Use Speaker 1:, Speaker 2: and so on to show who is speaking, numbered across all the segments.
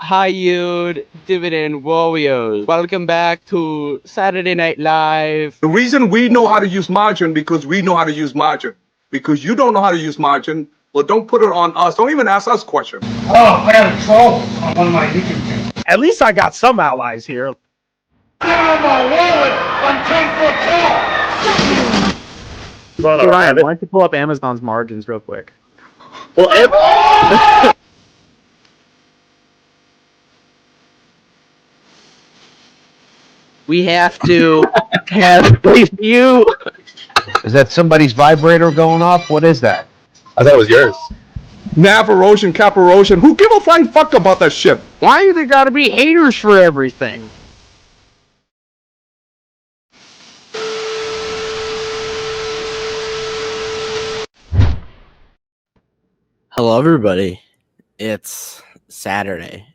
Speaker 1: high yield dividend warriors. Welcome back to Saturday Night Live.
Speaker 2: The reason we know how to use margin because we know how to use margin. Because you don't know how to use margin, well, don't put it on us. Don't even ask us questions.
Speaker 3: Oh, I have trolls on one of my YouTube channels.
Speaker 4: At least I got some allies here.
Speaker 3: Down my wallet, I'm 10 foot tall.
Speaker 4: Dude, Ryan, why don't you pull up Amazon's margins real quick?
Speaker 5: Well,
Speaker 1: We have to have you.
Speaker 5: is that somebody's vibrator going off? What is that?
Speaker 6: I thought it was yours.
Speaker 2: NAV erosion, cap erosion. Who give a flying fuck about that shit?
Speaker 4: Why do they gotta be haters for everything?
Speaker 7: Hello, everybody. It's Saturday,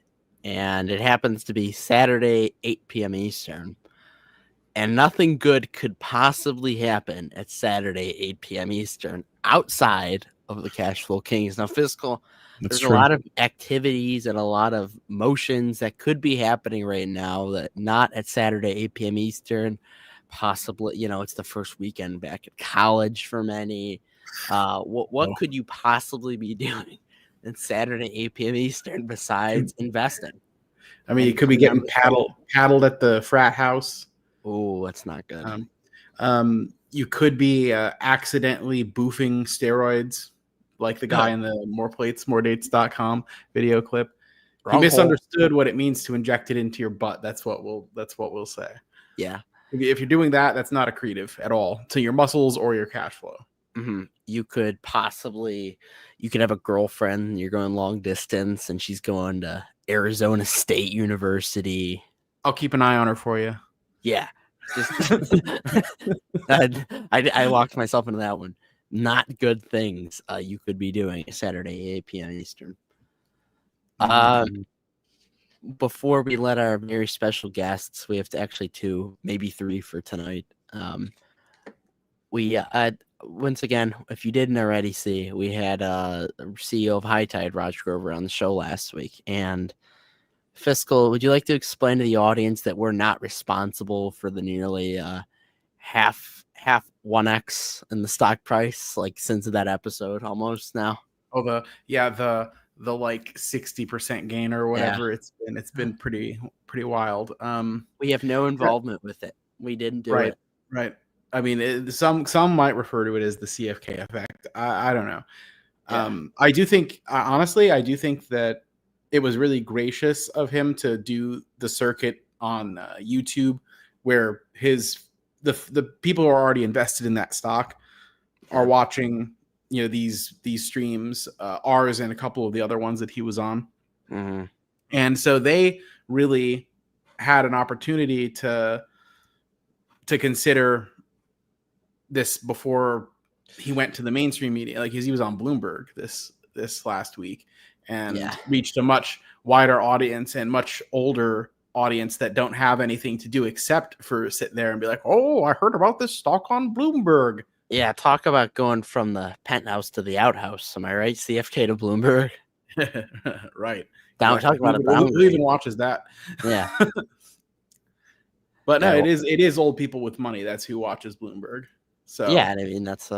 Speaker 7: and it happens to be Saturday, 8 p.m. Eastern. And nothing good could possibly happen at Saturday, 8 p.m. Eastern outside of the Cash Flow Kings. Now, Fiscal, there's a lot of activities and a lot of motions that could be happening right now that not at Saturday, 8 p.m. Eastern. Possibly, it's the first weekend back at college for many. What could you possibly be doing on Saturday, 8 p.m. Eastern besides investing?
Speaker 8: I mean, you could be getting paddled at the frat house.
Speaker 7: Oh, that's not good.
Speaker 8: You could be accidentally boofing steroids, like the guy in the moreplates.moredates.com video clip. He misunderstood what it means to inject it into your butt. That's what we'll say.
Speaker 7: Yeah.
Speaker 8: If you're doing that, that's not accretive at all to your muscles or your cash flow.
Speaker 7: Mm-hmm. You could have a girlfriend and you're going long distance and she's going to Arizona State University.
Speaker 8: I'll keep an eye on her for you.
Speaker 7: Yeah. I locked myself into that one. Not good things you could be doing Saturday, 8 p.m. Eastern. Before we let our very special guests, we have to actually 2, maybe 3 for tonight. We once again, if you didn't already see, we had CEO of High Tide, Raj Grover, on the show last week. And Fiscal, would you like to explain to the audience that we're not responsible for the nearly half 1x in the stock price, like since that episode almost now?
Speaker 8: Oh, the like 60% gain or whatever. Yeah. It's been pretty wild.
Speaker 7: We have no involvement with it. We didn't do it.
Speaker 8: Right. I mean, some might refer to it as the CFK effect. I don't know. Yeah. I do think that it was really gracious of him to do the circuit on YouTube, where the people who are already invested in that stock are watching, these streams, ours and a couple of the other ones that he was on.
Speaker 7: Mm-hmm.
Speaker 8: And so they really had an opportunity to consider this before he went to the mainstream media, like he was on Bloomberg this last week and reached a much wider audience and much older audience that don't have anything to do except for sit there and be like, oh, I heard about this stock on Bloomberg.
Speaker 7: Yeah, talk about going from the penthouse to the outhouse. Am I right? CFK to Bloomberg.
Speaker 8: Right.
Speaker 7: Talk about it.
Speaker 8: Who even watches that?
Speaker 7: Yeah.
Speaker 8: But no, it is old people with money. That's who watches Bloomberg. So
Speaker 7: yeah, I mean that's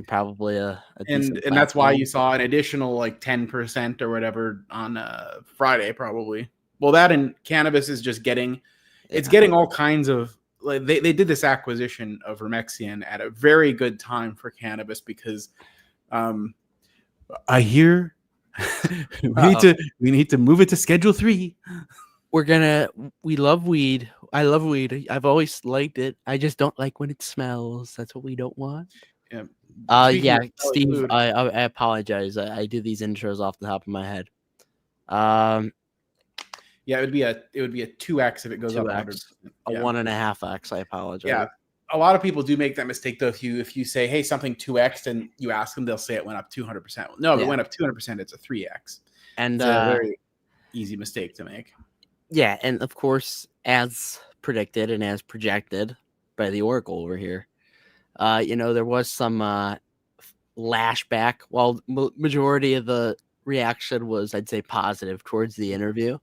Speaker 7: probably a
Speaker 8: and that's why you saw an additional like 10% or whatever on Friday probably. Well, that and cannabis is just getting all kinds of, like, they did this acquisition of Remexian at a very good time for cannabis because I hear we need to move it to Schedule 3.
Speaker 7: We love weed. I love weed. I've always liked it. I just don't like when it smells. That's what we don't want.
Speaker 8: Yeah.
Speaker 7: Steve, I apologize. I do these intros off the top of my head.
Speaker 8: Yeah, it would be a 2x if it goes up 100%.
Speaker 7: A 1.5x. I apologize.
Speaker 8: Yeah. A lot of people do make that mistake though. If you say, hey, something 2x and you ask them, they'll say it went up 200%. No, if it went up 200%, it's a 3x.
Speaker 7: And
Speaker 8: it's a very easy mistake to make.
Speaker 7: Yeah, and of course, as predicted and as projected by the Oracle over here, there was some lashback. While majority of the reaction was, I'd say, positive towards the interview,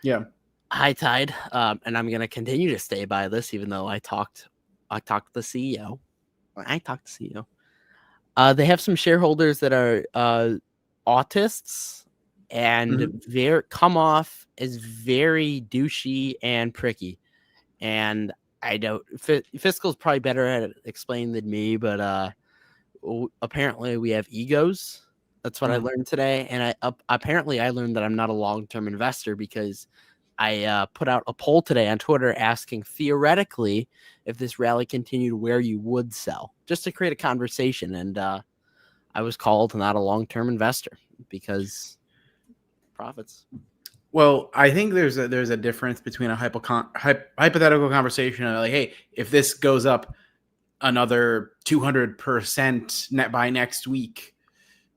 Speaker 8: Yeah.
Speaker 7: High Tide, and I'm going to continue to stay by this, even though I talked to the CEO. I talked to CEO. They have some shareholders that are autists and come off as very douchey and pricky. And I don't. Fiscal's probably better at explaining than me, but apparently we have egos. That's what I learned today, and apparently I learned that I'm not a long-term investor because I put out a poll today on Twitter asking theoretically if this rally continued where you would sell, just to create a conversation, and I was called not a long-term investor because profits.
Speaker 8: Well, I think there's a difference between a hypothetical conversation and like, hey, if this goes up another 200% net by next week,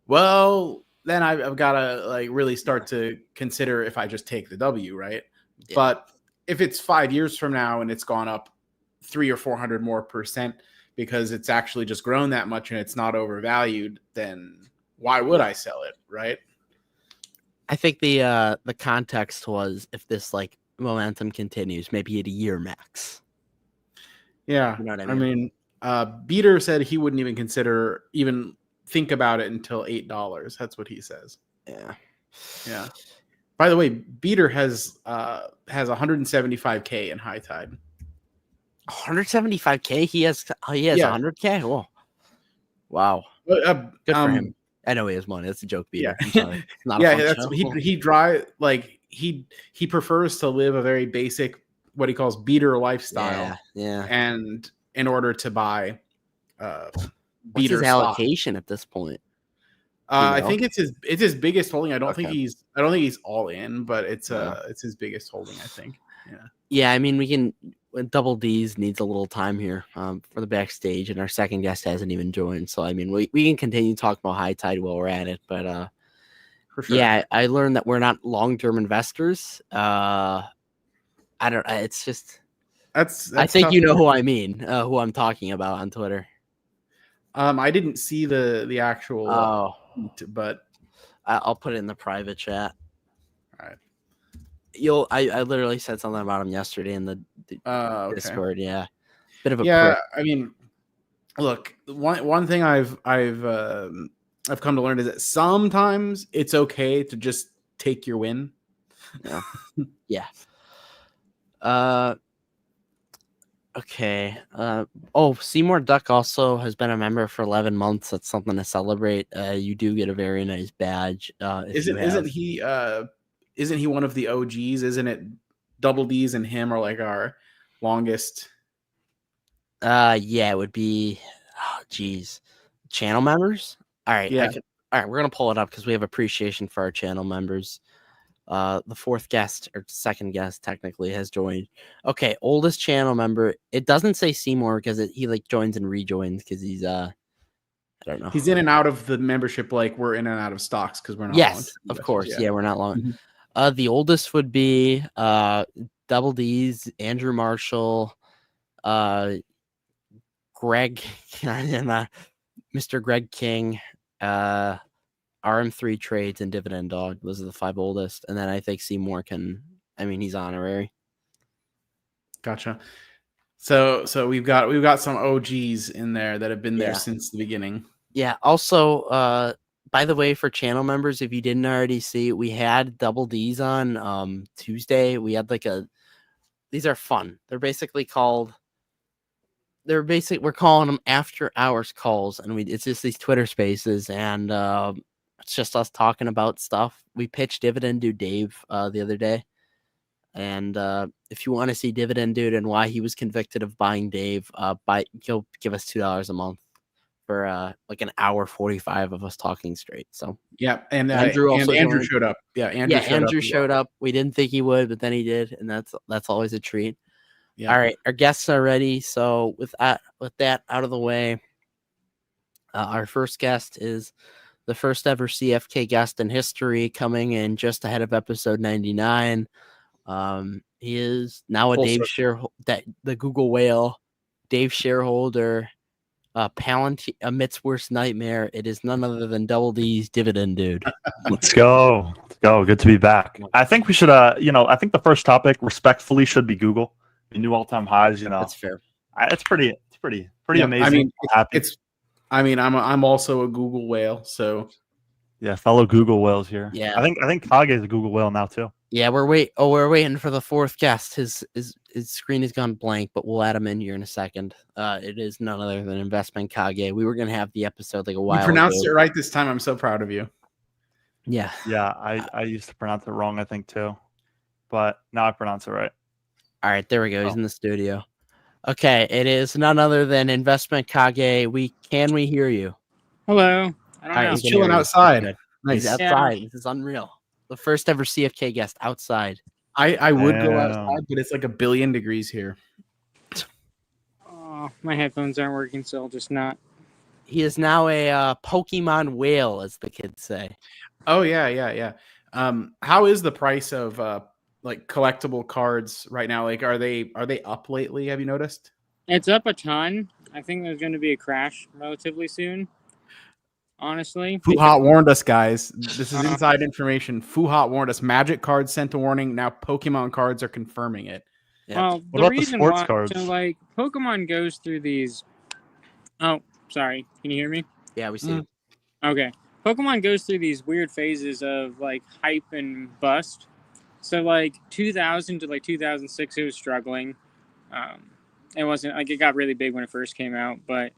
Speaker 8: well, then I've got to like really start to consider if I just take the W, right?
Speaker 7: Yeah.
Speaker 8: But if it's 5 years from now and it's gone up 300 or 400 more percent because it's actually just grown that much and it's not overvalued, then why would I sell it, right?
Speaker 7: I think the context was if this like momentum continues, maybe at a year max.
Speaker 8: Yeah,
Speaker 7: You know what I
Speaker 8: I
Speaker 7: mean?
Speaker 8: mean, Beater said he wouldn't even think about it until $8. That's what he says.
Speaker 7: Yeah.
Speaker 8: Yeah. By the way, Beater has 175K in High Tide.
Speaker 7: 175K. He has
Speaker 8: Yeah.
Speaker 7: 100K. Whoa. Wow. Good for him. I know he has money. That's a joke, Beater.
Speaker 8: Yeah.
Speaker 7: I'm sorry. It's not
Speaker 8: Yeah,
Speaker 7: a fun show.
Speaker 8: he prefers to live a very basic, what he calls beater lifestyle.
Speaker 7: Yeah.
Speaker 8: And in order to buy
Speaker 7: What's
Speaker 8: beater
Speaker 7: his
Speaker 8: stock.
Speaker 7: allocation at this point?
Speaker 8: I think it's his biggest holding. I don't think he's all in, but it's his biggest holding, I think. Yeah.
Speaker 7: Yeah, I mean Double D's needs a little time here for the backstage, and our second guest hasn't even joined. So I mean we can continue talking about High Tide while we're at it, but
Speaker 8: For sure.
Speaker 7: yeah, I learned that we're not long-term investors. I don't. It's just.
Speaker 8: That's
Speaker 7: I think
Speaker 8: tough.
Speaker 7: you know who I mean, who I'm talking about on Twitter.
Speaker 8: I didn't see the actual tweet, but
Speaker 7: I'll put it in the private chat.
Speaker 8: All right.
Speaker 7: I literally said something about him yesterday in the Discord. Yeah, bit of a prick.
Speaker 8: I mean, look, one thing I've come to learn is that sometimes it's okay to just take your win.
Speaker 7: Yeah. Okay. Seymour Duck also has been a member for 11 months. That's something to celebrate. You do get a very nice badge. Isn't
Speaker 8: he one of the OGs? Isn't it Double D's and him are like our longest?
Speaker 7: Yeah, it would be. Oh, geez, channel members. All right.
Speaker 8: Yeah.
Speaker 7: All right, we're gonna pull it up because we have appreciation for our channel members. The fourth guest or second guest technically has joined. Okay, oldest channel member. It doesn't say Seymour because he like joins and rejoins because he's I don't know.
Speaker 8: He's in and out of the membership like we're in and out of stocks because we're not.
Speaker 7: Yes, of course. Yeah, we're not long. The oldest would be Double D's, Andrew Marshall, Greg, and Mr. Greg King, RM3 Trades, and Dividend Dog. Those are the 5 oldest. And then I think Seymour he's honorary.
Speaker 8: Gotcha. So we've got some OGs in there that have been there since the beginning. Yeah.
Speaker 7: Also, by the way, for channel members, if you didn't already see, we had Double D's on Tuesday. We had these are fun. We're calling them after hours calls, and it's just these Twitter spaces, and it's just us talking about stuff. We pitched Dividend Dude Dave the other day, and if you want to see Dividend Dude and why he was convicted of buying Dave, he'll give us $2 a month for like an hour 45 of us talking straight. So
Speaker 8: yeah, and
Speaker 7: Andrew
Speaker 8: showed up. Yeah,
Speaker 7: Andrew showed up. We didn't think he would, but then he did, and that's always a treat. Yeah. All right, our guests are ready. So with that out of the way, our first guest is the first ever CFK guest in history, coming in just ahead of episode 99. He is now a Dave shareholder, the Google whale, Dave shareholder, amidst worst nightmare. It is none other than Double D's Dividend Dude.
Speaker 6: Let's go. go. Good to be back. I think we should, I think the first topic, respectfully, should be Google. The new all-time highs.
Speaker 7: That's fair.
Speaker 6: It's pretty
Speaker 8: Yeah,
Speaker 6: amazing.
Speaker 8: I mean,
Speaker 6: Happy.
Speaker 8: I'm also a Google whale, so
Speaker 6: Yeah, fellow Google whales here.
Speaker 7: Yeah.
Speaker 6: I think Kage is a Google whale now too.
Speaker 7: Yeah, we're waiting for the fourth guest. His screen has gone blank, but we'll add him in here in a second. It is none other than Investment Kage. We were gonna have the episode like a while
Speaker 8: you pronounced
Speaker 7: ago.
Speaker 8: it right this time. I'm so proud of you.
Speaker 7: Yeah.
Speaker 6: Yeah, I used to pronounce it wrong, I think too, but now I pronounce it right.
Speaker 7: All right, there we go. He's in the studio. Okay, it is none other than Investment Kage. Can we hear you?
Speaker 9: Hello. I don't know.
Speaker 8: He's chilling outside.
Speaker 7: Good.
Speaker 8: Nice.
Speaker 7: He's outside. This is unreal. The first ever CFK guest outside.
Speaker 8: I would go
Speaker 6: Damn.
Speaker 8: outside, but it's like 1 billion degrees here.
Speaker 9: Oh, my headphones aren't working, so I'll just not.
Speaker 7: He is now a Pokemon whale, as the kids say.
Speaker 8: Oh yeah. How is the price of like collectible cards right now? Like, are they up lately? Have you noticed?
Speaker 9: It's up a ton. I think there's going to be a crash relatively soon. Honestly.
Speaker 8: Fuhat warned us, guys. This is inside information. Fuhat warned us. Magic cards sent a warning. Now Pokemon cards are confirming it.
Speaker 7: Yeah.
Speaker 9: Well,
Speaker 6: What
Speaker 9: the
Speaker 6: about the
Speaker 9: reason
Speaker 6: sports
Speaker 9: why,
Speaker 6: cards?
Speaker 9: so like Pokemon goes through these. Oh, sorry. Can you hear me?
Speaker 7: Yeah, we see.
Speaker 9: Okay. Pokemon goes through these weird phases of like hype and bust. So like 2000 to like 2006, it was struggling. It wasn't like it got really big when it first came out, but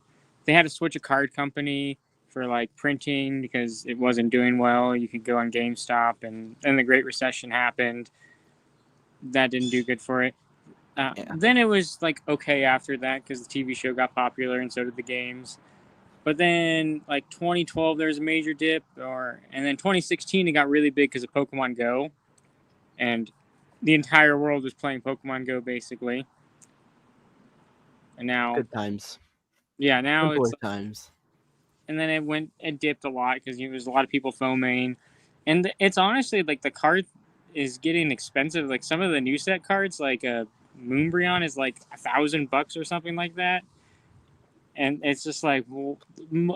Speaker 9: they had to switch a card company for like printing because it wasn't doing well. You could go on GameStop, and then the Great Recession happened. That didn't do good for it. Then it was like okay after that because the TV show got popular and so did the games. But then like 2012 there was a major dip, and then 2016 it got really big because of Pokemon Go, and the entire world was playing Pokemon Go basically. And now,
Speaker 7: Good times.
Speaker 9: yeah, now
Speaker 7: Simpler
Speaker 9: it's
Speaker 7: times.
Speaker 9: and then it dipped a lot because there's a lot of people foaming, and it's honestly like the card is getting expensive. Like some of the new set cards, like Moonbreon is like $1,000 or something like that, and it's just like, well,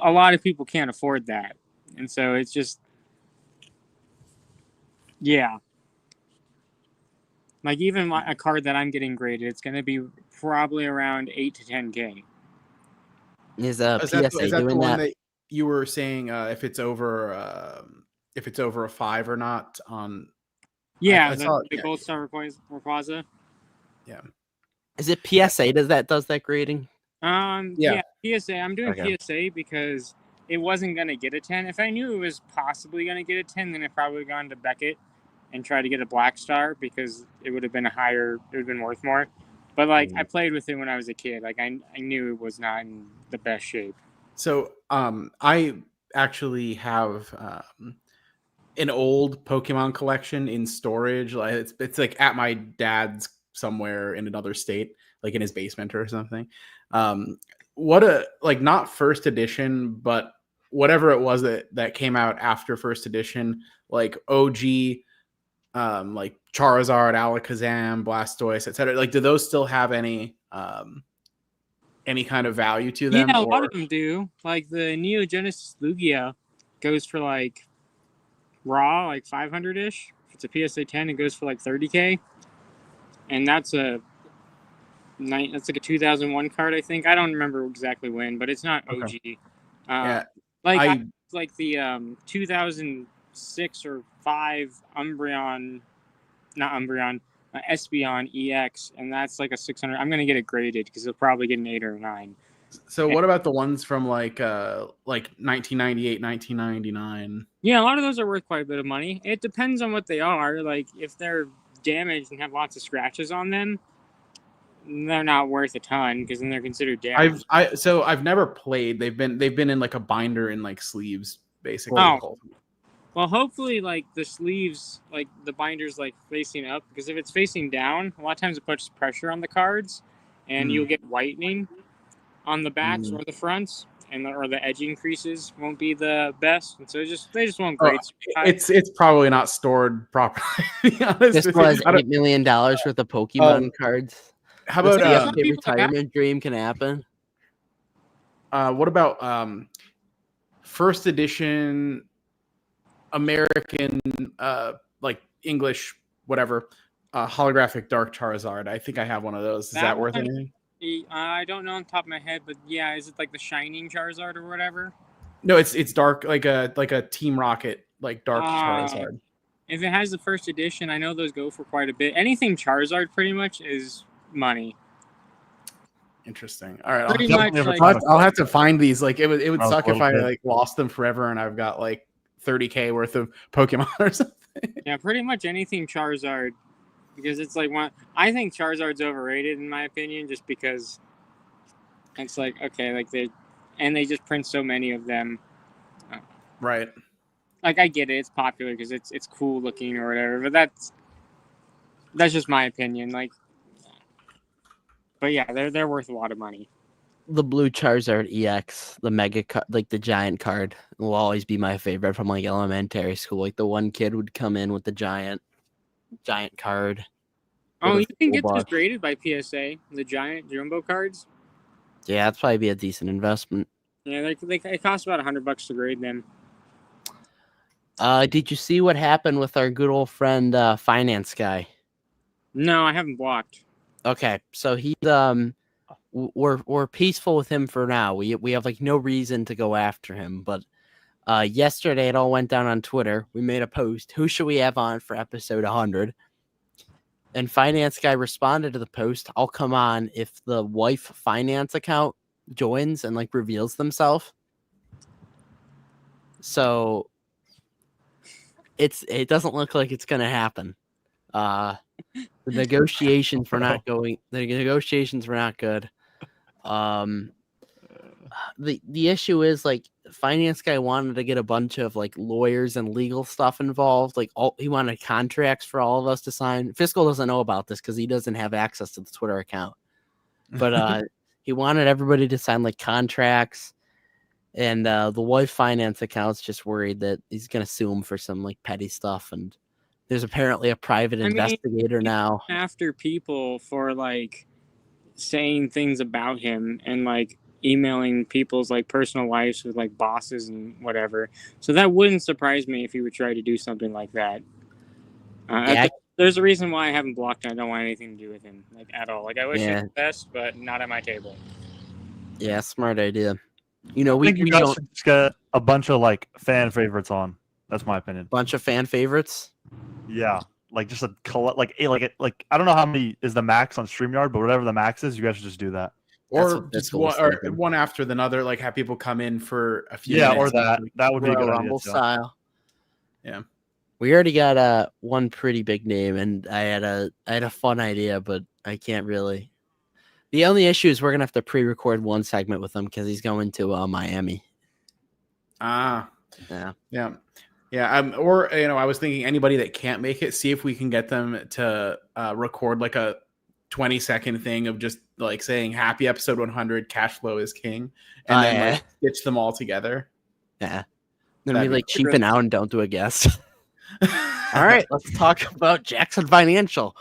Speaker 9: a lot of people can't afford that, and so it's just, yeah. Like even a card that I'm getting graded, it's going to be probably around 8 to 10K.
Speaker 7: Is
Speaker 8: Is that
Speaker 7: PSA
Speaker 8: the
Speaker 7: doing
Speaker 8: one
Speaker 7: that?
Speaker 8: that you were saying if it's over a 5 or not on?
Speaker 9: Yeah,
Speaker 8: I
Speaker 9: the
Speaker 8: saw-
Speaker 9: Gold Star Rayquaza.
Speaker 8: Yeah.
Speaker 7: Is it PSA? Does that grading?
Speaker 9: Yeah, PSA. I'm doing
Speaker 7: Okay.
Speaker 9: PSA because it wasn't gonna get a 10. If I knew it was possibly gonna get a 10, then I'd probably gone to Beckett and tried to get a Black Star because it would have been it would have been worth more. But like I played with it when I was a kid. Like I knew it was not in the best shape.
Speaker 8: So I actually have an old Pokemon collection in storage. Like it's like at my dad's somewhere in another state, like in his basement or something. What a like not first edition, but whatever it was that came out after first edition, like OG, like Charizard, Alakazam, Blastoise, etc. Like, do those still have any kind of value to them?
Speaker 9: Yeah, a lot of them do. Like the Neo Genesis Lugia goes for like raw, like 500-ish. If it's a PSA 10, it goes for like 30K. And that's like a 2001 card, I think. I don't remember exactly when, but it's not OG.
Speaker 8: Okay.
Speaker 9: Like the 2006 or 5 Espeon EX, and that's like a 600. I'm gonna get it graded because it'll probably get an 8 or a 9.
Speaker 8: So what about the ones from like 1998, 1999?
Speaker 9: Yeah, a lot of those are worth quite a bit of money. It depends on what they are. Like if they're damaged and have lots of scratches on them, they're not worth a ton because then they're considered damaged.
Speaker 8: I've never played. They've been in like a binder in like sleeves, basically.
Speaker 9: Oh. Well, hopefully, like the sleeves, like the binder's like facing up, because if it's facing down, a lot of times it puts pressure on the cards, and you'll get whitening on the backs or the fronts, or the edging creases won't be the best, and so they just won't grade.
Speaker 8: It's probably not stored properly. To be honest,
Speaker 7: This was $8 million worth of Pokemon cards.
Speaker 8: How about
Speaker 7: the retirement dream can happen?
Speaker 8: What about first edition American, like English, whatever, holographic Dark Charizard. I think I have one of those. Is that worth
Speaker 9: one-
Speaker 8: anything?
Speaker 9: I don't know on top of my head, but yeah, is it like the Shining Charizard or whatever?
Speaker 8: No, it's dark, like a Team Rocket, like Dark
Speaker 9: Ah.
Speaker 8: Charizard.
Speaker 9: If it has the first edition, I know those go for quite a bit. Anything Charizard pretty much is money.
Speaker 8: Interesting. All right,
Speaker 9: Pretty
Speaker 6: definitely
Speaker 9: much
Speaker 6: have a
Speaker 9: like
Speaker 6: ton of-
Speaker 8: I'll have to find these. Like it would
Speaker 6: That was
Speaker 8: suck
Speaker 6: a
Speaker 8: if I
Speaker 6: little bit.
Speaker 8: like lost them forever and I've got like 30K worth of Pokemon or something.
Speaker 9: yeah, pretty much anything Charizard, because it's like one. I think Charizard's overrated in my opinion, just because it's like okay, like they just print so many of them.
Speaker 8: Right.
Speaker 9: Like I get it, it's popular because it's cool looking or whatever, but that's just my opinion. Like, but yeah, they're worth a lot of money.
Speaker 7: The blue Charizard EX, the mega like the giant card, will always be my favorite from like elementary school. Like the one kid would come in with the giant card.
Speaker 9: Oh,
Speaker 7: the
Speaker 9: you can get
Speaker 7: full
Speaker 9: those
Speaker 7: box.
Speaker 9: graded by PSA, the giant jumbo cards.
Speaker 7: Yeah, that'd probably be a decent investment.
Speaker 9: Yeah, they cost about $100 to grade them.
Speaker 7: Did you see what happened with our good old friend Finance Guy?
Speaker 9: No, I haven't blocked.
Speaker 7: Okay, so he's we're peaceful with him for now. We have like no reason to go after him, but yesterday it all went down on Twitter. We made a post. Who should we have on for episode 100? And Finance Guy responded to the post. I'll come on if the wife finance account joins and like reveals themselves. So it doesn't look like it's gonna happen. The negotiations were not going. The negotiations were not good. The issue is like Finance Guy wanted to get a bunch of like lawyers and legal stuff involved. Like he wanted contracts for all of us to sign. Fiscal doesn't know about this because he doesn't have access to the Twitter account. But he wanted everybody to sign like contracts. And the wife finance account's just worried that he's gonna sue him for some like petty stuff. And there's apparently a private investigator now
Speaker 9: after people for like saying things about him and like emailing people's like personal lives with like bosses and whatever. So that wouldn't surprise me if he would try to do something like that. There's a reason why I haven't blocked him. I don't want anything to do with him like at all. Like I wish him the best, but not at my table.
Speaker 7: Yeah, smart idea. You
Speaker 6: I
Speaker 7: know, we
Speaker 6: think you guys
Speaker 7: don't
Speaker 6: should just get a bunch of like fan favorites on. That's my opinion.
Speaker 7: bunch of fan favorites.
Speaker 6: Yeah, like just a like I don't know how many is the max on StreamYard, but whatever the max is, you guys should just do that.
Speaker 8: Or just one after the other, like have people come in for a few minutes.
Speaker 6: Or that would be a good idea.
Speaker 7: Rumble
Speaker 6: too.
Speaker 7: style.
Speaker 8: Yeah.
Speaker 7: We already got one pretty big name, and I had a fun idea, but I can't really. The only issue is we're gonna have to pre-record one segment with him because he's going to Miami.
Speaker 8: Ah.
Speaker 7: Yeah.
Speaker 8: Or I was thinking anybody that can't make it, see if we can get them to record like a 20-second thing of just like saying happy episode 100, cash flow is king, and then like stitch them all together.
Speaker 7: Yeah. Then we like cheapen out and don't do a guest. All right, let's talk about Jackson Financial.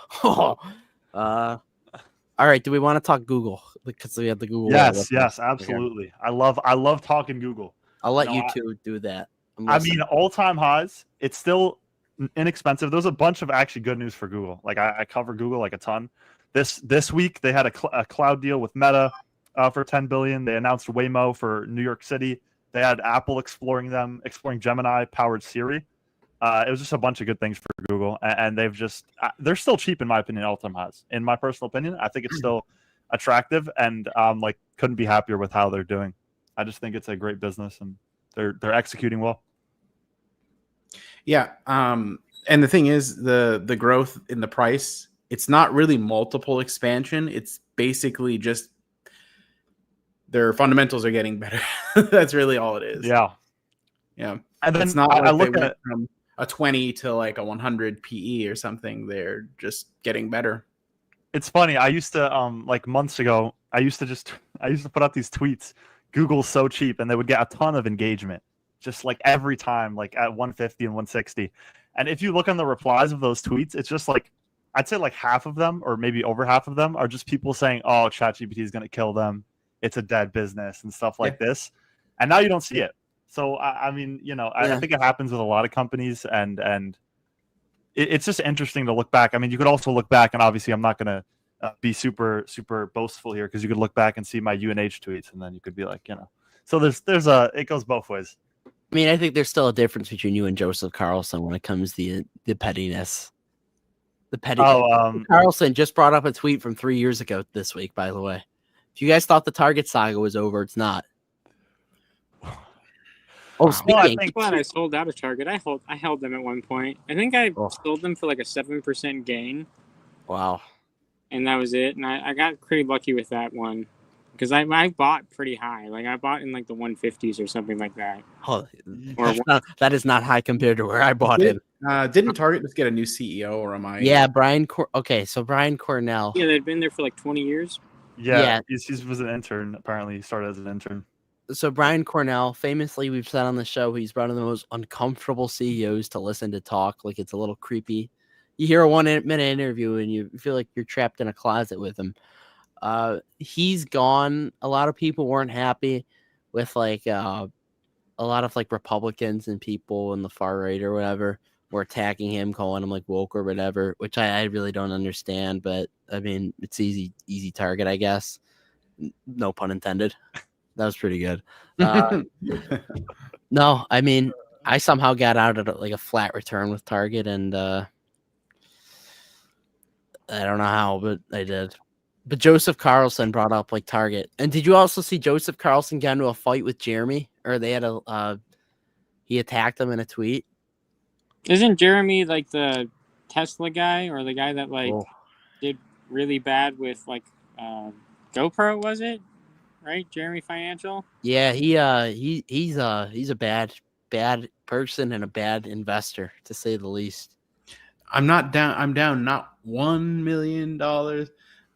Speaker 7: All right, do we want to talk Google? Because we have the Google.
Speaker 6: Yes, absolutely. I love talking Google.
Speaker 7: I'll let you two do that.
Speaker 6: I mean, all-time highs. It's still inexpensive. There's a bunch of actually good news for Google. Like I cover Google like a ton. This week they had a cloud deal with Meta for $10 billion. They announced Waymo for New York City. They had Apple exploring Gemini powered Siri. It was just a bunch of good things for Google, and they're still cheap in my opinion. All-time highs, in my personal opinion. I think it's still attractive, and like couldn't be happier with how they're doing. I just think it's a great business, and they're executing well.
Speaker 8: Yeah, and the thing is, the growth in the price, it's not really multiple expansion. It's basically just their fundamentals are getting better. That's really all it is.
Speaker 6: Yeah.
Speaker 8: And then it's not I look at from a 20 to like a 100 PE or something. They're just getting better.
Speaker 6: It's funny. I used to like months ago, I used to put out these tweets. Google's so cheap, and they would get a ton of engagement, just like every time, like at 150 and 160. And if you look on the replies of those tweets, it's just like I'd say like half of them, or maybe over half of them, are just people saying, "Oh, ChatGPT is going to kill them. It's a dead business," and stuff like this. And now you don't see it. So I mean, I
Speaker 7: Yeah.
Speaker 6: think it happens with a lot of companies, and it's just interesting to look back. I mean, you could also look back, and obviously, I'm not going to be super boastful here because you could look back and see my UNH tweets, and then you could be like, So there's it goes both ways.
Speaker 7: I mean, I think there's still a difference between you and Joseph Carlson when it comes to the pettiness. The petty. Carlson just brought up a tweet from 3 years ago this week, by the way. If you guys thought the Target saga was over, it's not. Oh, speaking.
Speaker 9: I'm glad I sold out of Target. I held them at one point. I think I sold them for like a 7% gain.
Speaker 7: Wow.
Speaker 9: And that was it. And I got pretty lucky with that one. Because I bought pretty high. Like I bought in like the 150s or something like that.
Speaker 7: Oh, that is not high compared to where I bought it.
Speaker 8: Didn't Target just get a new CEO, or am I?
Speaker 7: Yeah, okay, so Brian Cornell.
Speaker 9: Yeah, they'd been there for like 20 years.
Speaker 6: Yeah. He was an intern. Apparently, he started as an intern.
Speaker 7: So Brian Cornell, famously, we've said on the show, he's one of the most uncomfortable CEOs to listen to talk. Like, it's a little creepy. You hear a 1 minute interview and you feel like you're trapped in a closet with him. He's gone. A lot of people weren't happy with like a lot of like Republicans and people in the far right or whatever were attacking him, calling him like woke or whatever, which I really don't understand. But I mean, it's easy target, I guess. No pun intended. That was pretty good. No, I mean, I somehow got out at like a flat return with Target, and I don't know how, but I did. But Joseph Carlson brought up like Target. And did you also see Joseph Carlson get into a fight with Jeremy? Or they had he attacked him in a tweet?
Speaker 9: Isn't Jeremy like the Tesla guy or the guy that like did really bad with like GoPro, was it? Right? Jeremy Financial?
Speaker 7: Yeah, he's a bad person and a bad investor, to say the least.
Speaker 8: I'm down not $1 million, not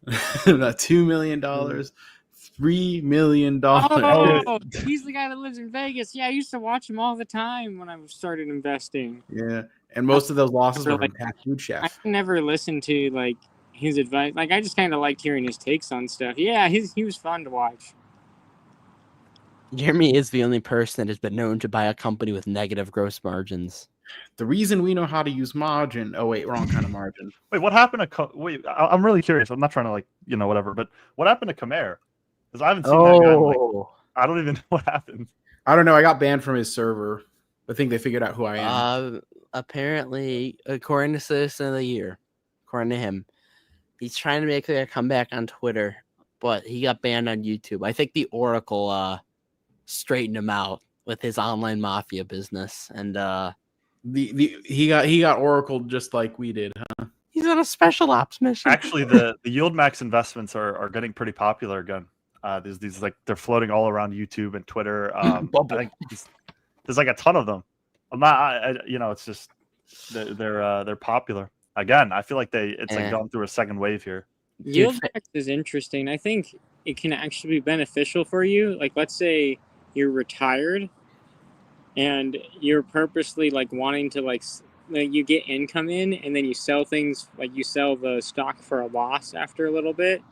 Speaker 8: $2 million, $3 million.
Speaker 9: Oh, he's the guy that lives in Vegas. Yeah, I used to watch him all the time when I started investing.
Speaker 8: Yeah, and most of those losses were from Pat Food Chef.
Speaker 9: I never listened to like his advice. Like I just kind of liked hearing his takes on stuff. Yeah, he was fun to watch.
Speaker 7: Jeremy is the only person that has been known to buy a company with negative gross margins.
Speaker 8: The reason we know how to use margin. Oh wait, wrong kind of margin.
Speaker 6: Wait, what happened to? I'm really curious. I'm not trying to like whatever, but what happened to Khmer? Because I haven't seen that guy. Like, I don't even know what happened.
Speaker 8: I don't know. I got banned from his server. I think they figured out who I am.
Speaker 7: Apparently, according to Citizen of the Year, according to him, he's trying to make a comeback on Twitter, but he got banned on YouTube. I think the Oracle straightened him out with his online mafia business, and
Speaker 8: he got Oracle just like we did, huh?
Speaker 7: He's on a special ops mission.
Speaker 6: Actually, the yield max investments are getting pretty popular again. These like they're floating all around YouTube and Twitter. I think there's like a ton of them. I'm not, it's just they're popular again. I feel like it's like going through a second wave here.
Speaker 9: Yield max is interesting. I think it can actually be beneficial for you. Like, let's say you're retired and you're purposely like wanting to like you get income in and then you sell things, like you sell the stock for a loss after a little bit,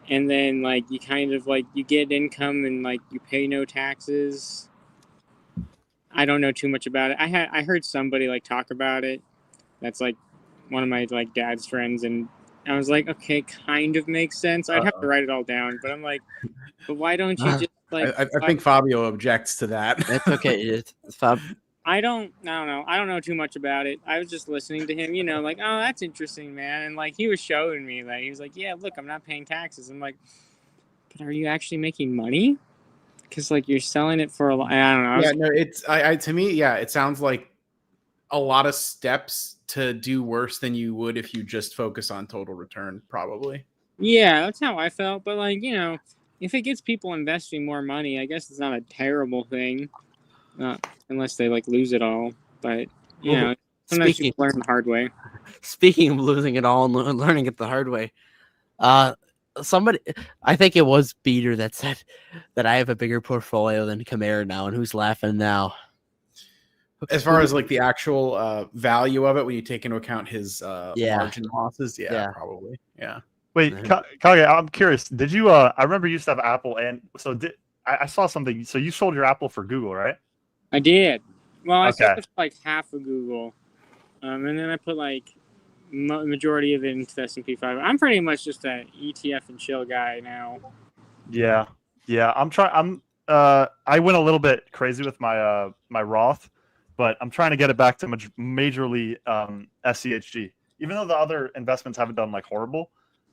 Speaker 9: and then like you kind of like you get income and like you pay no taxes. I don't know too much about it. I heard somebody like talk about it. That's like one of my like dad's friends, and I was like, okay, kind of makes sense. I'd have to write it all down, but I'm like, but why don't you just like?
Speaker 8: I think Fabio objects to that.
Speaker 7: That's okay. It's Fab.
Speaker 9: I don't know. I don't know too much about it. I was just listening to him, like, oh, that's interesting, man. And like he was showing me that he was like, yeah, look, I'm not paying taxes. I'm like, but are you actually making money? Because like you're selling it for a lot. I don't know.
Speaker 8: Yeah, no, it's to me, yeah, it sounds like a lot of steps to do worse than you would if you just focus on total return, probably.
Speaker 9: Yeah, that's how I felt. But like, if it gets people investing more money, I guess it's not a terrible thing. Unless they like lose it all. But sometimes you learn the hard way.
Speaker 7: Speaking of losing it all and learning it the hard way, somebody, I think it was Beater that said that I have a bigger portfolio than Khmer now, and who's laughing now?
Speaker 8: As far as like the actual value of it, when you take into account his margin losses, probably, yeah.
Speaker 6: Wait, Kage, I'm curious. Did you? I remember you used to have Apple, and so I saw something. So you sold your Apple for Google, right?
Speaker 9: I did. Well, I sold
Speaker 6: Okay.
Speaker 9: it for like half of Google, and then I put like majority of it into the S&P 500. I'm pretty much just an ETF and chill guy now.
Speaker 6: Yeah. I went a little bit crazy with my my Roth, but I'm trying to get it back to majorly SCHG. Even though the other investments haven't done like horrible.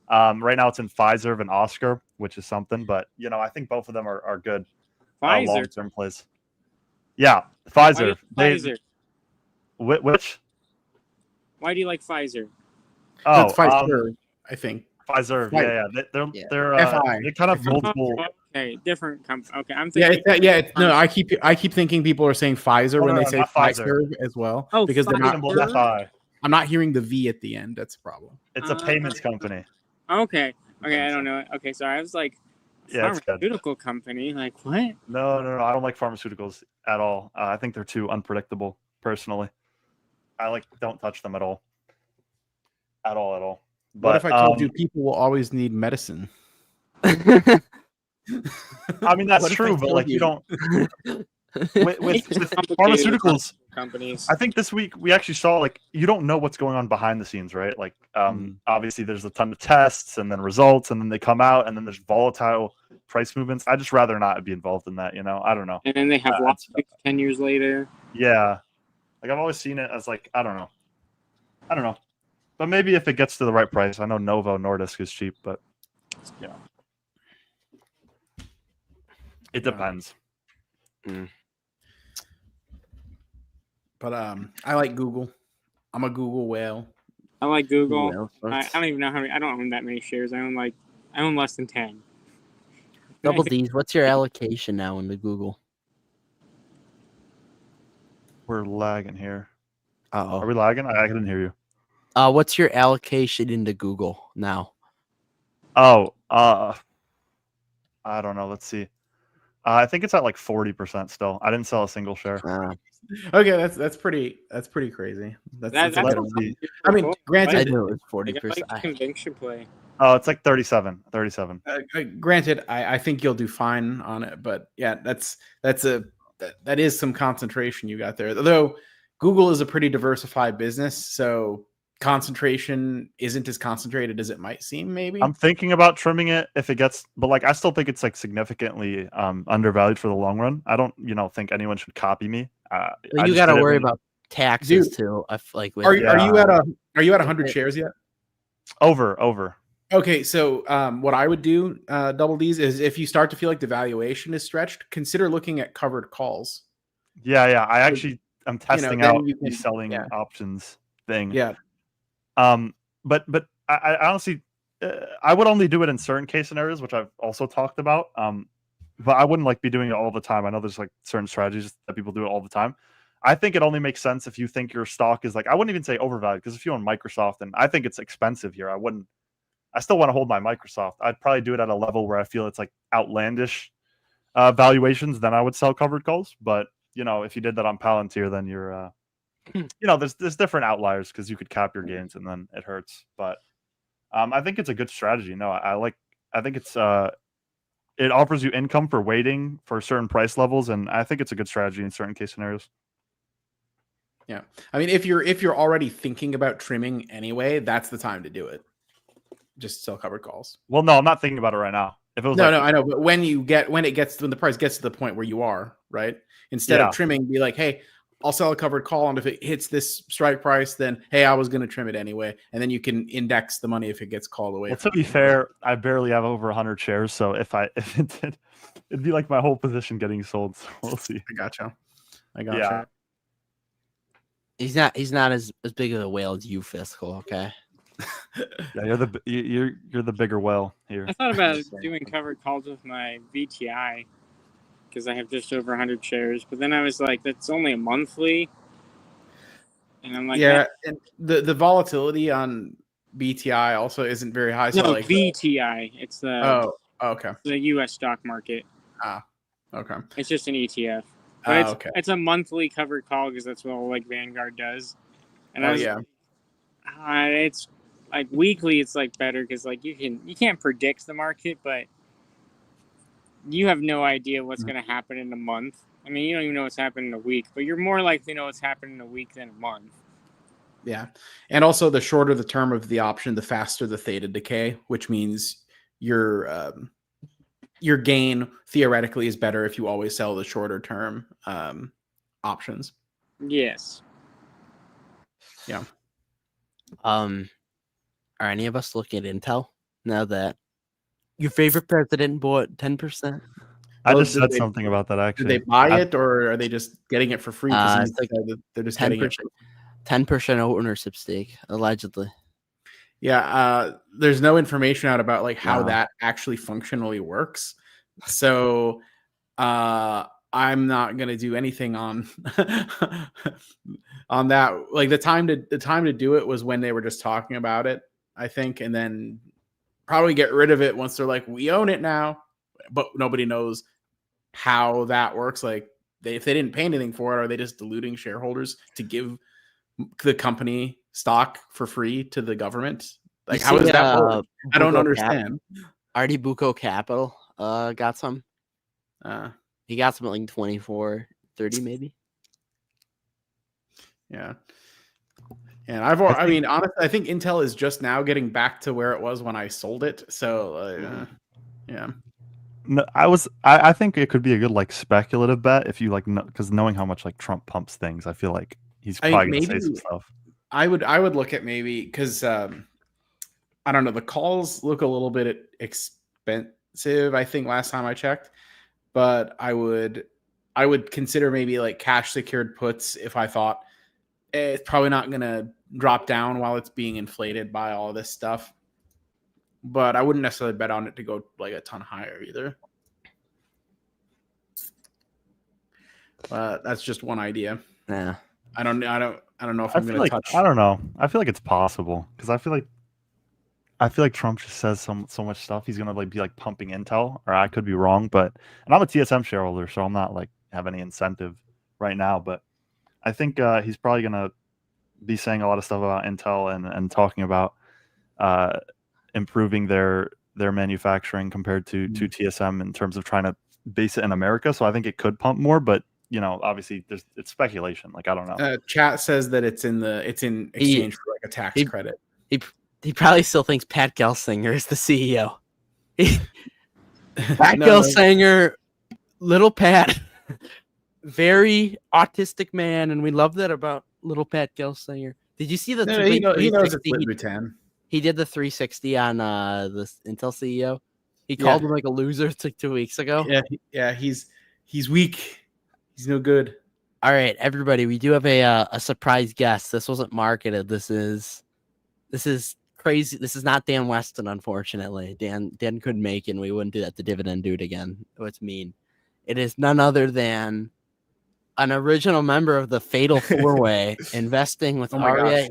Speaker 6: Right now it's in Pfizer and Oscar, which is something, but I think both of them are good
Speaker 9: Pfizer.
Speaker 6: long-term plays. Yeah,
Speaker 9: Why do you
Speaker 6: Pfizer.
Speaker 9: like Pfizer?
Speaker 6: Which?
Speaker 9: Why do you like Pfizer?
Speaker 6: Oh,
Speaker 8: That's Pfizer, I think.
Speaker 6: Pfizer.
Speaker 8: Pfizer.
Speaker 6: Yeah. They're
Speaker 8: FI.
Speaker 6: they kind of multiple.
Speaker 9: Okay, different company. Okay, I'm
Speaker 8: Yeah,
Speaker 9: thinking.
Speaker 8: no, I keep thinking people are saying Pfizer when they say
Speaker 6: not Pfizer.
Speaker 8: Pfizer as well.
Speaker 9: Oh,
Speaker 8: because they're not.
Speaker 9: Pfizer?
Speaker 6: FI.
Speaker 8: I'm not hearing the V at the end. That's a problem.
Speaker 6: It's a payments company.
Speaker 9: Okay, I don't know. Okay, sorry, I was like,
Speaker 6: Yeah, it's good.
Speaker 9: pharmaceutical company. Like what?
Speaker 6: No. I don't like pharmaceuticals at all. I think they're too unpredictable. Personally, I don't touch them at all. At all. But
Speaker 8: What if I told you people will always need medicine?
Speaker 6: I mean, that's
Speaker 8: What if I
Speaker 6: true, but
Speaker 8: told
Speaker 6: you
Speaker 8: you?
Speaker 6: don't. With pharmaceuticals,
Speaker 9: companies.
Speaker 6: I think this week we actually saw you don't know what's going on behind the scenes, right? Obviously there's a ton of tests and then results and then they come out and then there's volatile price movements. I just rather not be involved in that, I don't know.
Speaker 9: And then they have lawsuits 10 years later.
Speaker 6: Yeah. I've always seen it as I don't know. But maybe if it gets to the right price. I know Novo Nordisk is cheap, but it depends.
Speaker 8: But I like Google. I'm a Google whale.
Speaker 9: I like Google. I don't even know how many. I don't own that many shares. I own less than 10.
Speaker 7: Double D's, what's your allocation now into Google?
Speaker 6: We're lagging here.
Speaker 7: Uh-oh.
Speaker 6: Are we lagging? I didn't hear you.
Speaker 7: What's your allocation into Google now?
Speaker 6: Oh, I don't know. Let's see. I think it's at 40% still. I didn't sell a single share.
Speaker 8: Okay, that's pretty crazy. That's a good one. I mean,
Speaker 7: I
Speaker 8: granted,
Speaker 7: knew it was
Speaker 9: Like
Speaker 7: 40%.
Speaker 9: conviction play.
Speaker 6: Oh, it's 37.
Speaker 8: granted, I think you'll do fine on it, but yeah, that is some concentration you got there. Though Google is a pretty diversified business, so concentration isn't as concentrated as it might seem. Maybe
Speaker 6: I'm thinking about trimming it if it gets, but I still think it's significantly undervalued for the long run. I don't, think anyone should copy me.
Speaker 7: Well, you got to worry about taxes too.
Speaker 8: Are you at 100 shares yet?
Speaker 6: Over.
Speaker 8: Okay, so what I would do, Double D's, is if you start to feel like the valuation is stretched, consider looking at covered calls.
Speaker 6: Yeah. I'm testing out the selling options thing.
Speaker 8: Yeah.
Speaker 6: But I honestly, I would only do it in certain case scenarios, which I've also talked about. But I wouldn't be doing it all the time. I know there's certain strategies that people do it all the time. I think it only makes sense if you think your stock is I wouldn't even say overvalued, because if you own Microsoft, and I think it's expensive here, I still want to hold my Microsoft. I'd probably do it at a level where I feel it's outlandish valuations. Then I would sell covered calls. But if you did that on Palantir, then you're there's different outliers because you could cap your gains and then it hurts. But I think it's a good strategy. No, I think it's it offers you income for waiting for certain price levels, and I think it's a good strategy in certain case scenarios.
Speaker 8: Yeah, I mean, if you're already thinking about trimming anyway, that's the time to do it. Just sell covered calls.
Speaker 6: Well, no, I'm not thinking about it right now. If it was
Speaker 8: no, I know, but when the price gets to the point where you are, right, instead of trimming, be like, hey, I'll sell a covered call, and if it hits this strike price, then hey, I was going to trim it anyway, and then you can index the money if it gets called away.
Speaker 6: Well, to be fair, I barely have over 100 shares, so if it did, it'd be my whole position getting sold. So we'll see.
Speaker 8: I gotcha.
Speaker 6: Yeah.
Speaker 7: He's not as big of a whale as you, Fiscal. Okay.
Speaker 6: Yeah, you're the bigger whale here.
Speaker 9: I thought about doing covered calls with my VTI because I have just over 100 shares, but then I was like, that's only a monthly, and I'm like,
Speaker 8: yeah, and the volatility on BTI also isn't very high. So
Speaker 9: no, VTI, it's the
Speaker 8: okay,
Speaker 9: the U.S. stock market.
Speaker 8: Okay,
Speaker 9: it's just an ETF. But it's a monthly covered call because that's what Vanguard does. And it's weekly. It's better because you can't predict the market, but you have no idea what's going to happen in a month. I mean, you don't even know what's happening in a week, but you're more likely to know what's happening in a week than a month.
Speaker 8: Yeah. And also, the shorter the term of the option, the faster the theta decay, which means your gain theoretically is better if you always sell the shorter term options.
Speaker 9: Yes.
Speaker 8: Yeah.
Speaker 7: Are any of us looking at Intel now that your favorite president bought 10%?
Speaker 6: I
Speaker 8: Well,
Speaker 6: just said something about that
Speaker 8: Did
Speaker 6: actually.
Speaker 8: they buy it, or are they just getting it for free? Because
Speaker 7: It's like
Speaker 8: they're just getting
Speaker 7: 10%,
Speaker 8: it.
Speaker 7: 10% ownership stake, allegedly.
Speaker 8: Yeah, there's no information out about like how
Speaker 7: Wow.
Speaker 8: that actually functionally works. So I'm not gonna do anything on on that. Like the time to do it was when they were just talking about it, I think, and then probably get rid of it once they're like, we own it now. But nobody knows how that works. Like if they didn't pay anything for it, are they just diluting shareholders to give the company stock for free to the government? Like, how does that work? I don't understand.
Speaker 7: Artie Bucco Capital got some. He got some at like 24, 30 maybe.
Speaker 8: Yeah. And I mean, honestly, I think Intel is just now getting back to where it was when I sold it. So, yeah.
Speaker 6: No, I think it could be a good like speculative bet if you like, because knowing how much like Trump pumps things, I feel like he's probably gonna say some stuff.
Speaker 8: I would look at maybe because I don't know, the calls look a little bit expensive, I think, last time I checked, but I would consider maybe like cash secured puts if I thought it's probably not gonna drop down while it's being inflated by all this stuff. But I wouldn't necessarily bet on it to go like a ton higher either. That's just one idea.
Speaker 7: Yeah.
Speaker 8: I don't know if I'm gonna
Speaker 6: like,
Speaker 8: touch.
Speaker 6: I don't know. I feel like it's possible because I feel like Trump just says so much stuff. He's gonna like be like pumping Intel, or I could be wrong, but and I'm a TSM shareholder, so I'm not like have any incentive right now. But I think he's probably gonna be saying a lot of stuff about Intel and talking about improving their manufacturing compared to TSM in terms of trying to base it in America. So I think it could pump more, but obviously it's speculation. Like I don't know.
Speaker 8: Chat says that it's in exchange for like a tax credit.
Speaker 7: He probably still thinks Pat Gelsinger is the CEO. Pat Gelsinger, little Pat, very autistic man, and we love that about little Pat Gelsinger. Did you see the?
Speaker 8: He knows it's Lit-Bhutan.
Speaker 7: He did the 360 on the Intel CEO. He called him like a loser like 2 weeks ago.
Speaker 8: Yeah, he's weak. He's no good.
Speaker 7: All right, everybody, we do have a surprise guest. This wasn't marketed. This is crazy. This is not Dan Weston, unfortunately. Dan couldn't make it, and we wouldn't do that to Dividend do it again. Oh, it's mean. It is none other than an original member of the Fatal Four-Way, investing with Arya.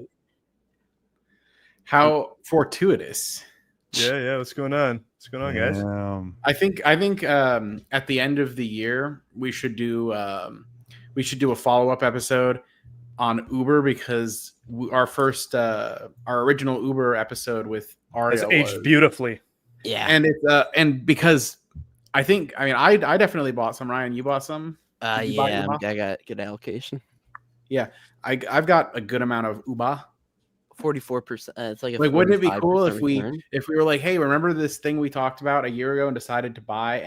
Speaker 8: How fortuitous.
Speaker 10: Yeah. What's going on? What's going on, guys?
Speaker 8: I think at the end of the year we should do a follow-up episode on Uber, because our original Uber episode with Arya
Speaker 10: aged beautifully.
Speaker 7: Yeah.
Speaker 8: And it's and because I definitely bought some. Ryan, you bought some?
Speaker 7: Yeah, I got good allocation.
Speaker 8: Yeah. I've got a good amount of Uber.
Speaker 7: 44%. It's like
Speaker 8: wouldn't it be cool if
Speaker 7: return?
Speaker 8: we were like, hey, remember this thing we talked about a year ago and decided to buy,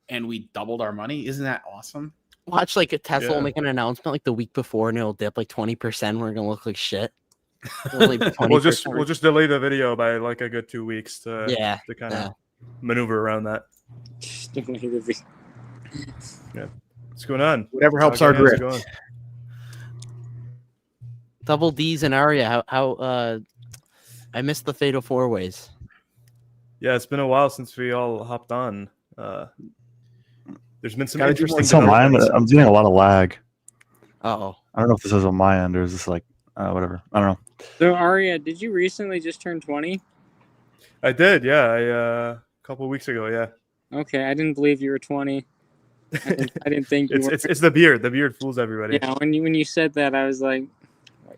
Speaker 8: and we doubled our money? Isn't that awesome?
Speaker 7: Watch like a Tesla will make an announcement like the week before, and it'll dip like 20%. We're gonna look like shit.
Speaker 10: We'll just delay the video by like a good 2 weeks to kind of maneuver around that. Yeah. What's going on?
Speaker 8: Whatever helps our grip.
Speaker 7: Double D's and Arya. How I missed the Fatal Four-Ways.
Speaker 10: Yeah, it's been a while since we all hopped on. There's been some interesting.
Speaker 6: It's on my end. I'm doing a lot of lag.
Speaker 7: Uh-oh.
Speaker 6: I don't know if this is on my end or is this like whatever. I don't know.
Speaker 9: So Arya, did you recently just turn 20?
Speaker 10: I did, yeah. A couple of weeks ago, yeah.
Speaker 9: Okay, I didn't believe you were 20. I didn't think you were.
Speaker 10: It's the beard. The beard fools everybody.
Speaker 9: Yeah, when you said that, I was like,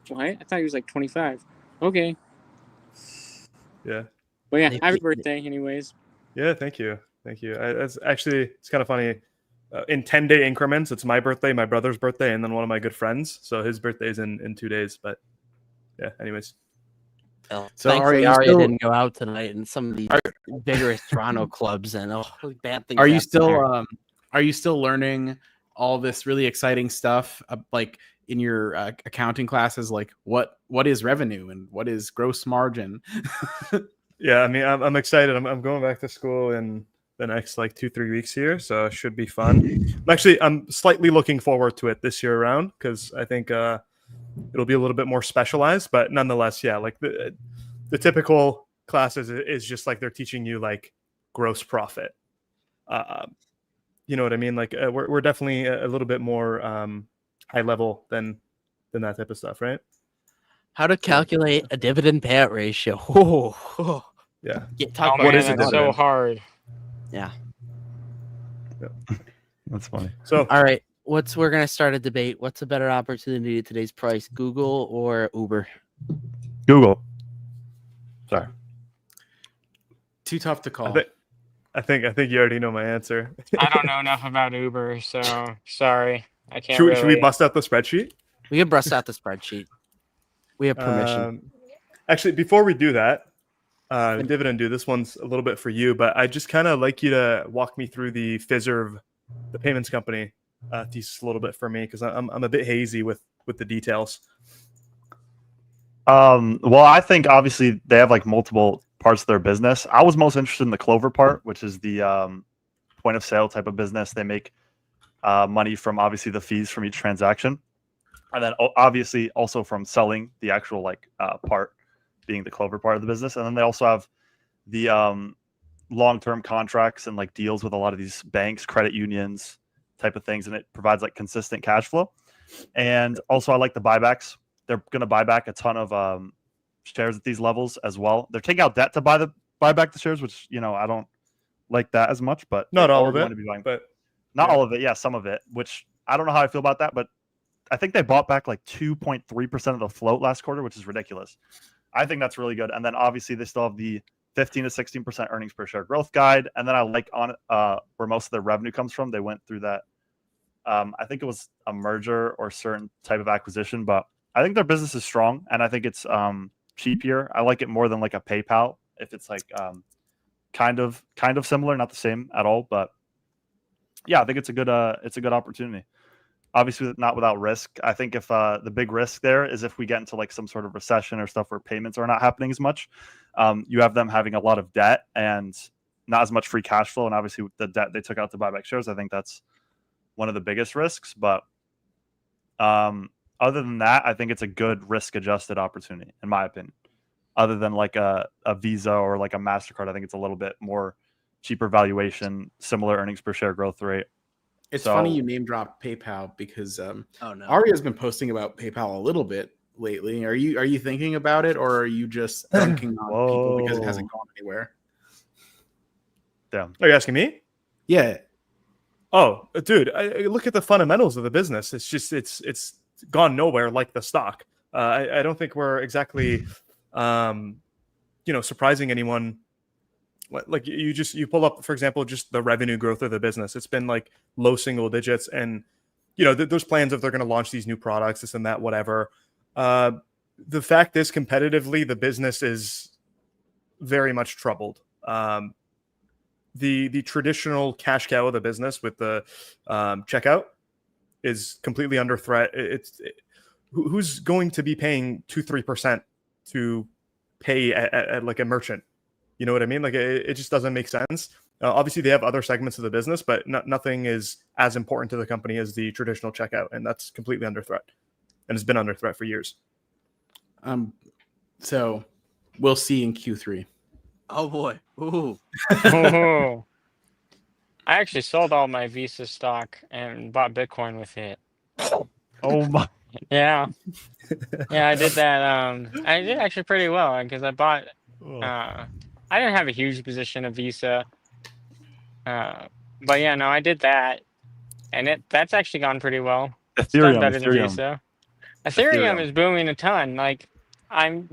Speaker 9: what? I thought he was like 25. Okay.
Speaker 10: Yeah.
Speaker 9: Well, yeah, happy birthday, anyways.
Speaker 10: Yeah, thank you. Thank you. It's kind of funny. In 10-day increments, it's my birthday, my brother's birthday, and then one of my good friends. So his birthday is in 2 days. But yeah, anyways.
Speaker 7: Well,
Speaker 8: So
Speaker 7: thankfully,
Speaker 8: Arya,
Speaker 7: Arya didn't go out tonight in some of these vigorous Toronto clubs, and bad things.
Speaker 8: Are you
Speaker 7: happen
Speaker 8: still
Speaker 7: there.
Speaker 8: are you still learning all this really exciting stuff like in your accounting classes? Like what is revenue and what is gross margin?
Speaker 10: Yeah, I mean, I'm excited. I'm going back to school in the next like 2-3 weeks here, so it should be fun. I'm slightly looking forward to it this year around because I think it'll be a little bit more specialized, but nonetheless, yeah, like the typical classes is just like they're teaching you like gross profit. You know what I mean? Like we're definitely a little bit more high level than that type of stuff, right?
Speaker 7: How to calculate a dividend payout ratio? Oh,
Speaker 10: yeah.
Speaker 9: Oh man, that's so hard.
Speaker 7: Yeah.
Speaker 11: That's funny.
Speaker 10: So,
Speaker 7: all right, we're gonna start a debate. What's a better opportunity at today's price, Google or Uber?
Speaker 11: Google. Sorry.
Speaker 8: Too tough to call.
Speaker 10: I think you already know my answer.
Speaker 9: I don't know enough about Uber, so sorry. I can't.
Speaker 10: Should we bust out the spreadsheet?
Speaker 7: We can bust out the spreadsheet. We have permission.
Speaker 10: Actually, before we do that, Dividend, this one's a little bit for you, but I just kind of like you to walk me through the Fiserv, the payments company, thesis a little bit for me because I'm a bit hazy with the details.
Speaker 11: Well, I think obviously they have like multiple parts of their business. I was most interested in the Clover part, which is the point of sale type of business. They make money from obviously the fees from each transaction, and then obviously also from selling the actual like part, being the Clover part of the business. And then they also have the long-term contracts and like deals with a lot of these banks, credit unions type of things, and it provides like consistent cash flow. And also I like the buybacks. They're going to buy back a ton of shares at these levels as well. They're taking out debt to buy back the shares, which, you know, I don't like that as much, but
Speaker 10: not all of it, but
Speaker 11: not all of it. Yeah, some of it, which I don't know how I feel about that, but I think they bought back like 2.3% of the float last quarter, which is ridiculous. I think that's really good. And then obviously they still have the 15 to 16% earnings per share growth guide. And then I like on where most of their revenue comes from. They went through that. I think it was a merger or certain type of acquisition, but I think their business is strong, and I think it's cheaper. I like it more than like a PayPal if it's like kind of similar, not the same at all, but yeah, I think it's a good opportunity. Obviously, not without risk. I think if the big risk there is if we get into like some sort of recession or stuff where payments are not happening as much, you have them having a lot of debt and not as much free cash flow, and obviously the debt they took out to buy back shares, I think that's one of the biggest risks. But other than that, I think it's a good risk-adjusted opportunity, in my opinion. Other than like a Visa or like a MasterCard, I think it's a little bit more cheaper valuation, similar earnings per share growth rate.
Speaker 8: It's funny you name drop PayPal because
Speaker 7: oh no,
Speaker 8: Arya's been posting about PayPal a little bit lately. Are you thinking about it, or are you just dunking on people because it hasn't gone anywhere?
Speaker 11: Damn.
Speaker 10: Are you asking me?
Speaker 8: Yeah.
Speaker 10: Oh, dude, I look at the fundamentals of the business. It's just it's gone nowhere like the stock. I don't think we're exactly surprising anyone. Like you pull up, for example, just the revenue growth of the business. It's been like low single digits, and there's plans if they're going to launch these new products, this and that, whatever. The fact is, competitively, the business is very much troubled. The traditional cash cow of the business with the checkout is completely under threat. Who's going to be paying 2-3% to pay at like a merchant? You know what I mean? Like it just doesn't make sense. Obviously, they have other segments of the business, but nothing is as important to the company as the traditional checkout, and that's completely under threat, and has been under threat for years.
Speaker 8: So we'll see in Q3.
Speaker 7: Oh boy! Ooh.
Speaker 9: Oh. I actually sold all my Visa stock and bought Bitcoin with it.
Speaker 11: Oh my!
Speaker 9: Yeah, I did that. I did actually pretty well because I bought. I didn't have a huge position of Visa, but yeah, no, I did that, and that's actually gone pretty well. It's done better than Visa. Ethereum is booming a ton. Like, I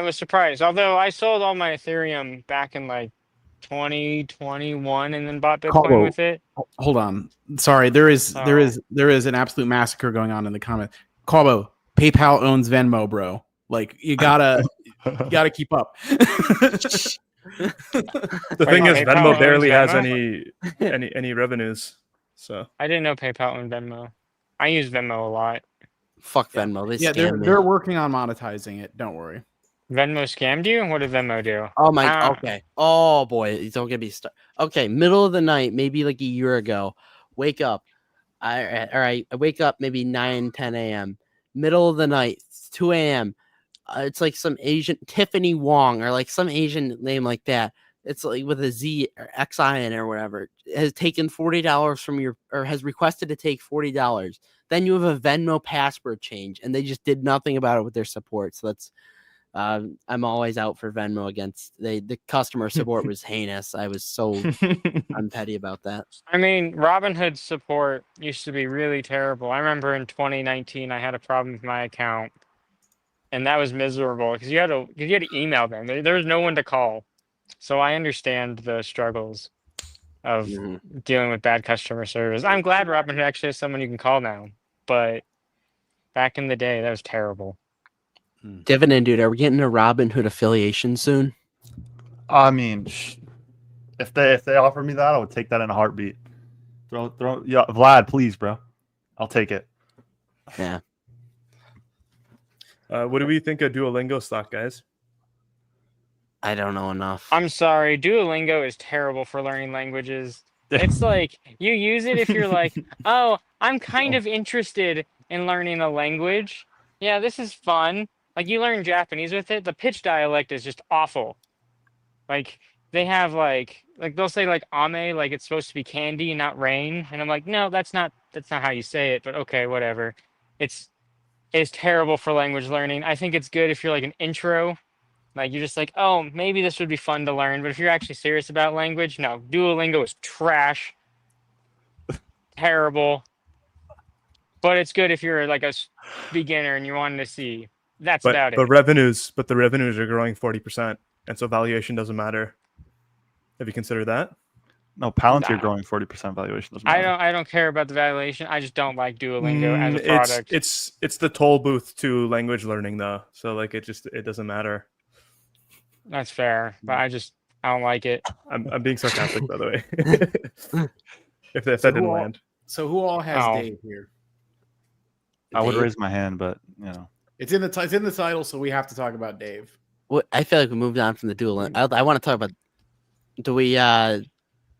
Speaker 9: was surprised. Although I sold all my Ethereum back in like 2021 and then bought Bitcoin
Speaker 8: Carlo,
Speaker 9: with it.
Speaker 8: hold on. Sorry, there is an absolute massacre going on in the comments. Carlo, PayPal owns Venmo, bro. Like you gotta keep up.
Speaker 10: The
Speaker 9: Wait,
Speaker 10: thing is,
Speaker 9: PayPal
Speaker 10: Venmo barely
Speaker 9: owns
Speaker 10: has
Speaker 9: Venmo?
Speaker 10: any revenues. So
Speaker 9: I didn't know PayPal owned Venmo. I use Venmo a lot.
Speaker 7: Fuck Venmo. They
Speaker 8: Yeah,
Speaker 7: scam me.
Speaker 8: they're working on monetizing it. Don't worry.
Speaker 9: Venmo scammed you? What did Venmo do?
Speaker 7: Oh my. Okay. Oh boy. Don't get me started. Okay. Middle of the night, maybe like a year ago. Wake up. All right. I wake up maybe 9, 10 a.m. Middle of the night, 2 a.m. It's like some Asian Tiffany Wong or like some Asian name like that. It's like with a Z or XIN or whatever. Has taken $40 from your or has requested to take $40. Then you have a Venmo password change, and they just did nothing about it with their support. So that's I'm always out for Venmo against the customer support was heinous. I was so I'm petty about that.
Speaker 9: I mean, Robinhood support used to be really terrible. I remember in 2019, I had a problem with my account, and that was miserable because you had to email them. There was no one to call. So I understand the struggles of dealing with bad customer service. I'm glad Robinhood actually has someone you can call now, but back in the day, that was terrible.
Speaker 7: Dividend, dude, are we getting a Robinhood affiliation soon?
Speaker 11: I mean, if they offer me that, I would take that in a heartbeat. Throw, yeah, Vlad, please, bro. I'll take it.
Speaker 7: Yeah.
Speaker 10: what do we think of Duolingo stock, guys?
Speaker 7: I don't know enough.
Speaker 9: I'm sorry, Duolingo is terrible for learning languages. It's like you use it if you're like, oh, I'm kind of interested in learning a language. Yeah, this is fun. Like you learn Japanese with it. The pitch dialect is just awful. Like they have like they'll say like ame, like it's supposed to be candy, not rain. And I'm like, no, that's not how you say it, but okay, whatever. It's terrible for language learning. I think it's good if you're like an intro. Like you're just like, oh, maybe this would be fun to learn. But if you're actually serious about language, no, Duolingo is trash. Terrible. But it's good if you're like a beginner and you're wanting to see. That's about it.
Speaker 10: The revenues are growing 40%, and so valuation doesn't matter. Have you considered that?
Speaker 11: No, Palantir growing 40% valuation doesn't matter.
Speaker 9: I don't care about the valuation. I just don't like Duolingo as a product.
Speaker 10: It's the toll booth to language learning though. So like it doesn't matter.
Speaker 9: That's fair, but I don't like it.
Speaker 10: I'm being sarcastic by the way. if that didn't land.
Speaker 8: So who all has Dave here?
Speaker 11: I would raise my hand, but you know.
Speaker 8: It's in the title, so we have to talk about Dave.
Speaker 7: Well, I feel like we moved on from the Duolingo. I want to talk about. Do we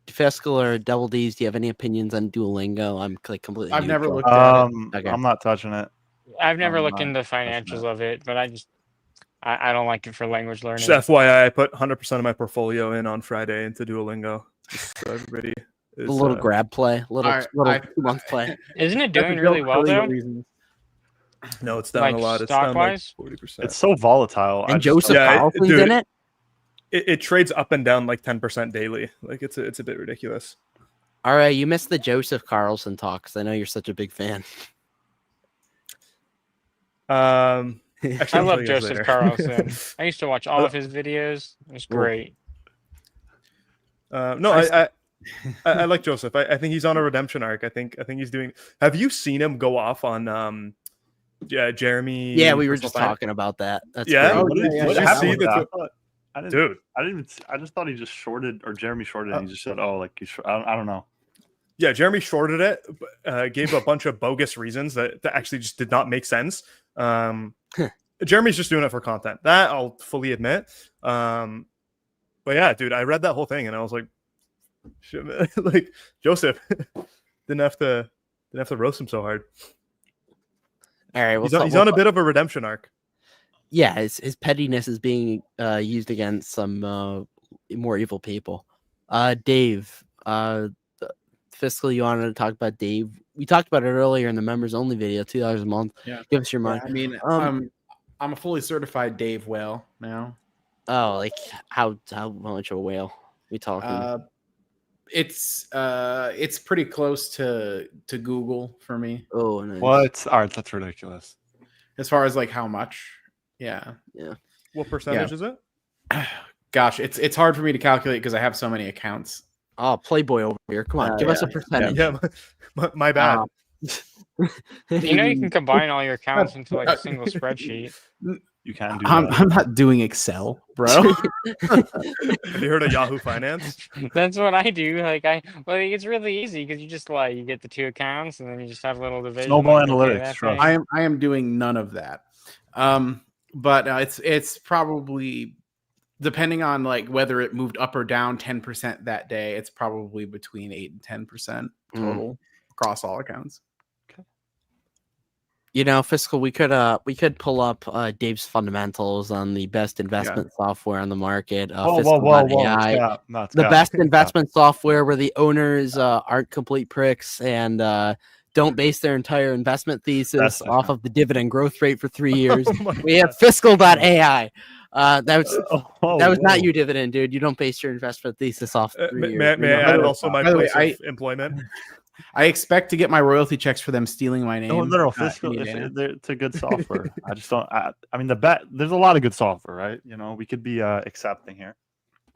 Speaker 7: Fiscal or Double D's? Do you have any opinions on Duolingo? I'm like completely.
Speaker 8: I've never
Speaker 7: neutral.
Speaker 8: looked at it.
Speaker 7: Okay.
Speaker 11: I'm not touching it.
Speaker 9: I've never looked into the financials of it, but I don't like it for language learning.
Speaker 10: Just FYI, I put 100% of my portfolio in on Friday into Duolingo. Just so everybody is,
Speaker 7: a little grab play, little 2-month play.
Speaker 9: Isn't it doing really well though?
Speaker 10: No, it's down
Speaker 9: like
Speaker 10: a lot. It's down like 40%.
Speaker 11: It's so volatile.
Speaker 7: And Joseph Carlson's in it.
Speaker 10: It trades up and down like 10% daily. Like it's a bit ridiculous.
Speaker 7: All right, you missed the Joseph Carlson talks. I know you're such a big fan.
Speaker 10: Actually,
Speaker 9: I love Joseph Carlson. I used to watch all of his videos. It was great.
Speaker 10: No, I like Joseph. I think he's on a redemption arc. I think he's doing. Have you seen him go off on Jeremy?
Speaker 7: Yeah, we were just talking about that. That's
Speaker 10: yeah.
Speaker 11: What did you see
Speaker 10: that? Dude,
Speaker 11: I just thought he just shorted, or Jeremy shorted it. And he just said, "Oh, like I don't know."
Speaker 10: Yeah, Jeremy shorted it. Gave a bunch of bogus reasons that actually just did not make sense. Jeremy's just doing it for content. That I'll fully admit. But yeah, dude, I read that whole thing and I was like, shit, man. Like Joseph didn't have to roast him so hard.
Speaker 7: All right,
Speaker 10: he's on a bit of a redemption arc.
Speaker 7: Yeah, his pettiness is being used against some more evil people. Dave, Fiscal, you wanted to talk about Dave. We talked about it earlier in the members only video, $2 a month.
Speaker 8: Yeah,
Speaker 7: give us your mind.
Speaker 8: I mean, I'm a fully certified Dave whale now.
Speaker 7: Oh, like how much of a whale we talking?
Speaker 8: It's pretty close to Google for me.
Speaker 7: Oh, nice.
Speaker 11: What? All right, that's ridiculous.
Speaker 8: As far as like how much? Yeah.
Speaker 10: What percentage is it?
Speaker 8: gosh, it's hard for me to calculate because I have so many accounts.
Speaker 7: Oh, Playboy over here. Come on, give us a percentage.
Speaker 10: Yeah, my bad.
Speaker 9: You know, you can combine all your accounts into like a single spreadsheet.
Speaker 11: You can do
Speaker 8: I'm
Speaker 11: that.
Speaker 8: not doing Excel, bro.
Speaker 10: Have you heard of Yahoo Finance?
Speaker 9: That's what I do. Well, it's really easy because you just you get the 2 accounts and then you just have a little division.
Speaker 11: Snowball
Speaker 9: like, okay,
Speaker 11: analytics,
Speaker 9: that
Speaker 11: trust.
Speaker 9: thing.
Speaker 8: I am doing none of that. But it's probably, depending on like whether it moved up or down 10% that day, it's probably between 8 and 10% total across all accounts.
Speaker 7: You know, Fiscal, we could pull up Dave's fundamentals on the best investment software on the market.
Speaker 11: Whoa,
Speaker 7: Fiscal.ai.
Speaker 11: Scott. No,
Speaker 7: The
Speaker 11: Scott.
Speaker 7: best investment software where the owners aren't complete pricks and don't base their entire investment thesis off of the dividend growth rate for 3 years. We have Fiscal.ai. That was not you, Dividend, dude. You don't base your investment thesis off 3 years.
Speaker 10: May I add also my place of employment?
Speaker 8: I expect to get my royalty checks for them stealing my name.
Speaker 11: No, Fiscal. It's a good software. I just don't. I mean, there's a lot of good software, right? You know, we could be accepting here.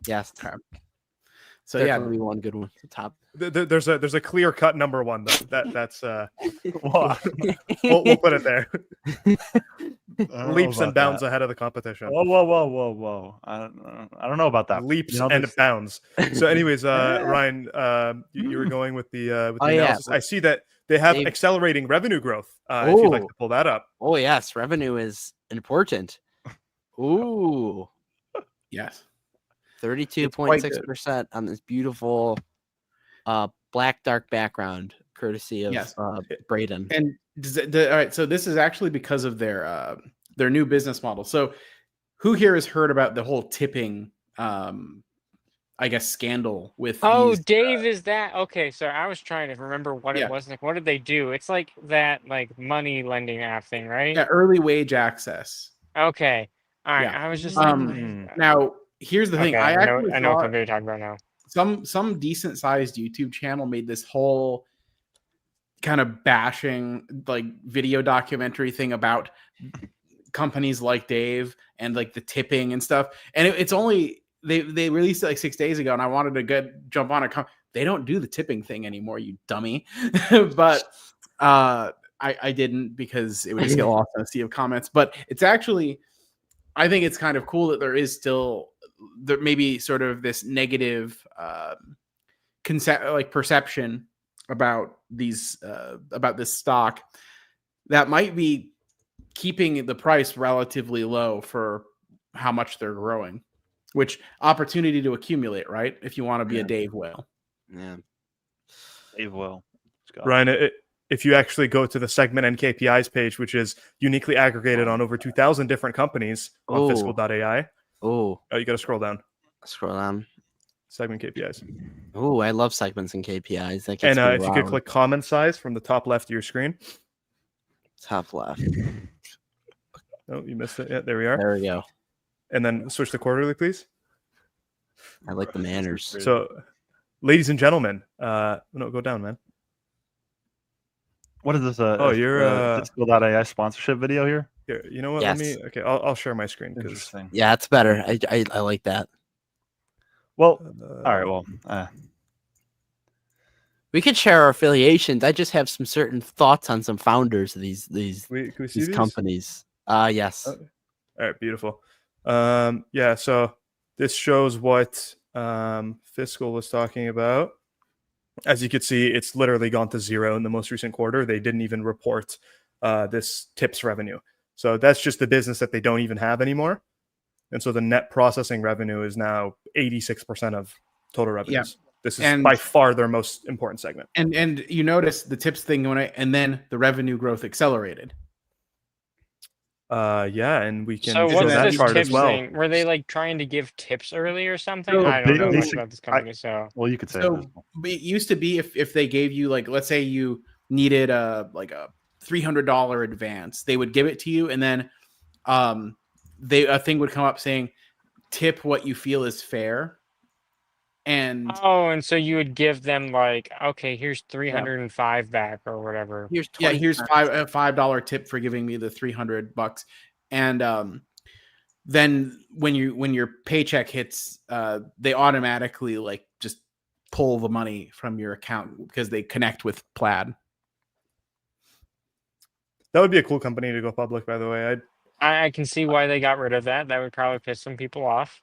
Speaker 7: Yes.
Speaker 8: So
Speaker 7: There's
Speaker 8: yeah,
Speaker 7: only one good one at the top.
Speaker 10: There's a clear cut number one though. That's we'll put it there. Leaps and bounds ahead of the competition.
Speaker 11: Whoa! I don't know about that.
Speaker 10: Leaps and bounds. So, anyways, Ryan, you were going with the analysis.
Speaker 7: Yeah.
Speaker 10: I see that they have
Speaker 7: Dave.
Speaker 10: accelerating revenue growth. If you'd like to pull that up.
Speaker 7: Oh yes, revenue is important. Ooh,
Speaker 8: yes.
Speaker 7: 32.6% on this beautiful black dark background, courtesy of Braden.
Speaker 8: And all right, so this is actually because of their new business model. So, who here has heard about the whole tipping, I guess, scandal with?
Speaker 9: Oh,
Speaker 8: these,
Speaker 9: Dave, is that okay? So I was trying to remember what it was. Like, what did they do? It's like that, like money lending app thing, right?
Speaker 8: Yeah, early wage access.
Speaker 9: Okay, all right. I was just like,
Speaker 8: now here's the thing.
Speaker 9: Okay,
Speaker 8: I
Speaker 9: know what you're talking about now.
Speaker 8: Some decent sized YouTube channel made this whole kind of bashing like video documentary thing about companies like Dave and like the tipping and stuff. And it's only they released it like 6 days ago, and I wanted to jump on it. They don't do the tipping thing anymore, you dummy. But I didn't, because it would just get lost in a sea of comments. But it's actually, I think it's kind of cool that there is still there may be sort of this negative perception about these about this stock that might be keeping the price relatively low for how much they're growing, which opportunity to accumulate, right? If you want to be a Dave whale.
Speaker 7: Yeah.
Speaker 11: Dave whale.
Speaker 10: Ryan, if you actually go to the segment and KPIs page, which is uniquely aggregated on over 2,000 different companies on Fiscal.ai. Oh, you got to scroll down.
Speaker 7: Scroll down.
Speaker 10: Segment KPIs.
Speaker 7: Oh, I love segments and KPIs. That
Speaker 10: and if you could click comment size from the top left of your screen.
Speaker 7: Top left.
Speaker 10: Oh, you missed it. Yeah, there we are.
Speaker 7: There we go.
Speaker 10: And then switch to quarterly, please.
Speaker 7: I like the manners.
Speaker 10: So, ladies and gentlemen, no, go down, man.
Speaker 11: What is this?
Speaker 10: You're
Speaker 11: Fiscal.ai sponsorship video here.
Speaker 10: Here, you know what?
Speaker 7: Yes.
Speaker 10: I'll share my screen.
Speaker 11: Interesting.
Speaker 7: Yeah, it's better. I like that.
Speaker 11: Well, all right. Well,
Speaker 7: we could share our affiliations. I just have some certain thoughts on some founders of these
Speaker 10: can we see these
Speaker 7: companies. Yes.
Speaker 10: All right, beautiful. Yeah, so this shows what Fiscal was talking about. As you can see, it's literally gone to zero in the most recent quarter. They didn't even report this tips revenue. So that's just the business that they don't even have anymore. And so the net processing revenue is now 86% of total revenues. Yeah. This is by far their most important segment.
Speaker 8: And you notice the tips thing going, and then the revenue growth accelerated.
Speaker 10: Yeah, and we can
Speaker 9: show that
Speaker 10: chart as well.
Speaker 9: Thing? Were they like trying to give tips early or something? I don't know much about this company.
Speaker 11: Well, you could say
Speaker 8: it used to be if they gave you, like, let's say you needed a $300 advance, they would give it to you, and then a thing would come up saying tip what you feel is fair. And
Speaker 9: so you would give them like, okay, here's 305 back or whatever.
Speaker 8: Here's $5 tip for giving me the $300, and then when your paycheck hits, they automatically like just pull the money from your account because they connect with Plaid.
Speaker 10: That would be a cool company to go public, by the way.
Speaker 9: I can see why they got rid of that. That would probably piss some people off.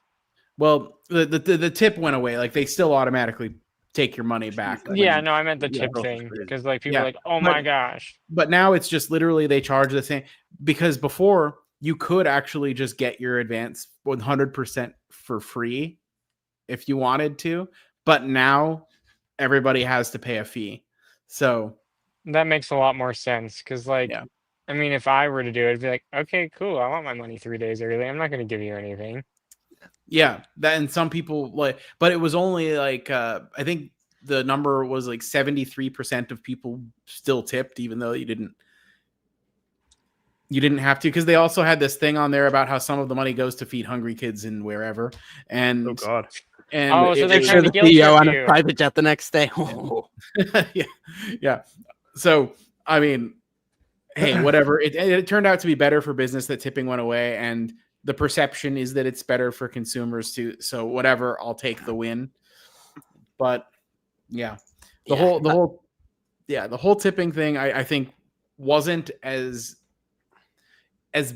Speaker 8: Well, the tip went away. Like they still automatically take your money back.
Speaker 9: Yeah, no, I meant the tip thing because like people are like, oh my gosh.
Speaker 8: But now it's just literally they charge the same, because before you could actually just get your advance 100% for free if you wanted to, but now everybody has to pay a fee. So
Speaker 9: that makes a lot more sense because like, I mean, if I were to do it, it'd be like, okay, cool. I want my money 3 days early. I'm not going to give you anything.
Speaker 8: Yeah, that, and some people like, but it was only like I think the number was like 73% of people still tipped, even though you didn't have to, because they also had this thing on there about how some of the money goes to feed hungry kids and wherever. And
Speaker 10: oh god,
Speaker 8: and
Speaker 9: so they're trying to
Speaker 7: the
Speaker 9: guilt
Speaker 7: CEO
Speaker 9: trip
Speaker 7: on
Speaker 9: you.
Speaker 7: a private jet the next day.
Speaker 8: yeah. So I mean, hey, whatever. It turned out to be better for business that tipping went away, and the perception is that it's better for consumers too. So whatever, I'll take the win. But yeah, the whole tipping thing, I think wasn't as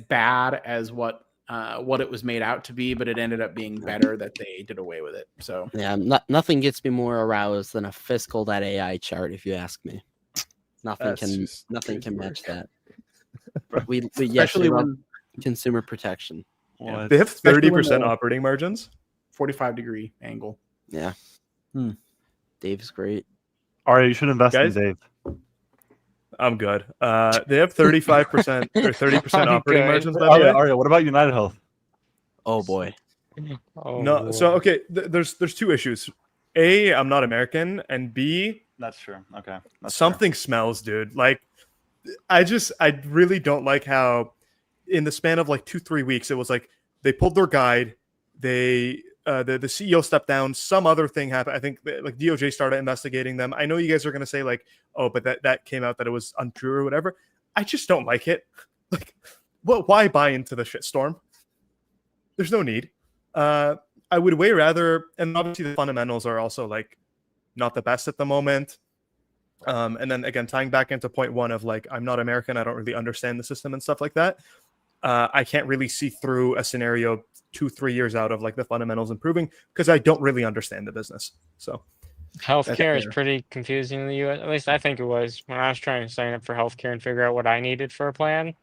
Speaker 8: bad as what it was made out to be, but it ended up being better that they did away with it. So
Speaker 7: yeah, nothing gets me more aroused than a fiscal.ai chart, if you ask me. Nothing can match that. We
Speaker 8: especially when
Speaker 7: consumer protection.
Speaker 10: Yeah. They have 30% operating margins.
Speaker 8: 45-degree angle.
Speaker 7: Yeah. Dave's great.
Speaker 11: All right, you should invest
Speaker 10: Guys?
Speaker 11: in Dave.
Speaker 10: I'm good. They have 35% or 30% operating margins. By the way.
Speaker 11: Aria, what about United Health?
Speaker 7: Oh boy.
Speaker 10: No. So okay, there's two issues. A, I'm not American, and B,
Speaker 11: that's true. Okay,
Speaker 10: something smells, dude. Like, I really don't like how in the span of like 2-3 weeks it was like they pulled their guide, the CEO stepped down, some other thing happened. I think like DOJ started investigating them. I know you guys are gonna say like, oh, but that came out that it was untrue or whatever. I just don't like it. Like, why buy into the shitstorm? There's no need. I would way rather, and obviously the fundamentals are also like not the best at the moment. And then again, tying back into point one of like, I'm not American, I don't really understand the system and stuff like that. I can't really see through a scenario 2-3 years out of like the fundamentals improving because I don't really understand the business. So
Speaker 9: healthcare is pretty confusing in the US. At least I think it was when I was trying to sign up for healthcare and figure out what I needed for a plan.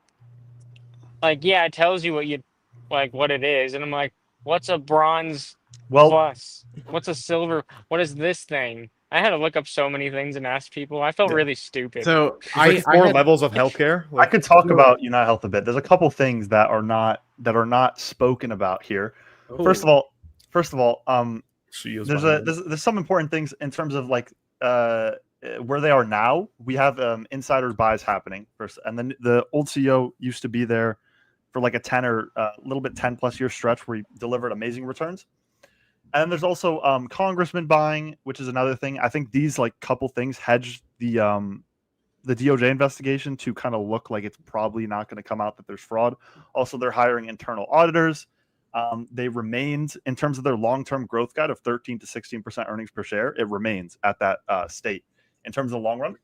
Speaker 9: Like, yeah, it tells you what it is, and I'm like, what's a bronze plus? What's a silver? What is this thing? I had to look up so many things and ask people. I felt really stupid.
Speaker 8: So
Speaker 10: I four levels of healthcare.
Speaker 11: I could talk about United Health a bit. There's a couple things that are not spoken about here.
Speaker 8: Oh.
Speaker 11: First of all, there's some important things in terms of like where they are now. We have insider buys happening first, and then the old CEO used to be there for like a 10 or a little bit 10+ year stretch where he delivered amazing returns. And then there's also congressman buying, which is another thing. I think these like couple things hedge the DOJ investigation to kind of look like it's probably not going to come out that there's fraud. Also, they're hiring internal auditors. They remained, in terms of their long-term growth guide of 13 to 16% earnings per share, it remains at that state in terms of the long run.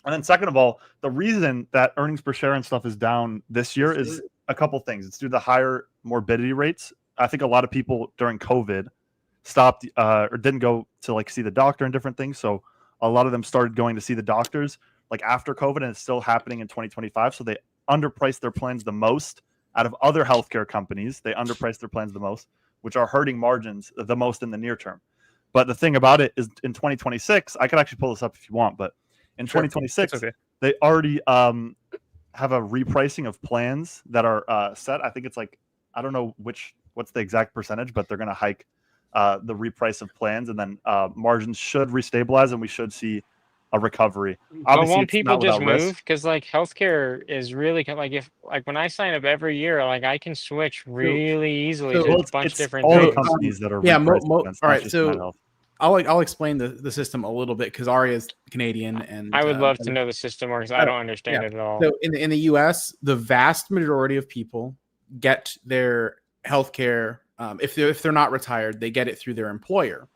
Speaker 11: And then second of all, the reason that earnings per share and stuff is down this year is a couple things. It's due to the higher morbidity rates. I think a lot of people during COVID stopped or didn't go to like see the doctor and different things. So a lot of them started going to see the doctors like after COVID, and it's still happening in 2025. So they underpriced their plans the most out of other healthcare companies. They underpriced their plans the most, which are hurting margins the most in the near term. But the thing about it is in 2026, I could actually pull this up if you want, but in 2026, they already have a repricing of plans that are set. I think it's like, I don't know what's the exact percentage, but they're going to hike the reprice of plans, and then margins should restabilize, and we should see a recovery.
Speaker 9: But won't people just move? Because like healthcare is really like if like when I sign up every year, like I can switch really easily to a bunch of different
Speaker 11: all
Speaker 9: things.
Speaker 11: the companies that are
Speaker 8: all right. So I'll explain the system a little bit because Aria is Canadian, and
Speaker 9: I would love to know the system more because I don't understand it at all.
Speaker 8: So in the US, the vast majority of people get their healthcare. If they're not retired, they get it through their employer.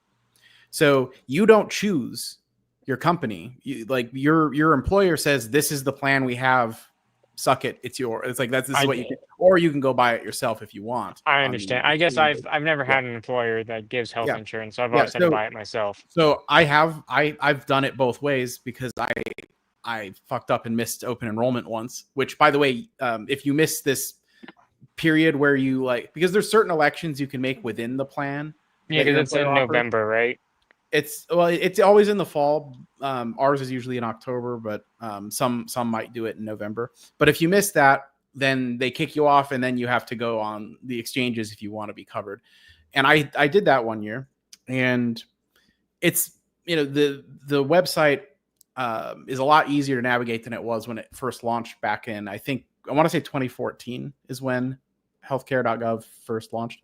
Speaker 8: So you don't choose your company. Your employer says, this is the plan we have. Suck it. It's your. It's like this is what you can, or you can go buy it yourself if you want.
Speaker 9: I understand. I guess I've never had an employer that gives health insurance, so I've always had to buy it myself.
Speaker 8: So I've done it both ways because I fucked up and missed open enrollment once. Which, by the way, if you miss this period where you because there's certain elections you can make within the plan.
Speaker 9: Yeah, because it's in November, right?
Speaker 8: It's always in the fall. Ours is usually in October, but some might do it in November. But if you miss that, then they kick you off, and then you have to go on the exchanges if you want to be covered. And I did that one year, and it's the website is a lot easier to navigate than it was when it first launched back in I want to say 2014 is when healthcare.gov first launched.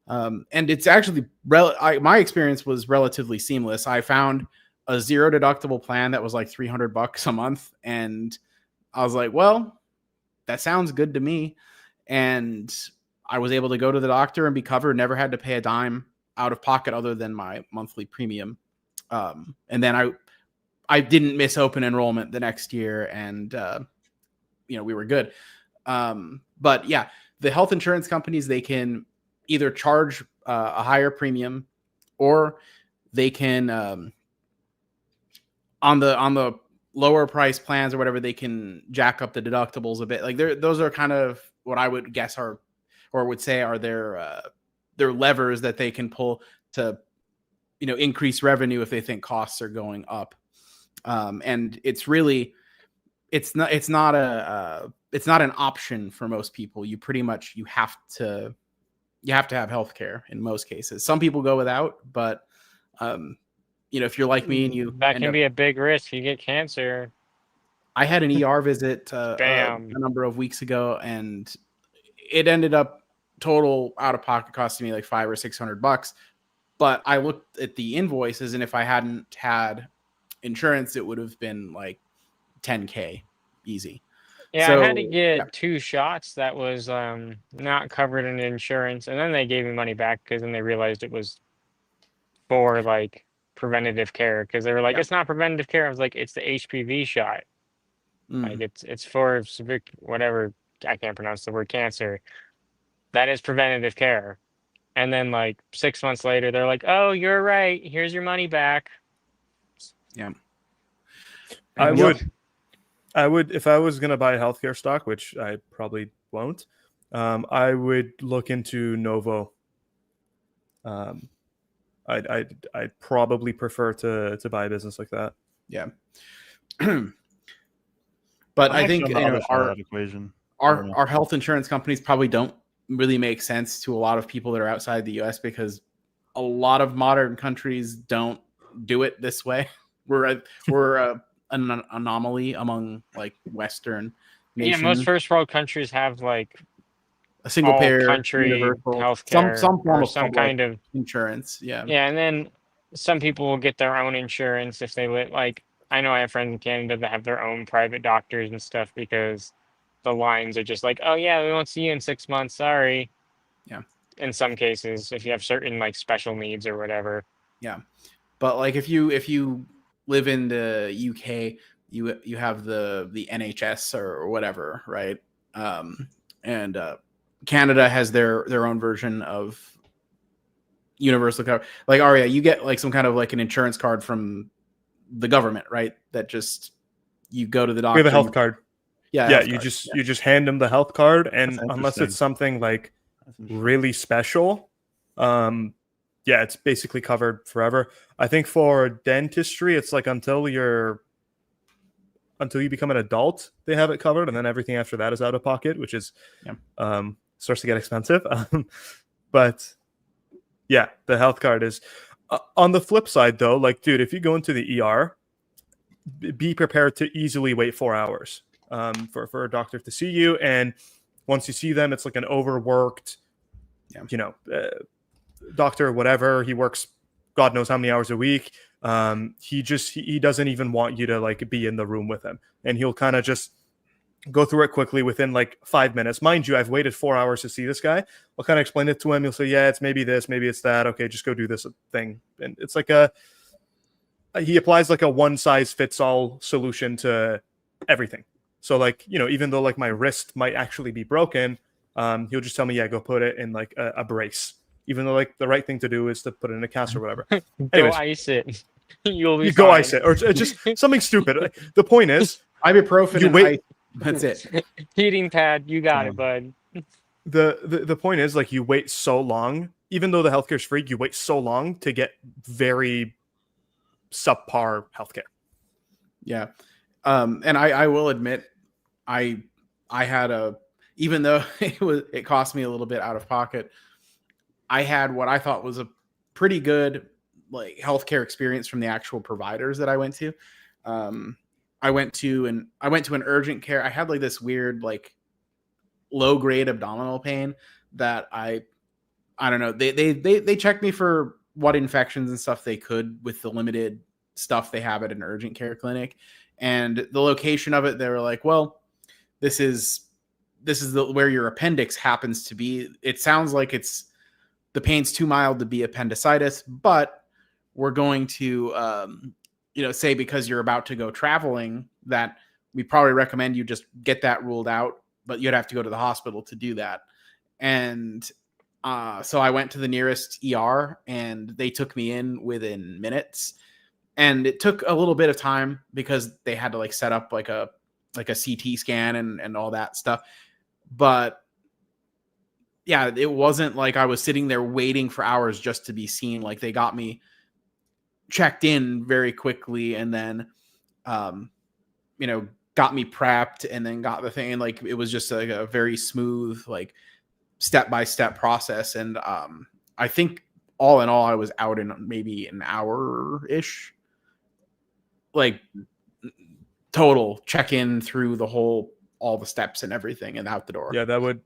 Speaker 8: And it's actually my experience was relatively seamless. I found a zero deductible plan that was like $300 a month, and I was like, well, that sounds good to me. And I was able to go to the doctor and be covered, never had to pay a dime out of pocket other than my monthly premium. And then I didn't miss open enrollment the next year, and we were good. But yeah, the health insurance companies, they can either charge a higher premium, or they can on the lower price plans or whatever, they can jack up the deductibles a bit. Like those are kind of what I would guess are their levers that they can pull to increase revenue if they think costs are going up. And it's not an option for most people. You pretty much you have to have healthcare in most cases. Some people go without, but if you're like me and
Speaker 9: that can be a big risk. You get cancer.
Speaker 8: I had an ER visit a number of weeks ago, and it ended up total out of pocket costing me like $500 or $600. But I looked at the invoices, and if I hadn't had insurance, it would have been like $10K easy.
Speaker 9: Yeah, so, I had to get 2 shots that was not covered in insurance, and then they gave me money back because then they realized it was for like preventative care, because they were like, it's not preventative care. I was like, it's the HPV shot. Like it's for severe whatever, I can't pronounce the word, cancer. That is preventative care. And then like 6 months later, they're like, oh, you're right. Here's your money back.
Speaker 8: Yeah.
Speaker 10: I would, if I was going to buy a healthcare stock, which I probably won't, I would look into Novo. I'd probably prefer to buy a business like that.
Speaker 8: Yeah. But I think our health insurance companies probably don't really make sense to a lot of people that are outside the US, because a lot of modern countries don't do it this way. We're an anomaly among like Western nations.
Speaker 9: Yeah, most first world countries have like
Speaker 8: a single payer
Speaker 9: country
Speaker 8: universal
Speaker 9: healthcare,
Speaker 8: some form of
Speaker 9: some kind of
Speaker 8: insurance. Yeah,
Speaker 9: and then some people will get their own insurance if they live. Like I know I have friends in Canada that have their own private doctors and stuff, because the lines are just like, oh yeah, we won't see you in 6 months. Sorry.
Speaker 8: Yeah.
Speaker 9: In some cases, if you have certain like special needs or whatever.
Speaker 8: Yeah, but like if you live in the UK, you have the NHS or whatever, right? And Canada has their own version of universal cover. Like Arya, you get like some kind of like an insurance card from the government, right? That just you go to the doctor.
Speaker 10: We have a health card.
Speaker 8: Yeah,
Speaker 10: you just hand them the health card, and unless it's something like really special, it's basically covered forever. I think for dentistry, it's like until you become an adult, they have it covered, and then everything after that is out of pocket, which is starts to get expensive. But yeah, the health card is. On the flip side, though, like, dude, if you go into the ER, be prepared to easily wait 4 hours for a doctor to see you, and once you see them, it's like an overworked, doctor, whatever. He works God knows how many hours a week. He doesn't even want you to like be in the room with him, and he'll kind of just go through it quickly within like 5 minutes. Mind you, I've waited 4 hours to see this guy. I'll kind of explain it to him. He'll say, yeah, it's maybe this, maybe it's that. Okay, just go do this thing. And it's like he applies like a one size fits all solution to everything. So like, even though like my wrist might actually be broken, he'll just tell me, yeah, go put it in like a brace. Even though like the right thing to do is to put it in a cast or whatever.
Speaker 9: Go ice it. You'll be
Speaker 10: you go
Speaker 9: fine.
Speaker 10: ice it, or just something stupid. The point is,
Speaker 8: ibuprofen.
Speaker 10: You
Speaker 8: and
Speaker 10: wait.
Speaker 8: ice. That's it.
Speaker 9: Heating pad, you got it, bud.
Speaker 10: The point is, like, you wait so long, even though the healthcare's free, you wait so long to get very subpar healthcare.
Speaker 8: Yeah. And I will admit, I had even though it cost me a little bit out of pocket, I had what I thought was a pretty good like healthcare experience from the actual providers that I went to. I went to an urgent care. I had like this weird like low grade abdominal pain that I don't know. They checked me for what infections and stuff they could with the limited stuff they have at an urgent care clinic, and the location of it. They were like, well, this is where your appendix happens to be. It sounds like the pain's too mild to be appendicitis, but we're going to, say because you're about to go traveling, that we probably recommend you just get that ruled out, but you'd have to go to the hospital to do that. And so I went to the nearest ER, and they took me in within minutes. And it took a little bit of time because they had to like set up like a CT scan and all that stuff. But yeah, it wasn't like I was sitting there waiting for hours just to be seen. Like they got me checked in very quickly, and then, got me prepped, and then got the thing. And like, it was just like a very smooth, like step-by-step process. And I think all in all, I was out in maybe an hour-ish, like total check-in through all the steps and everything, and out the door.
Speaker 10: Yeah, that would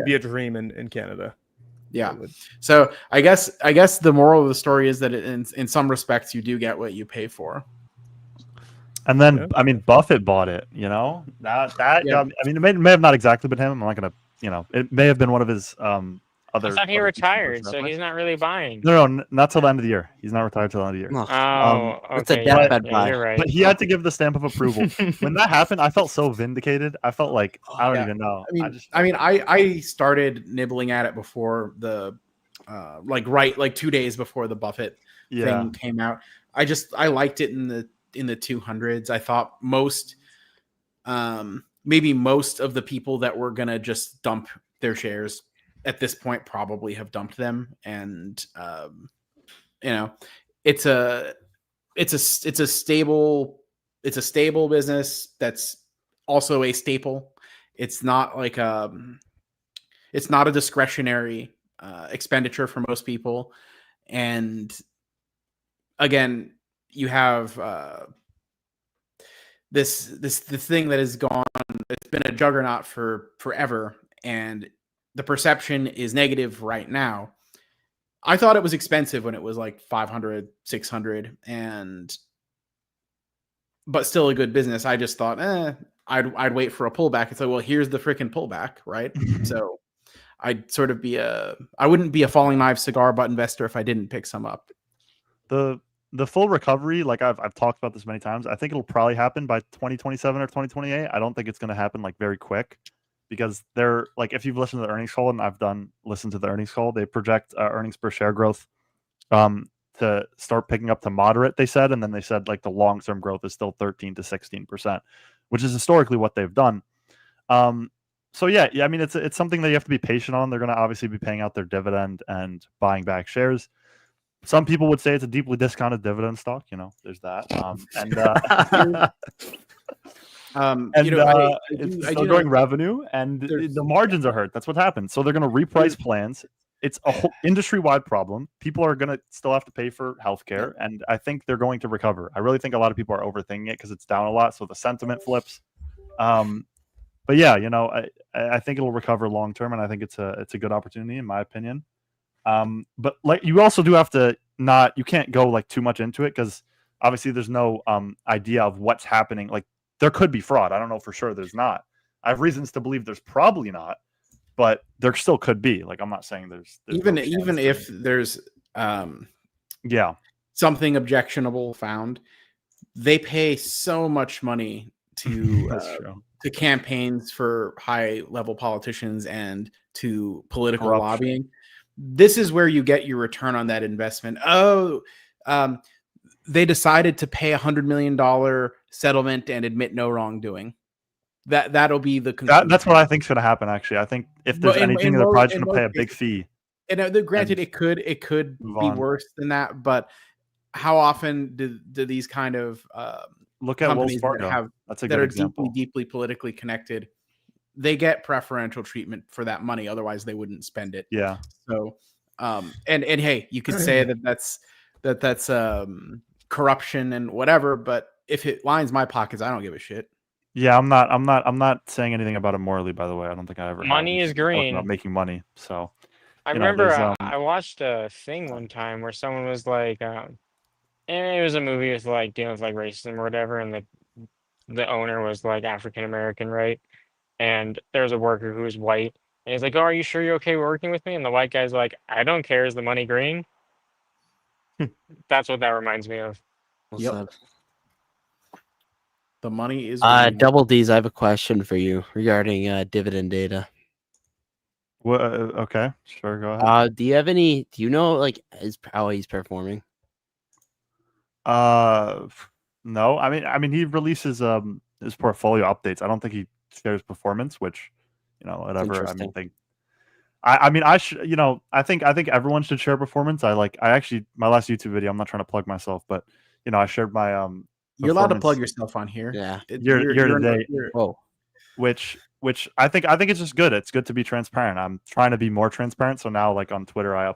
Speaker 10: be a dream in Canada.
Speaker 8: Yeah. So I guess the moral of the story is that in some respects you do get what you pay for.
Speaker 11: And then I mean Buffett bought it, that
Speaker 8: Yeah.
Speaker 11: I mean it may have not exactly been him. I'm not gonna, it may have been one of his other.
Speaker 9: I thought he
Speaker 11: other
Speaker 9: retired, so
Speaker 11: people.
Speaker 9: he's not really buying.
Speaker 11: No, not till the end of the year. He's not retired till the end of the year.
Speaker 9: Oh,
Speaker 7: It's a
Speaker 9: okay.
Speaker 7: deathbed
Speaker 9: Yeah,
Speaker 7: buy.
Speaker 9: you're right.
Speaker 11: But he had to give the stamp of approval. When that happened, I felt so vindicated. I felt like I don't
Speaker 8: Yeah.
Speaker 11: even know.
Speaker 8: I started nibbling at it before the like 2 days before the Buffett thing came out. I liked it in the 200s. I thought maybe most of the people that were gonna just dump their shares at this point probably have dumped them. And it's a stable business that's also a staple. It's not like it's not a discretionary expenditure for most people. And again, you have this thing that has gone, it's been a juggernaut for forever, and the perception is negative right now. I thought it was expensive when it was like 500, 600, but still a good business. I just thought, I'd wait for a pullback. It's like, well, here's the freaking pullback, right? So I'd sort of I wouldn't be a falling knife cigar butt investor if I didn't pick some up.
Speaker 11: The full recovery, like I've talked about this many times, I think it'll probably happen by 2027 or 2028. I don't think it's going to happen like very quick, because they're like, if you've listened to the earnings call, and I've listened to the earnings call, they project earnings per share growth to start picking up to moderate, they said, and then they said like the long-term growth is still 13 to 16%, which is historically what they've done. So yeah, I mean, it's something that you have to be patient on. They're going to obviously be paying out their dividend and buying back shares. Some people would say it's a deeply discounted dividend stock. There's that. It's still growing revenue, and the margins are hurt. That's what happens. So they're going to reprice plans. It's a whole industry-wide problem. People are going to still have to pay for healthcare, and I think they're going to recover. I really think a lot of people are overthinking it because it's down a lot, so the sentiment flips. But yeah, I think it'll recover long term, and I think it's a good opportunity in my opinion. But like, you also do have to you can't go like too much into it, because obviously there's no idea of what's happening. Like, there could be fraud. I don't know for sure there's not. I have reasons to believe there's probably not, but there still could be. Like I'm not saying there's
Speaker 8: even
Speaker 11: no chance
Speaker 8: even
Speaker 11: that-
Speaker 8: if there's
Speaker 11: yeah,
Speaker 8: something objectionable found, they pay so much money to
Speaker 11: that's true.
Speaker 8: to campaigns for high level politicians and to political
Speaker 11: Corruption.
Speaker 8: lobbying. This is where you get your return on that investment. They decided to pay $100 million settlement and admit no wrongdoing. That'll be the conclusion.
Speaker 11: That's what I think's going to happen. Actually, I think if there's anything, they're probably going to pay a big fee.
Speaker 8: And granted, it could be worse than that, but how often do these kind of
Speaker 11: look at Wells
Speaker 8: companies
Speaker 11: Fargo? That's a
Speaker 8: that
Speaker 11: good
Speaker 8: are
Speaker 11: example.
Speaker 8: deeply politically connected, they get preferential treatment for that money, otherwise they wouldn't spend it.
Speaker 11: Yeah.
Speaker 8: So and hey, you could say that's corruption and whatever, but if it lines my pockets, I don't give a shit.
Speaker 11: Yeah, I'm not saying anything about it morally, by the way. I don't think I ever
Speaker 9: Money
Speaker 11: have.
Speaker 9: is
Speaker 11: It's about
Speaker 9: green.
Speaker 11: making money. So
Speaker 9: I
Speaker 11: you know,
Speaker 9: remember
Speaker 11: there's,
Speaker 9: I watched a thing one time where someone was like, and it was a movie with like dealing with like racism or whatever, and the owner was like African American, right? And there was a worker who was white, and he's like, "Oh, are you sure you're okay working with me?" And the white guy's like, "I don't care. Is the money green?" That's what that reminds me of.
Speaker 8: Yep. The money is green.
Speaker 7: Double D's, I have a question for you regarding dividend data.
Speaker 11: What? Okay, sure, go ahead.
Speaker 7: Do you know like how he's performing?
Speaker 11: No. I mean, he releases his portfolio updates. I don't think he shares performance, which, you know, whatever. I mean, I should, you know, I think everyone should share performance. I actually, my last YouTube video, I'm not trying to plug myself, but you know, I shared my
Speaker 8: You're allowed to plug yourself on here.
Speaker 7: Yeah.
Speaker 11: Year to date.
Speaker 7: Whoa.
Speaker 11: Which I think it's just good. It's good to be transparent. I'm trying to be more transparent. So now, like on Twitter, I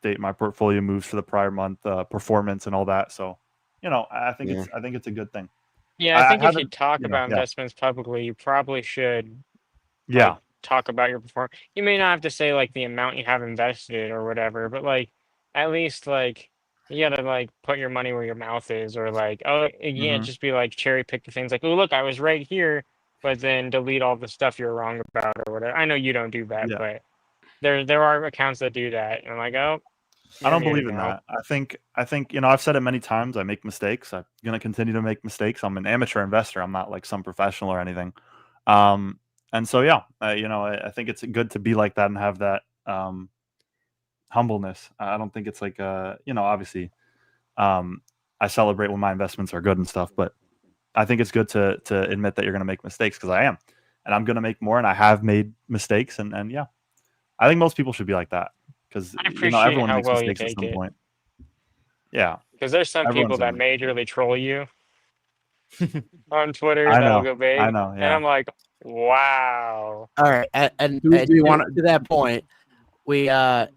Speaker 11: update my portfolio moves for the prior month, performance and all that. So, you know, I think it's a good thing.
Speaker 9: Yeah, I think if you
Speaker 11: haven't-
Speaker 9: talk
Speaker 11: you know,
Speaker 9: about
Speaker 11: yeah.
Speaker 9: investments publicly, you probably should
Speaker 11: Yeah.
Speaker 9: talk about your performance. You may not have to say like the amount you have invested or whatever, but like at least like you gotta like put your money where your mouth is, or like, oh, you can't
Speaker 11: Mhm.
Speaker 9: just be like cherry pick the things like, oh look, I was right here, but then delete all the stuff you're wrong about or whatever. I know you don't do that,
Speaker 11: Yeah.
Speaker 9: but there are accounts that do that, and I'm like, oh,
Speaker 11: I don't
Speaker 9: here to
Speaker 11: believe in
Speaker 9: help.
Speaker 11: that. I think, you know, I've said it many times. I make mistakes. I'm going to continue to make mistakes. I'm an amateur investor. I'm not like some professional or anything. And so, yeah, you know, I think it's good to be like that and have that humbleness. I don't think it's like, you know, obviously I celebrate when my investments are good and stuff, but I think it's good to admit that you're going to make mistakes, because I am, and I'm going to make more, and I have made mistakes. And yeah, I think most people should be like that, because,
Speaker 9: I
Speaker 11: you know,
Speaker 9: appreciate
Speaker 11: everyone
Speaker 9: how
Speaker 11: makes
Speaker 9: well you
Speaker 11: mistakes at
Speaker 9: take
Speaker 11: some
Speaker 9: it.
Speaker 11: point. Yeah.
Speaker 9: Because there's some people
Speaker 11: Everyone's
Speaker 9: that
Speaker 11: human.
Speaker 9: majorly troll you on Twitter
Speaker 11: I
Speaker 9: that'll
Speaker 11: know.
Speaker 9: go big.
Speaker 11: I know.
Speaker 9: And
Speaker 11: Yeah.
Speaker 9: I'm like, wow.
Speaker 7: All right, and
Speaker 8: Do you wanna-
Speaker 7: to that point, we were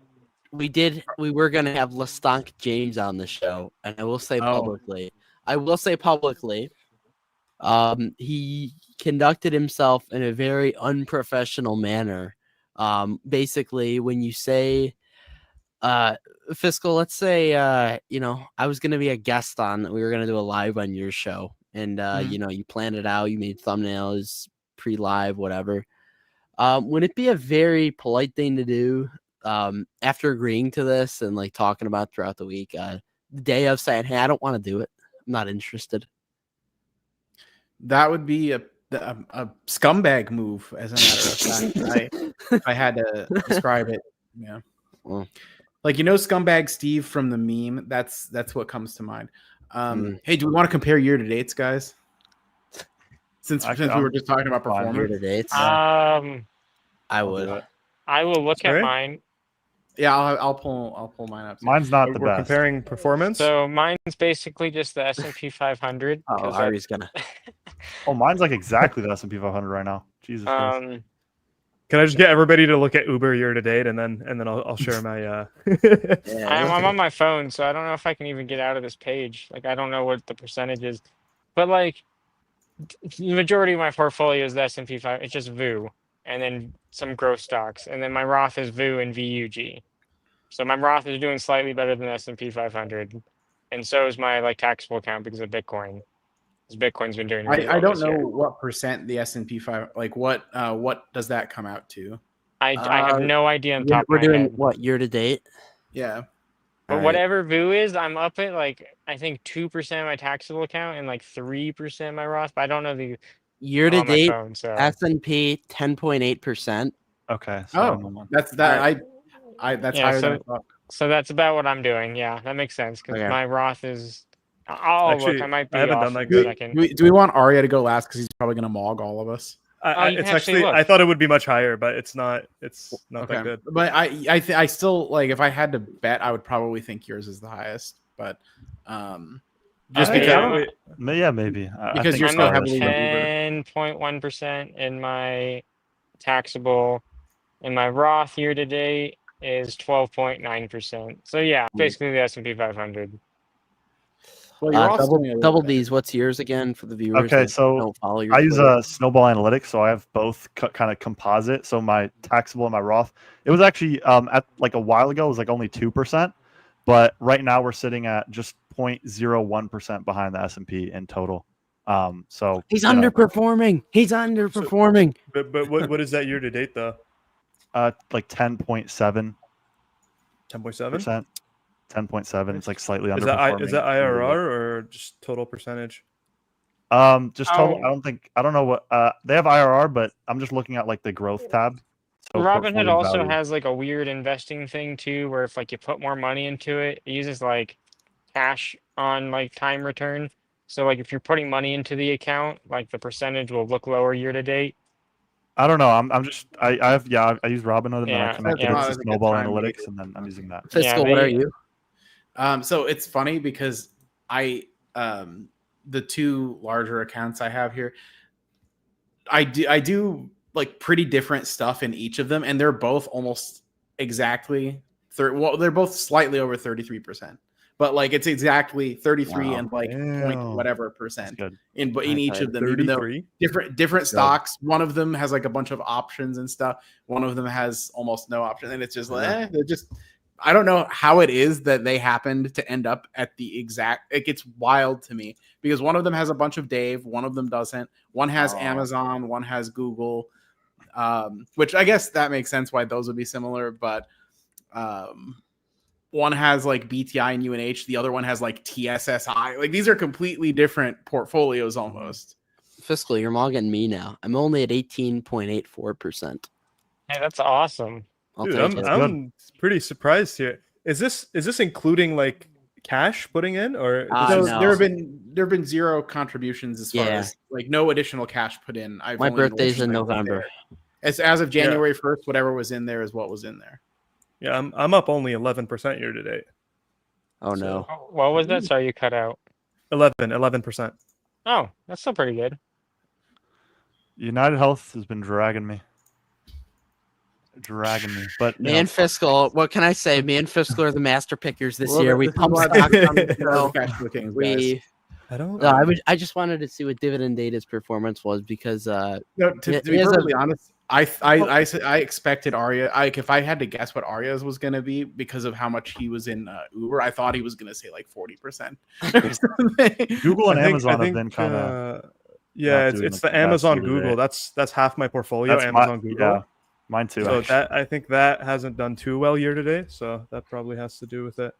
Speaker 7: gonna have Lestonk James on the show, and I will say publicly, he conducted himself in a very unprofessional manner. Basically, when you say, Fiscal, let's say, you know, I was gonna be a guest on, we were gonna do a live on your show, and you know, you planned it out, you made thumbnails pre-live, whatever. Would it be a very polite thing to do, after agreeing to this and like talking about it throughout the week, the day of, saying, hey, I don't want to do it, I'm not interested?
Speaker 8: That would be a scumbag move, as a matter of fact. If I had to describe it, yeah.
Speaker 7: Well,
Speaker 8: Like, you know, scumbag Steve from the meme. That's what comes to mind. Hey, do we want to compare year to dates, guys? Since we were just talking about performance.
Speaker 7: Year to dates, I would.
Speaker 9: I will look
Speaker 10: Sorry?
Speaker 9: at mine.
Speaker 8: Yeah, I'll pull mine up.
Speaker 11: Mine's not the
Speaker 10: We're
Speaker 11: best.
Speaker 10: comparing performance.
Speaker 9: So mine's basically just the S&P 500.
Speaker 7: Oh,
Speaker 9: 'cause
Speaker 7: Ari's gonna.
Speaker 11: Oh, mine's like exactly the S&P 500 right now. Jesus Christ.
Speaker 10: Can I just get everybody to look at Uber year to date, and then I'll share my.
Speaker 9: I'm on my phone, so I don't know if I can even get out of this page. Like, I don't know what the percentage is, but like the majority of my portfolio is the S&P 5. It's just VU, and then some growth stocks, and then my Roth is VU and VUG. So my Roth is doing slightly better than the S&P 500, and so is my like taxable account because of Bitcoin. Bitcoin's been doing really
Speaker 8: I
Speaker 9: well
Speaker 8: don't
Speaker 9: this
Speaker 8: know
Speaker 9: year.
Speaker 8: what percent the S&P 5 like what does that come out to?
Speaker 9: I have no idea on the top
Speaker 7: We're
Speaker 9: of my
Speaker 7: doing
Speaker 9: head.
Speaker 7: what year to date?
Speaker 8: Yeah.
Speaker 9: But
Speaker 7: All right.
Speaker 9: whatever VU is, I'm up at like I think 2% of my taxable account and like 3% of my Roth. But I don't know the
Speaker 7: Year to
Speaker 9: on my
Speaker 7: date,
Speaker 9: phone. So
Speaker 7: S&P 10.8%.
Speaker 11: Okay, so I'm
Speaker 8: Oh,
Speaker 11: on.
Speaker 8: that's that.
Speaker 9: Alright.
Speaker 8: That's
Speaker 9: yeah,
Speaker 8: higher than I thought.
Speaker 9: so that's about what I'm doing. Yeah, that makes sense because
Speaker 7: Okay.
Speaker 9: my Roth is. I'll look. I
Speaker 10: Actually,
Speaker 9: might
Speaker 10: I
Speaker 9: be
Speaker 10: haven't
Speaker 9: off
Speaker 10: done
Speaker 9: in
Speaker 10: that
Speaker 9: a
Speaker 10: good.
Speaker 9: second.
Speaker 8: Do we want Arya to go last because he's probably gonna mog all of us?
Speaker 9: Oh, you can
Speaker 10: It's
Speaker 9: actually
Speaker 10: actually
Speaker 9: look.
Speaker 10: I thought it would be much higher, but it's not. It's not
Speaker 8: Okay,
Speaker 10: that good.
Speaker 8: but I still like if I had to bet, I would probably think yours is the highest. But just
Speaker 9: Okay,
Speaker 8: because
Speaker 11: Yeah, maybe. I
Speaker 8: because
Speaker 11: think
Speaker 8: you're
Speaker 11: it's
Speaker 8: so
Speaker 11: higher,
Speaker 8: heavily
Speaker 11: so-
Speaker 8: in Uber.
Speaker 9: 10.1% in my taxable, and my Roth year to date is 12.9%. So yeah, basically the S&P 500.
Speaker 8: Well, you're also
Speaker 7: Double
Speaker 8: doing a little
Speaker 7: double
Speaker 8: better.
Speaker 7: D's. What's yours again for the viewers
Speaker 11: Okay,
Speaker 7: that
Speaker 11: so
Speaker 7: don't follow your
Speaker 11: I use
Speaker 7: Twitter?
Speaker 11: a Snowball Analytics, so I have both kind of composite. So my taxable and my Roth, it was actually at like a while ago, it was like only 2%, but right now we're sitting at just 0.01% behind the S&P in total. So
Speaker 7: He's
Speaker 11: you know,
Speaker 7: underperforming. He's underperforming.
Speaker 10: But what is that year to date though?
Speaker 11: like 10.7%.
Speaker 10: 10.7.
Speaker 11: 10.7. It's like slightly
Speaker 10: Is
Speaker 11: underperforming.
Speaker 10: that IRR or just total percentage?
Speaker 11: Just total. I don't know what they have IRR, but I'm just looking at like the growth tab. So
Speaker 9: Robinhood
Speaker 11: portfolio
Speaker 9: also
Speaker 11: value.
Speaker 9: has like a weird investing thing too, where if like you put more money into it, it uses like cash on like time return. So like if you're putting money into the account, like the percentage will look lower year to date.
Speaker 11: I don't know. I'm just I use Robinhood and then I
Speaker 9: Yeah,
Speaker 11: connected
Speaker 9: yeah.
Speaker 11: it to Snowball Analytics and then I'm using that.
Speaker 7: Fiscal, what are you?
Speaker 8: So it's funny because the two larger accounts I have here, I do like pretty different stuff in each of them, and they're both almost exactly well, they're both slightly over 33%. But like it's exactly 33
Speaker 11: Wow.
Speaker 8: and like point
Speaker 11: Damn.
Speaker 8: whatever percent
Speaker 11: Good.
Speaker 8: in each of them, even though
Speaker 10: 33.
Speaker 8: different stocks. One of them has like a bunch of options and stuff. One of them has almost no option, and it's just like they're just. I don't know how it is that they happened to end up at the exact. It gets wild to me because one of them has a bunch of Dave, one of them doesn't. One has Amazon, one has Google, which I guess that makes sense why those would be similar. But one has like BTI and UNH, the other one has like TSSI. Like these are completely different portfolios almost.
Speaker 7: Fiscal, you're mogging me now. I'm only at 18.84%.
Speaker 9: Hey, that's awesome.
Speaker 10: Dude,
Speaker 7: take it.
Speaker 10: I'm pretty surprised here. Is this including like cash putting in or
Speaker 8: So
Speaker 7: no.
Speaker 8: there have been zero contributions as far as like no additional cash put in.
Speaker 7: My birthday's in November.
Speaker 8: As of January 1st, whatever was in there is what was in there.
Speaker 10: Yeah, I'm up only 11% year to date.
Speaker 7: Oh no.
Speaker 9: What was that? Sorry, you cut out.
Speaker 10: 11%.
Speaker 9: Oh, that's still pretty good.
Speaker 11: United Health has been dragging me. But
Speaker 7: Me and Fiscal, what can I say? Me and Fiscal are the master pickers this year. We
Speaker 8: This is
Speaker 7: pumped
Speaker 8: why
Speaker 7: stocks
Speaker 8: the-
Speaker 7: on the show.
Speaker 8: Cash for Kings, guys.
Speaker 7: We
Speaker 10: I don't.
Speaker 7: no, I just wanted to see what Dividend Data's performance was because
Speaker 8: No, to
Speaker 7: he
Speaker 8: be
Speaker 7: has a-
Speaker 8: perfectly honest, I expected Arya. If I had to guess what Arya's was going to be because of how much he was in Uber, I thought he was going to say like 40%.
Speaker 11: Google and
Speaker 10: I think-
Speaker 11: Amazon
Speaker 10: I
Speaker 11: have
Speaker 10: think,
Speaker 11: been kind of
Speaker 10: yeah,
Speaker 11: doing
Speaker 10: it's
Speaker 11: the
Speaker 10: the
Speaker 11: best
Speaker 10: Amazon
Speaker 11: year to
Speaker 10: Google.
Speaker 11: date.
Speaker 10: That's half my portfolio.
Speaker 11: That's
Speaker 10: Amazon
Speaker 11: my,
Speaker 10: Google.
Speaker 11: yeah, mine too.
Speaker 10: So
Speaker 11: actually.
Speaker 10: I think that hasn't done too well year to date. So that probably has to do with it.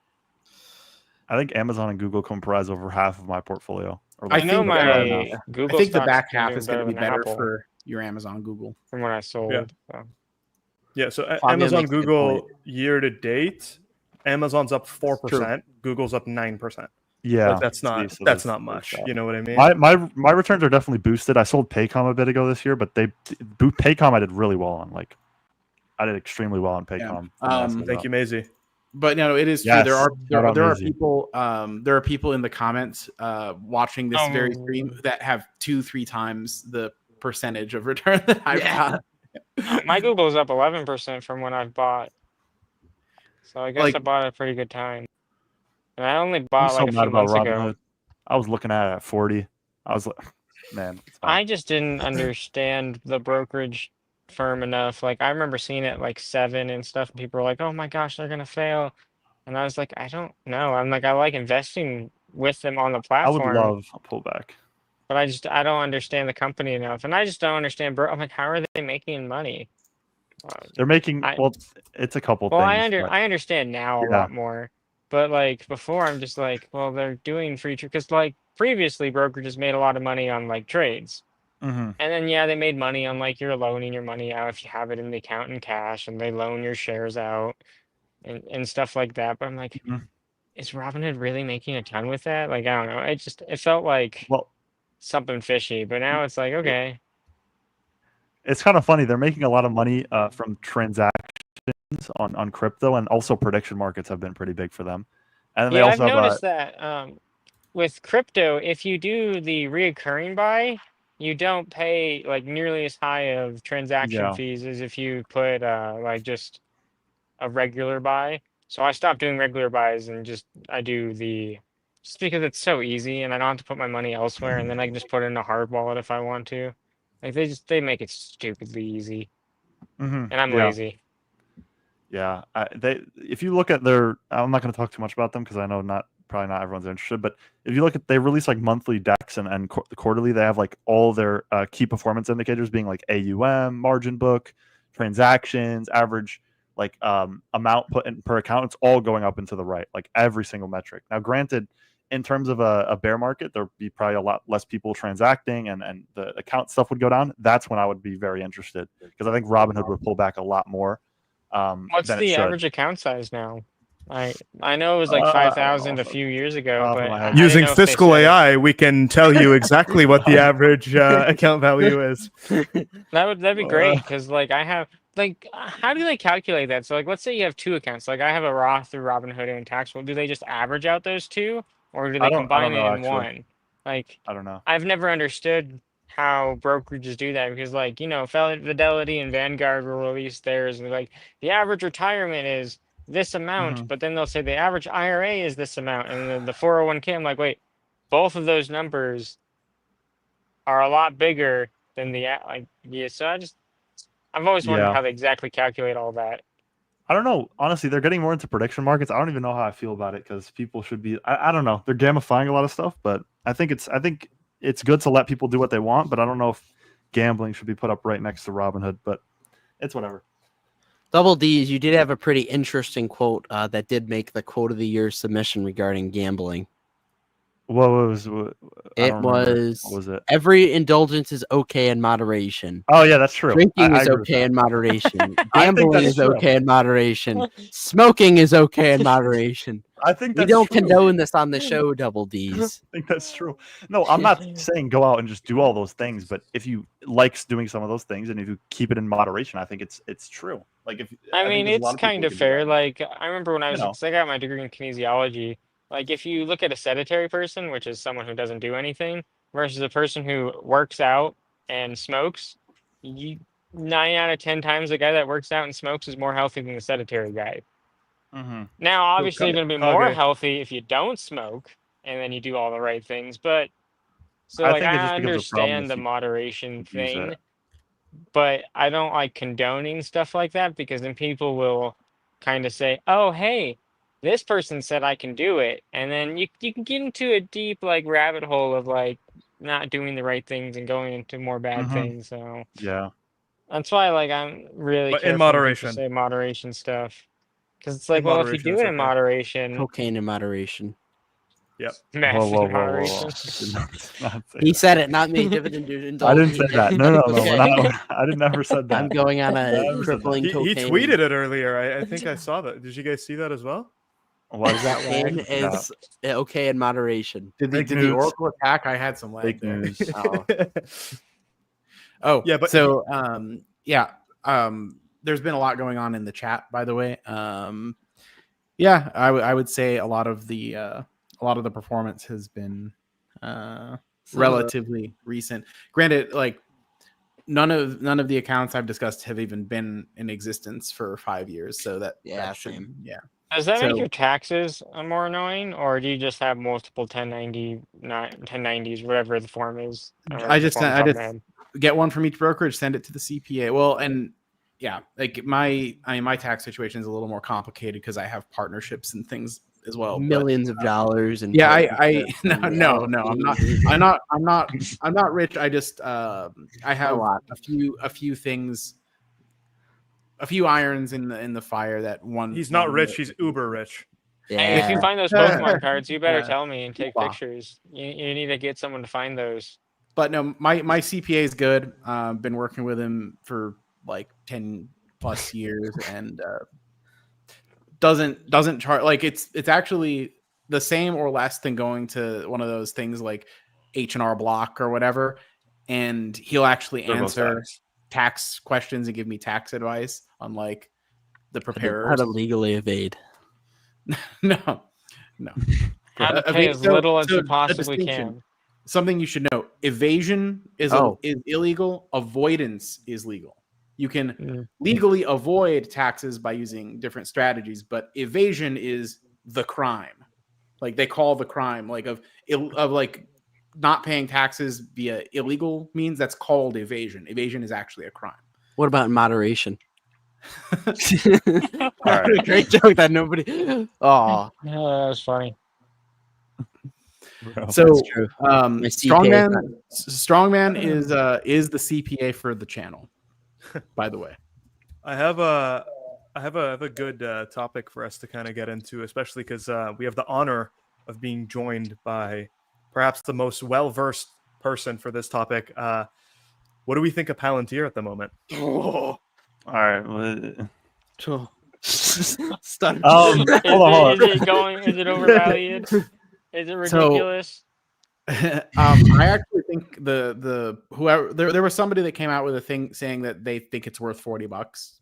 Speaker 11: I think Amazon and Google comprise over half of my portfolio. Or
Speaker 8: I
Speaker 11: like
Speaker 8: think
Speaker 9: my
Speaker 8: I
Speaker 9: Google
Speaker 8: think the
Speaker 9: stock's
Speaker 8: back
Speaker 9: been
Speaker 8: half
Speaker 9: doing
Speaker 8: is going to
Speaker 9: better
Speaker 8: be
Speaker 9: than
Speaker 8: better
Speaker 9: Apple
Speaker 8: for your Amazon Google.
Speaker 9: from when I sold. So.
Speaker 10: Yeah. So
Speaker 7: Fabio
Speaker 10: Amazon
Speaker 7: makes a good
Speaker 10: Google
Speaker 7: point.
Speaker 10: year to date, Amazon's up 4%.
Speaker 7: True.
Speaker 10: Google's up 9%.
Speaker 11: yeah,
Speaker 10: Like, that's not
Speaker 11: so
Speaker 10: that's
Speaker 11: there's-
Speaker 10: not much.
Speaker 11: there's that.
Speaker 10: You know what I mean?
Speaker 11: My returns are definitely boosted. I sold Paycom a bit ago this year, but Paycom I did really well on. Like I did extremely well on Paycom.
Speaker 10: Thank you, Maisie.
Speaker 8: But no, it is true.
Speaker 11: Yes,
Speaker 8: There
Speaker 11: shout out
Speaker 8: are
Speaker 11: Maisie.
Speaker 8: people there are people in the comments watching this very stream that have 2-3 times the percentage of return that I've got.
Speaker 9: My Google is up 11% from when I've bought. So I guess
Speaker 8: Like-
Speaker 9: I bought at a pretty good time. And I only
Speaker 11: I'm
Speaker 9: bought
Speaker 11: so
Speaker 9: like a
Speaker 11: mad
Speaker 9: few
Speaker 11: about
Speaker 9: months ago.
Speaker 11: Robinhood. I was looking at it at 40. I was like, man, it's fine.
Speaker 9: I just didn't understand the brokerage firm enough. Like I remember seeing it like 7 and stuff, and people were like, "Oh my gosh, they're gonna fail," and I was like, "I don't know." I'm like, I like investing with them on the
Speaker 11: I would
Speaker 9: platform,
Speaker 11: love a pullback.
Speaker 9: but I don't understand the company enough, and I just don't understand. I'm like, how are they making money?
Speaker 11: They're making
Speaker 9: I,
Speaker 11: well, it's a couple
Speaker 9: well,
Speaker 11: things. But
Speaker 9: I understand now a
Speaker 11: yeah,
Speaker 9: lot more, but like before, I'm just like, well, they're doing free trade because like previously brokerages made a lot of money on like trades.
Speaker 11: hmm
Speaker 9: And then yeah, they made money on like you're loaning your money out if you have it in the account in cash, and they loan your shares out and stuff like that. But I'm like,
Speaker 11: Mhm.
Speaker 9: is Robinhood really making a ton with that? Like, I don't know. It felt like
Speaker 11: well,
Speaker 9: something fishy. But now it's like,
Speaker 11: it,
Speaker 9: okay,
Speaker 11: it's kind of funny. They're making a lot of money from transactions on crypto, and also prediction markets have been pretty big for them. And then they
Speaker 9: yeah, I've
Speaker 11: also have
Speaker 9: noticed that with crypto, if you do the reoccurring buy, you don't pay like nearly as high of transaction
Speaker 11: yeah.
Speaker 9: fees as if you put like just a regular buy. So I stopped doing regular buys and I do the just because it's so easy and I don't have to put my money elsewhere, and then I can just put it in a hard wallet if I want to. Like they make it stupidly easy, and I'm
Speaker 11: Yeah.
Speaker 9: lazy.
Speaker 11: Yeah, they. If you look at their, I'm not going to talk too much about them because I know probably not everyone's interested. But if you look at, they release like monthly decks and quarterly, they have like all their key performance indicators being like AUM, margin book, transactions, average like amount put in per account. It's all going up and to the right, like every single metric. Now, granted, in terms of a bear market, there'd be probably a lot less people transacting, and the account stuff would go down. That's when I would be very interested because I think Robinhood would pull back a lot more
Speaker 9: What's
Speaker 11: than it
Speaker 9: the
Speaker 11: should.
Speaker 9: average account size now? I know it was like
Speaker 11: I don't know
Speaker 9: 5,000 a few years ago,
Speaker 11: off of
Speaker 9: but
Speaker 11: my
Speaker 9: I
Speaker 11: head.
Speaker 9: didn't
Speaker 10: Using
Speaker 9: know if they
Speaker 10: fiscal
Speaker 9: said it.
Speaker 10: AI, we can tell you exactly what the average account value is.
Speaker 9: That'd be great because like I have like how do they calculate that? So like let's say you have two accounts. Like I have a Roth through Robinhood and taxable. Do they just average out those two, or do
Speaker 11: I
Speaker 9: they
Speaker 11: don't
Speaker 9: combine
Speaker 11: know
Speaker 9: it in
Speaker 11: actually.
Speaker 9: one? Like
Speaker 11: I don't know.
Speaker 9: I've never understood how brokerages do that because like Fidelity and Vanguard will release theirs and like the average retirement is this amount,
Speaker 11: hmm
Speaker 9: but then they'll say the average IRA is this amount, and then the 401k. I'm like, wait, both of those numbers are a lot bigger than like yeah. So I've always wondered
Speaker 11: Yeah.
Speaker 9: how they exactly calculate all that.
Speaker 11: I don't know. Honestly, they're getting more into prediction markets. I don't even know how I feel about it because people should be. I don't know. They're gamifying a lot of stuff, but I think it's good to let people do what they want. But I don't know if gambling should be put up right next to Robinhood. But it's whatever.
Speaker 7: Double D's, you did have a pretty interesting quote that did make the quote of the year submission regarding gambling.
Speaker 11: What was? I
Speaker 7: It
Speaker 11: don't remember.
Speaker 7: was,
Speaker 11: What was it?
Speaker 7: every indulgence is okay in moderation.
Speaker 11: Oh yeah, that's true.
Speaker 7: Drinking
Speaker 11: I
Speaker 7: is
Speaker 11: agree with
Speaker 7: okay
Speaker 11: that.
Speaker 7: in moderation.
Speaker 11: I think
Speaker 7: Gambling
Speaker 11: that's
Speaker 7: is
Speaker 11: true.
Speaker 7: okay in moderation. Smoking is okay in moderation.
Speaker 11: I think
Speaker 7: We
Speaker 11: that's
Speaker 7: don't
Speaker 11: true.
Speaker 7: condone this on the show, Double D's.
Speaker 11: I think that's true. No, I'm not saying go out and just do all those things, but if you like doing some of those things and if you keep it in moderation, I think it's true. Like
Speaker 9: I
Speaker 11: I think
Speaker 9: mean,
Speaker 11: there's a lot
Speaker 9: it's
Speaker 11: of people
Speaker 9: kind
Speaker 11: who
Speaker 9: of
Speaker 11: can do
Speaker 9: fair.
Speaker 11: that.
Speaker 9: Like I remember when I
Speaker 11: You
Speaker 9: was,
Speaker 11: know.
Speaker 9: because I got my degree in kinesiology. Like if you look at a sedentary person, which is someone who doesn't do anything, versus a person who works out and smokes, you 9 out of 10 times the guy that works out and smokes is more healthy than the sedentary guy.
Speaker 11: Mm-hmm.
Speaker 9: Now, obviously, you're going to be more
Speaker 10: Kage.
Speaker 9: healthy if you don't smoke and then you do all the right things. But so,
Speaker 11: I
Speaker 9: like,
Speaker 11: think it
Speaker 9: I
Speaker 11: just becomes a problem
Speaker 9: understand
Speaker 11: if
Speaker 9: the
Speaker 11: you
Speaker 9: moderation
Speaker 11: abuse
Speaker 9: thing,
Speaker 11: it.
Speaker 9: but I don't like condoning stuff like that because then people will kind of say, "Oh, hey, this person said I can do it," and then you can get into a deep like rabbit hole of like not doing the right things and going into more bad
Speaker 11: Mm-hmm.
Speaker 9: things. So
Speaker 11: Yeah.
Speaker 9: that's why like I'm really
Speaker 10: But in
Speaker 9: careful when people
Speaker 10: moderation.
Speaker 9: say moderation stuff because it's
Speaker 10: In
Speaker 9: like, well, if you
Speaker 10: moderation,
Speaker 9: do
Speaker 10: it's
Speaker 9: it in
Speaker 10: okay.
Speaker 9: moderation,
Speaker 7: Cocaine in moderation.
Speaker 10: Yep.
Speaker 9: meth in
Speaker 11: Whoa.
Speaker 9: moderation.
Speaker 11: Did not say
Speaker 7: He
Speaker 11: that.
Speaker 7: said it, not me. Dividend dude
Speaker 11: I
Speaker 7: indulged
Speaker 11: didn't say
Speaker 7: me.
Speaker 11: that. No.
Speaker 7: Okay.
Speaker 11: I never said that.
Speaker 7: I'm going on
Speaker 11: I
Speaker 7: a
Speaker 11: never said that.
Speaker 7: crippling
Speaker 10: He
Speaker 7: cocaine.
Speaker 10: tweeted it earlier. I think I saw that. Did you guys see that as well?
Speaker 11: What is that?
Speaker 7: Cocaine
Speaker 11: Wag?
Speaker 7: is okay in moderation.
Speaker 8: Did
Speaker 11: Fake
Speaker 8: the
Speaker 11: news.
Speaker 8: Oracle attack? I had some lag
Speaker 11: Fake
Speaker 8: there.
Speaker 11: news.
Speaker 7: Oh.
Speaker 8: Oh,
Speaker 10: Yeah, but
Speaker 8: so there's been a lot going on in the chat, by the way. Yeah, I would say a lot of the performance has been relatively recent. Granted, like none of the accounts I've discussed have even been in existence for 5 years, so that
Speaker 7: Same.
Speaker 8: yeah.
Speaker 9: Does that make
Speaker 8: So
Speaker 9: your taxes more annoying, or do you just have multiple 1090s, whatever the form is? I don't remember the form off the top of my head.
Speaker 8: get one from each brokerage, send it to the CPA. Well, and yeah, like my tax situation is a little more complicated because I have partnerships and things as well.
Speaker 7: Millions of dollars and
Speaker 8: Yeah, I no, I'm not rich. I just I have a few things, a few irons in the fire that one.
Speaker 10: He's not rich. He's uber rich.
Speaker 9: Hey, if you find those Pokemon cards, you better tell me and take
Speaker 8: Wow.
Speaker 9: pictures. You need to get someone to find those.
Speaker 8: But no, my CPA is good. Been working with him for like 10 plus years, and doesn't charge. Like it's actually the same or less than going to one of those things like H&R Block or whatever, and he'll actually answer tax questions and give me tax advice, unlike the preparers.
Speaker 7: How to legally evade.
Speaker 8: no.
Speaker 9: How to pay as little as you possibly can.
Speaker 8: Something you should know: evasion is illegal. Avoidance is legal. You can legally avoid taxes by using different strategies, but evasion is the crime. Like they call the crime, like of like not paying taxes via illegal means. That's called evasion. Evasion is actually a crime.
Speaker 7: What about moderation?
Speaker 11: All right.
Speaker 7: Great joke that nobody. Oh,
Speaker 9: that was funny.
Speaker 8: So,
Speaker 7: CPA
Speaker 8: strongman is the CPA for the channel. By the way,
Speaker 10: I have a good topic for us to kind of get into, especially because we have the honor of being joined by perhaps the most well-versed person for this topic. What do we think of Palantir at the moment?
Speaker 11: All right.
Speaker 7: Stutter.
Speaker 11: Hold on.
Speaker 9: Is it going? Is it overvalued? Is it ridiculous?
Speaker 8: I actually think the whoever there was somebody that came out with a thing saying that they think it's worth $40,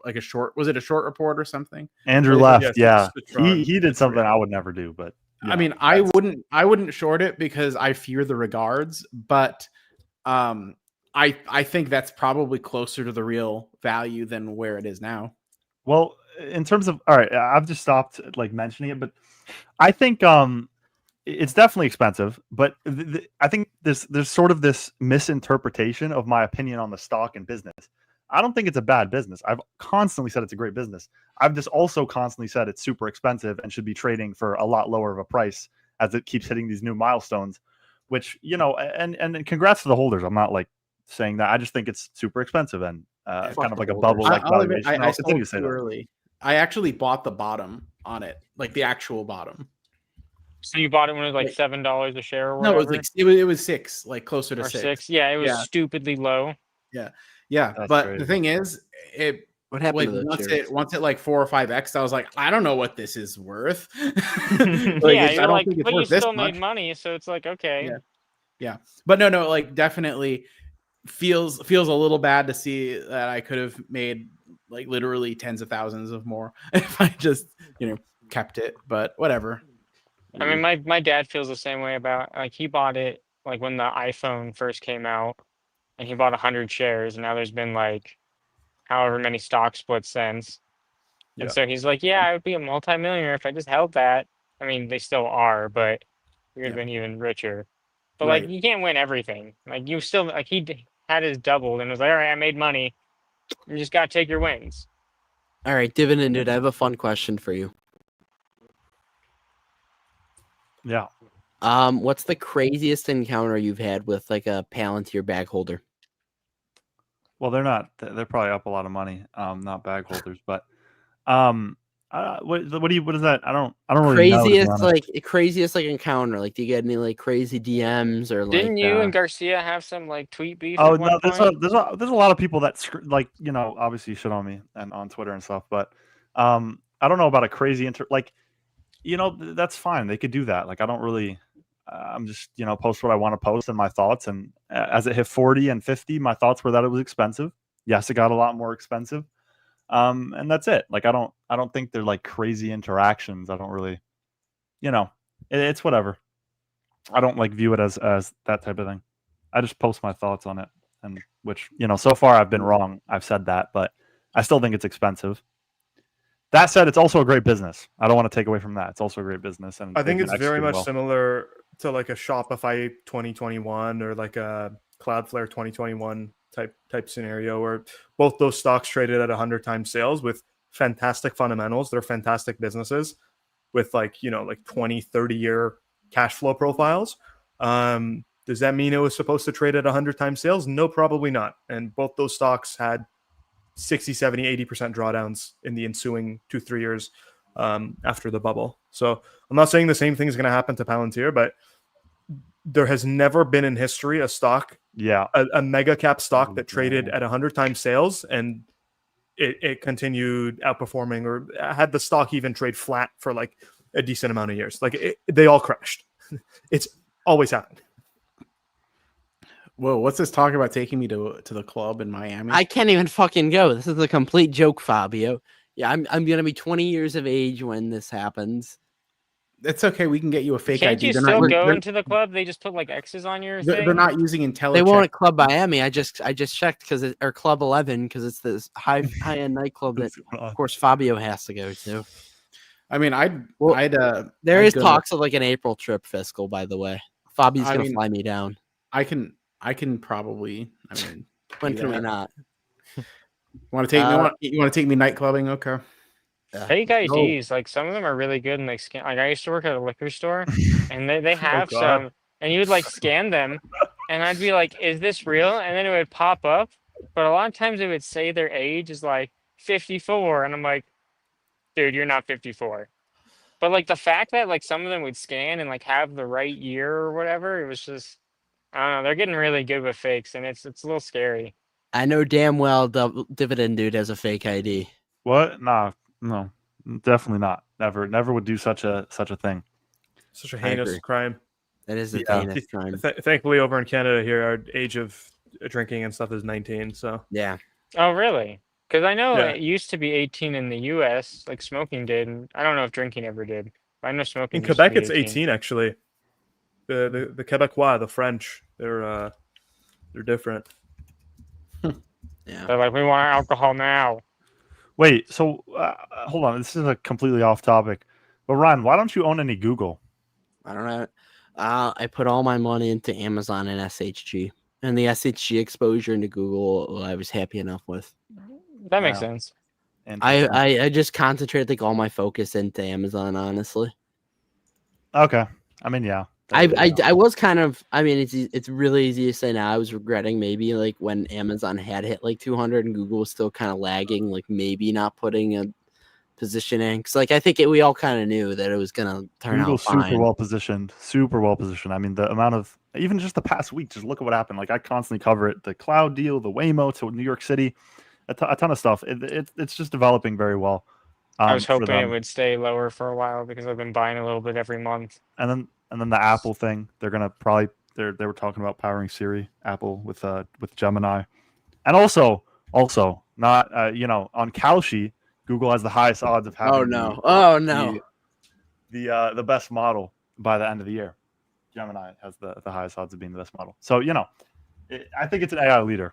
Speaker 8: like a short. Was it a short report or something?
Speaker 11: Andrew left. Yeah, he did something I would never do. But
Speaker 8: I mean, I wouldn't short it because I fear the regards. But I think that's probably closer to the real value than where it is now.
Speaker 11: Well, in terms of all right, I've just stopped like mentioning it, but I think it's definitely expensive, but I think there's sort of this misinterpretation of my opinion on the stock and business. I don't think it's a bad business. I've constantly said it's a great business. I've just also constantly said it's super expensive and should be trading for a lot lower of a price as it keeps hitting these new milestones, which, and congrats to the holders. I'm not like saying that. I just think it's super expensive and kind of like a bubble like valuation.
Speaker 8: I continue to say that early. I actually bought the bottom on it, like the actual bottom.
Speaker 9: So you bought it when it was like $7 a share or whatever?
Speaker 8: No, it was $6, like closer to
Speaker 9: or
Speaker 8: $6.
Speaker 9: Yeah, it was stupidly low.
Speaker 8: Yeah.
Speaker 11: That's
Speaker 8: but
Speaker 11: crazy.
Speaker 8: The thing is,
Speaker 7: what happened
Speaker 8: like once it like 4 or 5x, I was like, I don't know what this is worth.
Speaker 9: But you still made money, so it's like, okay.
Speaker 8: Yeah. But no, like definitely feels a little bad to see that I could have made like literally tens of thousands of more if I just kept it. But whatever.
Speaker 9: I mean, my dad feels the same way about, like, he bought it like when the iPhone first came out, and he bought 100 shares, and now there's been like however many stock splits since. And so he's like, yeah, I would be a multimillionaire if I just held that. I mean, they still are, but he would have been even richer. But like, you can't win everything. Like, you still, like, he had his doubled and was like, all right, I made money. You just got to take your wins.
Speaker 7: All right, Dividend, dude, I have a fun question for you.
Speaker 11: Yeah.
Speaker 7: What's the craziest encounter you've had with like a Palantir bag holder?
Speaker 11: Well, they're not. They're probably up a lot of money. Not bag holders, but what is that? I don't really know.
Speaker 7: Craziest encounter. Like, do you get any like crazy DMs or like?
Speaker 9: Didn't you and Garcia have some like tweet beef?
Speaker 11: Oh
Speaker 9: at one
Speaker 11: no,
Speaker 9: point?
Speaker 11: there's a lot of people that like obviously shit on me and on Twitter and stuff, but I don't know about a crazy that's fine. They could do that. Like, I don't really. I'm just post what I want to post and my thoughts. And as it hit 40 and 50, my thoughts were that it was expensive. Yes, it got a lot more expensive. And that's it. Like, I don't think they're like crazy interactions. I don't really, it's whatever. I don't like view it as that type of thing. I just post my thoughts on it, and which so far I've been wrong. I've said that, but I still think it's expensive. That said, it's also a great business. I don't want to take away from that. It's also a great business, and
Speaker 10: I think it's very much similar to like a Shopify 2021 or like a Cloudflare 2021 type scenario, where both those stocks traded at 100 times sales with fantastic fundamentals. They're fantastic businesses, with like 20, 30-year cash flow profiles. Does that mean it was supposed to trade at 100 times sales? No, probably not. And both those stocks had 60, 70, 80% drawdowns in the ensuing 2-3 years after the bubble. So I'm not saying the same thing is going to happen to Palantir, but there has never been in history a stock, a mega cap stock that traded at 100 times sales and it continued outperforming, or had the stock even trade flat for like a decent amount of years. Like they all crashed. It's always happened.
Speaker 8: Whoa, what's this talk about taking me to the club in Miami?
Speaker 7: I can't even fucking go. This is a complete joke, Fabio. Yeah, I'm gonna be 20 years of age when this happens.
Speaker 8: It's okay. We can get you a fake
Speaker 9: Can't
Speaker 8: ID.
Speaker 9: you
Speaker 8: They're
Speaker 9: still
Speaker 8: not,
Speaker 9: go
Speaker 8: they're,
Speaker 9: into the club? They just put like X's on your
Speaker 8: they're,
Speaker 9: thing.
Speaker 8: they're not using IntelliCheck.
Speaker 7: They won't at Club Miami. I just checked because or Club 11 because it's this high end nightclub that of course Fabio has to go to.
Speaker 8: I mean,
Speaker 7: there is talks of like an April trip fiscal, by the way. Fabio's gonna fly me down.
Speaker 8: I can probably. I mean,
Speaker 7: when can we not?
Speaker 8: Want to take me? You want to take me night clubbing? Okay.
Speaker 9: Fake IDs, like some of them are really good, and like like I used to work at a liquor store, and they have some, and you would like scan them, and I'd be like, "Is this real?" And then it would pop up, but a lot of times it would say their age is like 54, and I'm like, "Dude, you're not 54." But like the fact that like some of them would scan and like have the right year or whatever, it was just, I don't know. They're getting really good with fakes, and it's a little scary.
Speaker 7: I know damn well the Dividend dude has a fake ID.
Speaker 11: What? Nah, no, definitely not. Never would do such a thing.
Speaker 10: Such a heinous crime.
Speaker 7: That is a heinous crime.
Speaker 10: Thankfully, over in Canada here, our age of drinking and stuff is 19. So
Speaker 7: yeah.
Speaker 9: Oh, really? Because I know it used to be 18 in the U.S. Like smoking did, and I don't know if drinking ever did. But I know smoking.
Speaker 10: In Quebec, it's 18 actually. The Quebecois, the French, they're different.
Speaker 7: Yeah.
Speaker 9: They're like, we want our alcohol now.
Speaker 11: Wait, so hold on. This is a completely off topic. But Ryan, why don't you own any Google?
Speaker 7: I don't know. I put all my money into Amazon and SHG, and the SHG exposure into Google I was happy enough with.
Speaker 9: That makes sense.
Speaker 7: I just concentrated like all my focus into Amazon, honestly.
Speaker 11: Okay. I mean, yeah.
Speaker 7: I was kind of, I mean, it's really easy to say now. I was regretting maybe like when Amazon had hit like 200 and Google was still kind of lagging, like maybe not putting a position in. Because like I think we all kind of knew that it was going to turn out fine.
Speaker 11: Super well positioned. Super well positioned. I mean, the amount of, even just the past week, just look at what happened. Like I constantly cover it. The cloud deal, the Waymo to New York City, a ton of stuff. It's just developing very well.
Speaker 9: I was hoping it would stay lower for a while because I've been buying a little bit every month.
Speaker 11: And then the Apple thing, they're gonna probably they were talking about powering Siri, Apple with Gemini, and also not on Kalshi, Google has the highest odds of having the best model by the end of the year. Gemini has the highest odds of being the best model. So I think it's an AI leader,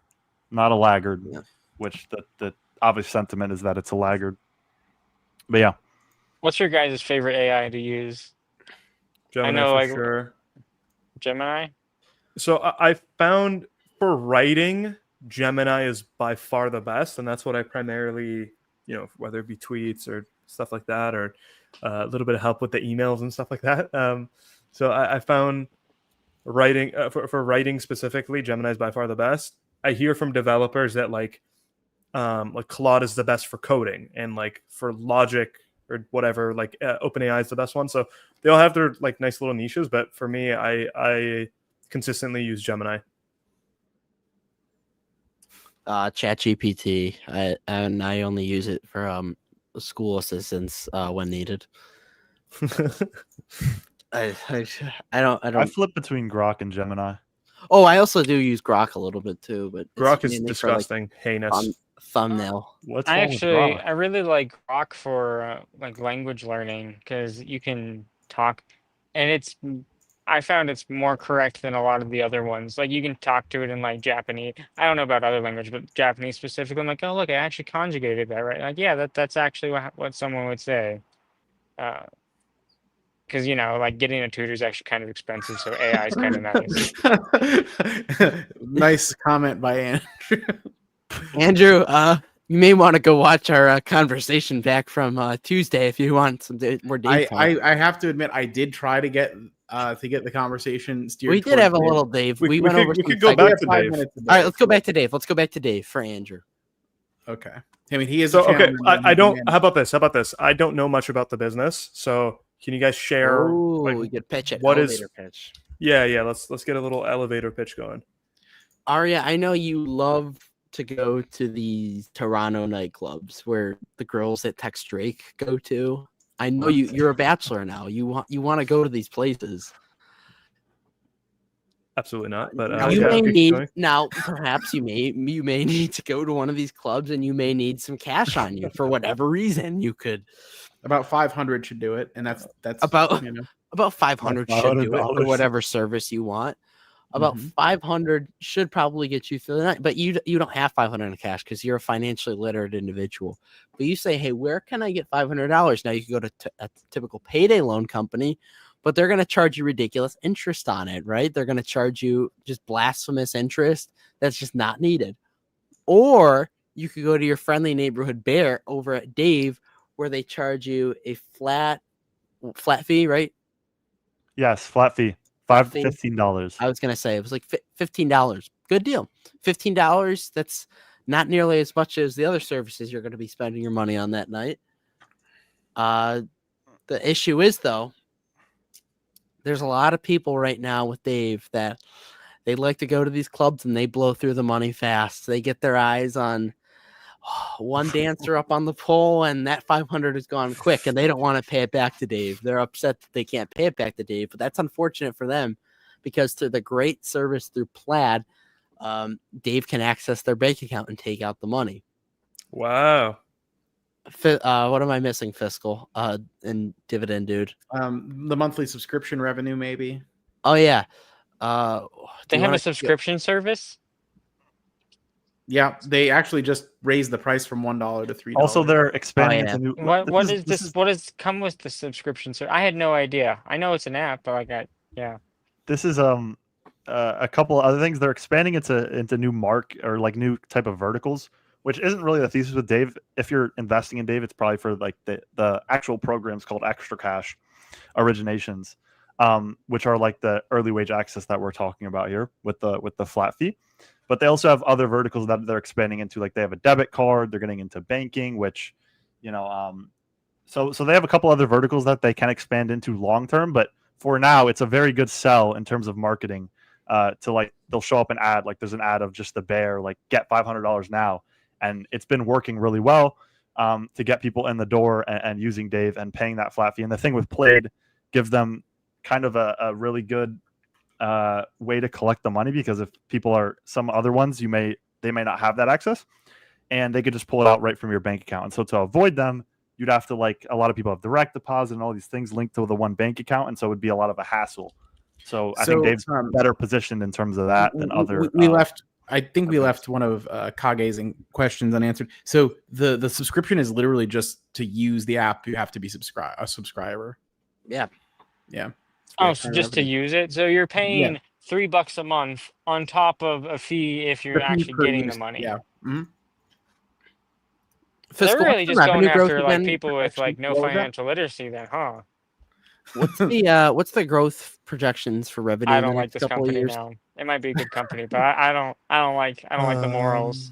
Speaker 11: not a laggard.
Speaker 7: Yeah.
Speaker 11: Which the obvious sentiment is that it's a laggard. But yeah,
Speaker 9: what's your guys' favorite AI to use?
Speaker 10: Gemini,
Speaker 9: I know,
Speaker 10: for
Speaker 9: like
Speaker 10: sure.
Speaker 9: Gemini.
Speaker 10: So I found for writing, Gemini is by far the best, and that's what I primarily, whether it be tweets or stuff like that, or a little bit of help with the emails and stuff like that. So I found writing for writing specifically, Gemini is by far the best. I hear from developers that like Claude is the best for coding, and like for logic or whatever, like OpenAI is the best one. So they all have their like nice little niches, but for me, I consistently use Gemini.
Speaker 7: ChatGPT, and I only use it for school assistance when needed. I don't.
Speaker 11: I flip between Grok and Gemini.
Speaker 7: Oh, I also do use Grok a little bit too, but
Speaker 10: Grok is disgusting, heinous.
Speaker 7: Thumbnail.
Speaker 9: I really like Grok for like language learning because you can talk, and I found it's more correct than a lot of the other ones. Like you can talk to it in like Japanese. I don't know about other language, but Japanese specifically. I'm like, oh look, I actually conjugated that right. Like yeah, that's actually what someone would say. Because like getting a tutor is actually kind of expensive, so AI is kind of nice.
Speaker 8: Nice comment by Andrew.
Speaker 7: Andrew, You may want to go watch our conversation back from Tuesday if you want some more Dave talk.
Speaker 8: I have to admit, I did try to get the conversation steered.
Speaker 7: We did have a little Dave. We went over.
Speaker 10: We
Speaker 7: some
Speaker 10: could go
Speaker 7: segments.
Speaker 10: back to Dave.
Speaker 7: All right, let's go back to Dave. Let's go back to Dave for Andrew.
Speaker 8: Okay. I mean, he is
Speaker 10: So
Speaker 8: a
Speaker 10: okay,
Speaker 8: chairman,
Speaker 10: I don't. How about this? I don't know much about the business. So can you guys share?
Speaker 7: Oh,
Speaker 10: like,
Speaker 7: we could pitch it.
Speaker 10: what is-
Speaker 7: Elevator pitch?
Speaker 10: Yeah. Let's get a little elevator pitch going.
Speaker 7: Arya, I know you love to go to these Toronto nightclubs where the girls that text Drake go to. I know you're a bachelor now. You want to go to these places.
Speaker 10: Absolutely not. But
Speaker 7: You
Speaker 10: yeah,
Speaker 7: may
Speaker 10: keep
Speaker 7: need
Speaker 10: going.
Speaker 7: now. Perhaps you may need to go to one of these clubs, and you may need some cash on you for whatever reason. You could
Speaker 8: about 500 should do it, and that's
Speaker 7: about
Speaker 8: you know.
Speaker 7: about 500 should do it for
Speaker 10: $500.
Speaker 7: whatever service you want. About 500 should probably get you through the night, but you don't have 500 in cash because you're a financially literate individual. But you say, hey, where can I get $500? Now you can go to a typical payday loan company, but they're going to charge you ridiculous interest on it, right? They're going to charge you just blasphemous interest that's just not needed. Or you could go to your friendly neighborhood bear over at Dave, where they charge you a flat fee, right?
Speaker 11: Yes, flat fee. $15.
Speaker 7: I was gonna say it was like $15. Good deal. $15. That's not nearly as much as the other services you're going to be spending your money on that night. The issue is though, there's a lot of people right now with Dave that they like to go to these clubs and they blow through the money fast. They get their eyes on one dancer up on the pole, and that 500 is gone quick, and they don't want to pay it back to Dave. They're upset that they can't pay it back to Dave, but that's unfortunate for them because through the great service through Plaid, Dave can access their bank account and take out the money.
Speaker 10: Wow.
Speaker 7: What am I missing? Fiscal and Dividend, dude.
Speaker 8: The monthly subscription revenue, maybe.
Speaker 7: Oh yeah.
Speaker 9: They have a subscription service.
Speaker 8: Yeah, they actually just raised the price from $1 to $3.
Speaker 11: Also, they're expanding into new.
Speaker 9: What is this? What does come with the subscription service? I had no idea. I know it's an app, but yeah.
Speaker 11: This is a couple other things. They're expanding into new new type of verticals, which isn't really the thesis with Dave. If you're investing in Dave, it's probably for like the actual programs called Extra Cash originations, which are like the early wage access that we're talking about here with the flat fee. But they also have other verticals that they're expanding into. Like they have a debit card. They're getting into banking, which, so they have a couple other verticals that they can expand into long term. But for now, it's a very good sell in terms of marketing. They'll show up an ad, like there's an ad of just the bear, like get $500 now, and it's been working really well to get people in the door and using Dave and paying that flat fee. And the thing with Plaid gives them kind of a really good way to collect the money, because if people are some other ones, they may not have that access, and they could just pull it out right from your bank account. And so to avoid them, you'd have to, a lot of people have direct deposit and all these things linked to the one bank account, and so it would be a lot of a hassle. So I think Dave's better positioned in terms of that than other.
Speaker 8: We left. I think we left one of Kage's questions unanswered. So the subscription is literally just to use the app. You have to be a subscriber.
Speaker 7: Yeah.
Speaker 8: Yeah.
Speaker 9: Oh, so just to use it. So you're paying $3 a month on top of a fee if you're actually getting the money.
Speaker 8: Yeah. Mm-hmm.
Speaker 9: They're really just going after
Speaker 7: again,
Speaker 9: people with no financial literacy, then, huh?
Speaker 7: What's the growth projections for revenue?
Speaker 9: I don't like this company now. It might be a good company, but I don't like the morals.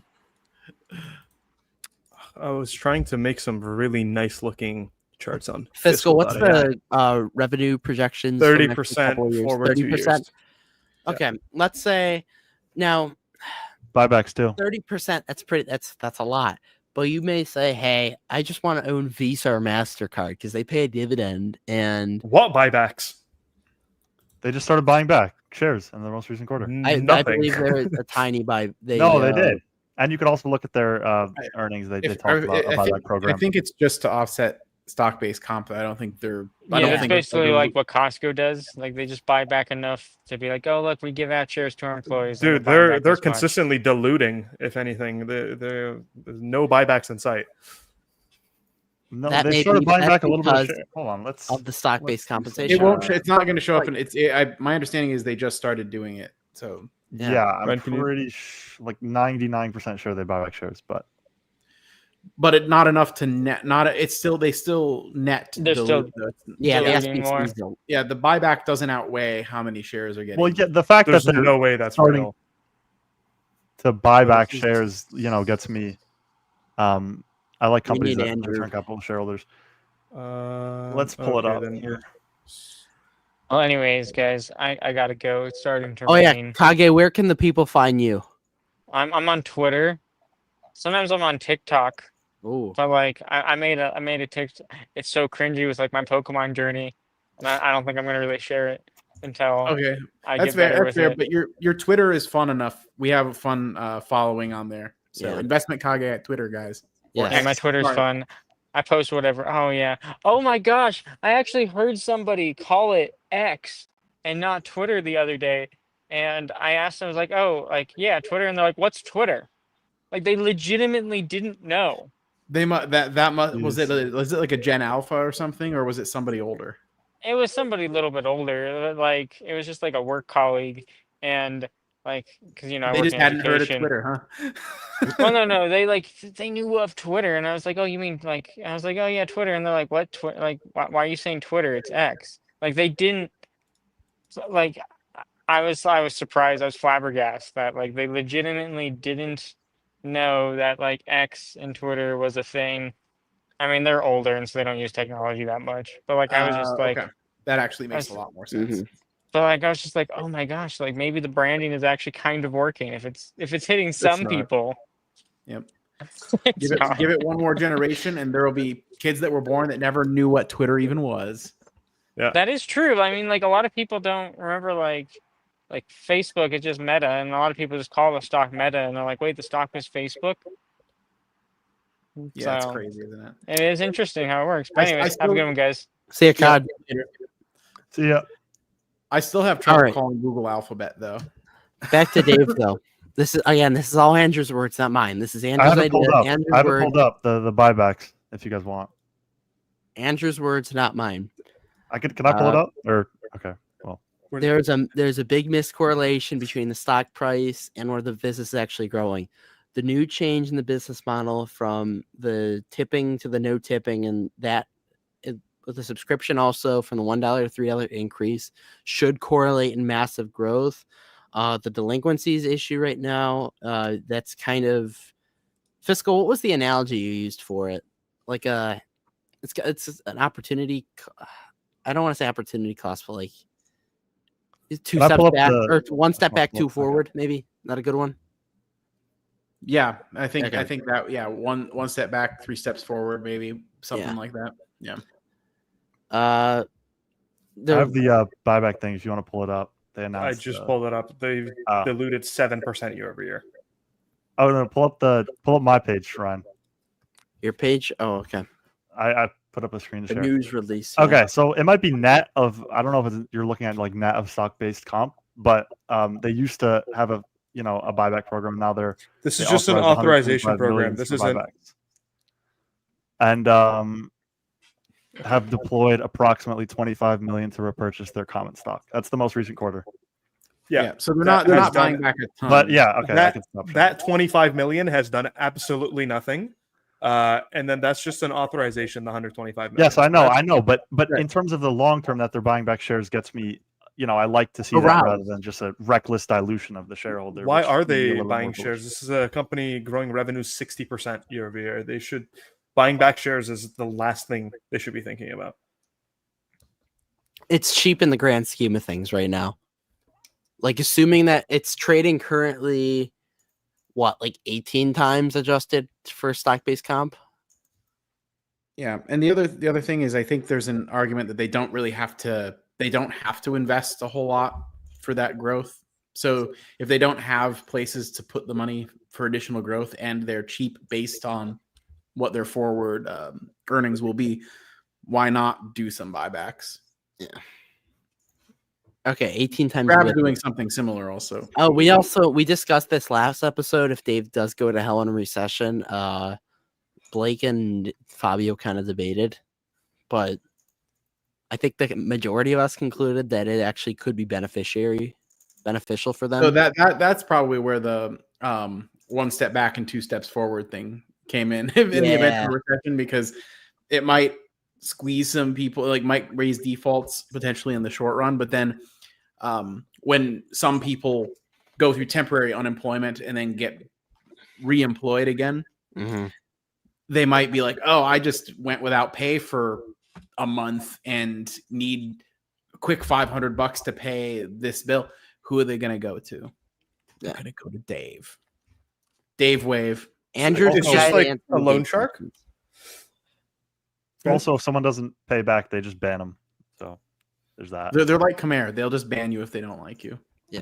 Speaker 10: I was trying to make some really nice looking charts on
Speaker 7: Fiscal. What's the revenue projections?
Speaker 10: 30% forward 2 years.
Speaker 7: Okay, let's say now
Speaker 11: buybacks too.
Speaker 7: 30%. That's a lot. But you may say, hey, I just want to own Visa or MasterCard because they pay a dividend. And
Speaker 10: what buybacks?
Speaker 11: They just started buying back shares in the most recent quarter.
Speaker 7: I believe there is a tiny buy.
Speaker 11: They did. And you could also look at their earnings. They did talk about a buyback program.
Speaker 8: I think it's just to offset stock-based comp. I don't think they're.
Speaker 9: It's basically like what Costco does. Like they just buy back enough to be like, oh look, we give out shares to our employees.
Speaker 10: Dude, they're consistently diluting. If anything, there's no buybacks in sight.
Speaker 11: No, they started buying back a little bit. Hold on, let's
Speaker 7: of the stock-based compensation.
Speaker 8: It won't. It's not going to show up. My understanding is they just started doing it. So
Speaker 11: yeah, I'm pretty 99% sure they buy back shares, but
Speaker 8: but not enough to net. It's still they still net.
Speaker 9: They're still
Speaker 7: Yeah, the
Speaker 9: diluting more.
Speaker 7: SBCs don't.
Speaker 8: Yeah, the buyback doesn't outweigh how many shares are getting.
Speaker 11: Well, yeah, the fact
Speaker 10: There's
Speaker 11: that they're
Speaker 10: no way that's
Speaker 11: starting
Speaker 10: real.
Speaker 11: to buy back shares, gets me. I like
Speaker 7: We
Speaker 11: companies
Speaker 7: need
Speaker 11: that
Speaker 7: Andrew.
Speaker 11: return capital to shareholders. Let's
Speaker 10: Let's
Speaker 11: pull it up
Speaker 10: then.
Speaker 11: here.
Speaker 9: Well, anyways, guys, I gotta go. It's starting to
Speaker 7: Oh yeah,
Speaker 9: rain.
Speaker 7: Kage, where can the people find you?
Speaker 9: I'm on Twitter. Sometimes I'm on TikTok.
Speaker 7: Oh,
Speaker 9: But like I made a TikTok. It's so cringy with like my Pokemon journey, and I don't think I'm gonna really share it until
Speaker 8: Okay,
Speaker 9: I
Speaker 8: that's
Speaker 9: get
Speaker 8: fair.
Speaker 9: better
Speaker 8: That's
Speaker 9: with
Speaker 8: fair.
Speaker 9: it.
Speaker 8: But your Twitter is fun enough. We have a fun following on there. So
Speaker 7: Yeah.
Speaker 8: investment Kage at Twitter, guys. Or
Speaker 7: yes.
Speaker 9: Yeah, my
Speaker 8: X.
Speaker 9: Twitter's
Speaker 8: Sorry.
Speaker 9: fun. I post whatever. Oh yeah. Oh my gosh, I actually heard somebody call it X and not Twitter the other day, and I asked them, I was like, oh, like yeah, Twitter, and they're like, what's Twitter? Like they legitimately didn't know.
Speaker 8: They was
Speaker 11: Jeez.
Speaker 8: it like a Gen Alpha or something, or was it somebody older?
Speaker 9: It was somebody a little bit older. Like it was just like a work colleague, and like because I
Speaker 8: They
Speaker 9: work
Speaker 8: just
Speaker 9: in
Speaker 8: hadn't heard of
Speaker 9: education.
Speaker 8: Twitter, huh?
Speaker 9: Well, no, they knew of Twitter, and I was like, oh, you mean like? I was like, oh yeah, Twitter, and they're like, what? Like, why are you saying Twitter? It's X. Like they didn't like. I was surprised. I was flabbergasted that like they legitimately didn't know that like X and Twitter was a thing. I mean, they're older, and so they don't use technology that much. But like, I was just
Speaker 8: Okay,
Speaker 9: like,
Speaker 8: that actually
Speaker 9: I
Speaker 8: makes a
Speaker 9: was,
Speaker 8: lot more sense.
Speaker 9: but like, I was just like, oh my gosh, like maybe the branding is actually kind of working. If it's hitting some
Speaker 10: not.
Speaker 9: people,
Speaker 8: Yep.
Speaker 9: it's not.
Speaker 8: Give it one more generation, and there will be kids that were born that never knew what Twitter even was.
Speaker 10: Yeah.
Speaker 9: That is true. I mean, like a lot of people don't remember like Facebook is just Meta, and a lot of people just call the stock Meta, and they're like, wait, the stock is Facebook.
Speaker 8: Yeah, it's
Speaker 9: So
Speaker 8: crazy, isn't it?
Speaker 9: it is interesting how it works. But
Speaker 8: I
Speaker 9: anyways, have a
Speaker 8: still-
Speaker 9: good one, guys.
Speaker 7: See ya, Cod.
Speaker 11: See ya.
Speaker 8: I still have trouble
Speaker 7: right.
Speaker 8: calling Google Alphabet though.
Speaker 7: Back to Dave though. This is all Andrew's words, not mine. This is
Speaker 11: I
Speaker 7: Andrew's
Speaker 11: have it
Speaker 7: idea.
Speaker 11: pulled up.
Speaker 7: Andrew's
Speaker 11: I have it
Speaker 7: word.
Speaker 11: pulled up the buybacks if you guys want.
Speaker 7: Andrew's words, not mine.
Speaker 11: Can I pull it up or okay? Well,
Speaker 7: There's a big miscorrelation between the stock price and where the business is actually growing. The new change in the business model from the tipping to the no tipping, and that with the subscription also from the $1 to $3 increase should correlate in massive growth. The delinquencies issue right now, that's kind of fiscal. What was the analogy you used for it? Like it's an opportunity. I don't want to say opportunity cost, but like two
Speaker 11: Can I
Speaker 7: steps
Speaker 11: pull up
Speaker 7: back
Speaker 11: the-
Speaker 7: or one step back,
Speaker 11: One
Speaker 7: two
Speaker 11: second.
Speaker 7: forward. Maybe not a good one.
Speaker 8: Yeah, I think
Speaker 7: Okay.
Speaker 8: I think that one step back, 3 steps forward, maybe something
Speaker 7: Yeah.
Speaker 8: like that. Yeah.
Speaker 11: I have the buyback thing if you want to pull it up. They
Speaker 10: I
Speaker 11: announced.
Speaker 10: just pulled it up. They've diluted 7% year over year.
Speaker 11: Oh no! Pull up my page, Ryan.
Speaker 7: Your page. Oh, okay.
Speaker 11: I put up a screen
Speaker 7: The
Speaker 11: share.
Speaker 7: news release. yeah.
Speaker 11: Okay, so it might be net of I don't know if you're looking at like net of stock based comp, but they used to have a buyback program. Now
Speaker 10: This
Speaker 11: they
Speaker 10: is just an
Speaker 11: authorize
Speaker 10: authorization
Speaker 11: 125
Speaker 10: program.
Speaker 11: million
Speaker 10: This
Speaker 11: for
Speaker 10: isn't.
Speaker 11: buybacks. And have deployed approximately 25 million to repurchase their common stock. That's the most recent quarter.
Speaker 10: Yeah.
Speaker 8: So they're
Speaker 10: That
Speaker 8: not
Speaker 10: has
Speaker 8: buying
Speaker 10: done-
Speaker 8: back a ton.
Speaker 11: But yeah, okay, I can stop.
Speaker 10: That 25 million has done absolutely nothing. And then that's just an authorization, the 125 million.
Speaker 11: Yes, I
Speaker 10: So
Speaker 11: know,
Speaker 10: that's-
Speaker 11: but in terms of the long term that they're buying back shares gets me, I like to see that
Speaker 7: Aroused.
Speaker 11: rather than just a reckless dilution of the shareholder.
Speaker 10: Why
Speaker 11: which
Speaker 10: are
Speaker 11: would be a
Speaker 10: they
Speaker 11: little more
Speaker 10: buying
Speaker 11: bullish.
Speaker 10: shares? This is a company growing revenue 60% year over year. They should buying back shares is the last thing they should be thinking about.
Speaker 7: It's cheap in the grand scheme of things right now. Like assuming that it's trading currently, what, like 18 times adjusted for stock-based comp?
Speaker 8: Yeah, and the other thing is I think there's an argument that they don't have to invest a whole lot for that growth. So if they don't have places to put the money for additional growth and they're cheap based on what their forward earnings will be, why not do some buybacks?
Speaker 7: Yeah. Okay, 18 times.
Speaker 8: Grab's
Speaker 7: with-
Speaker 8: doing something similar also.
Speaker 7: Oh, we discussed this last episode. If Dave does go to hell in a recession, Blake and Fabio kind of debated, but I think the majority of us concluded that it actually could be beneficial for them.
Speaker 8: So that's probably where the 1 step back and 2 steps forward thing came in in the event
Speaker 7: Yeah.
Speaker 8: of a recession, because it might squeeze some people, like might raise defaults potentially in the short run. But then when some people go through temporary unemployment and then get reemployed again,
Speaker 7: Mm-hmm.
Speaker 8: they might be like, oh, I just went without pay for a month and need a quick $500 to pay this bill. Who are they going to go to? They're going to go to Dave. Dave Wave.
Speaker 7: Andrew's
Speaker 10: It's
Speaker 7: the
Speaker 10: just
Speaker 7: guy
Speaker 10: like
Speaker 7: to answer
Speaker 10: a
Speaker 7: the
Speaker 10: loan
Speaker 7: big
Speaker 10: shark.
Speaker 7: questions.
Speaker 11: Also, if someone doesn't pay back, they just ban them. So there's that.
Speaker 8: They're like Khmer. They'll just ban you if they don't like you.
Speaker 7: Yeah.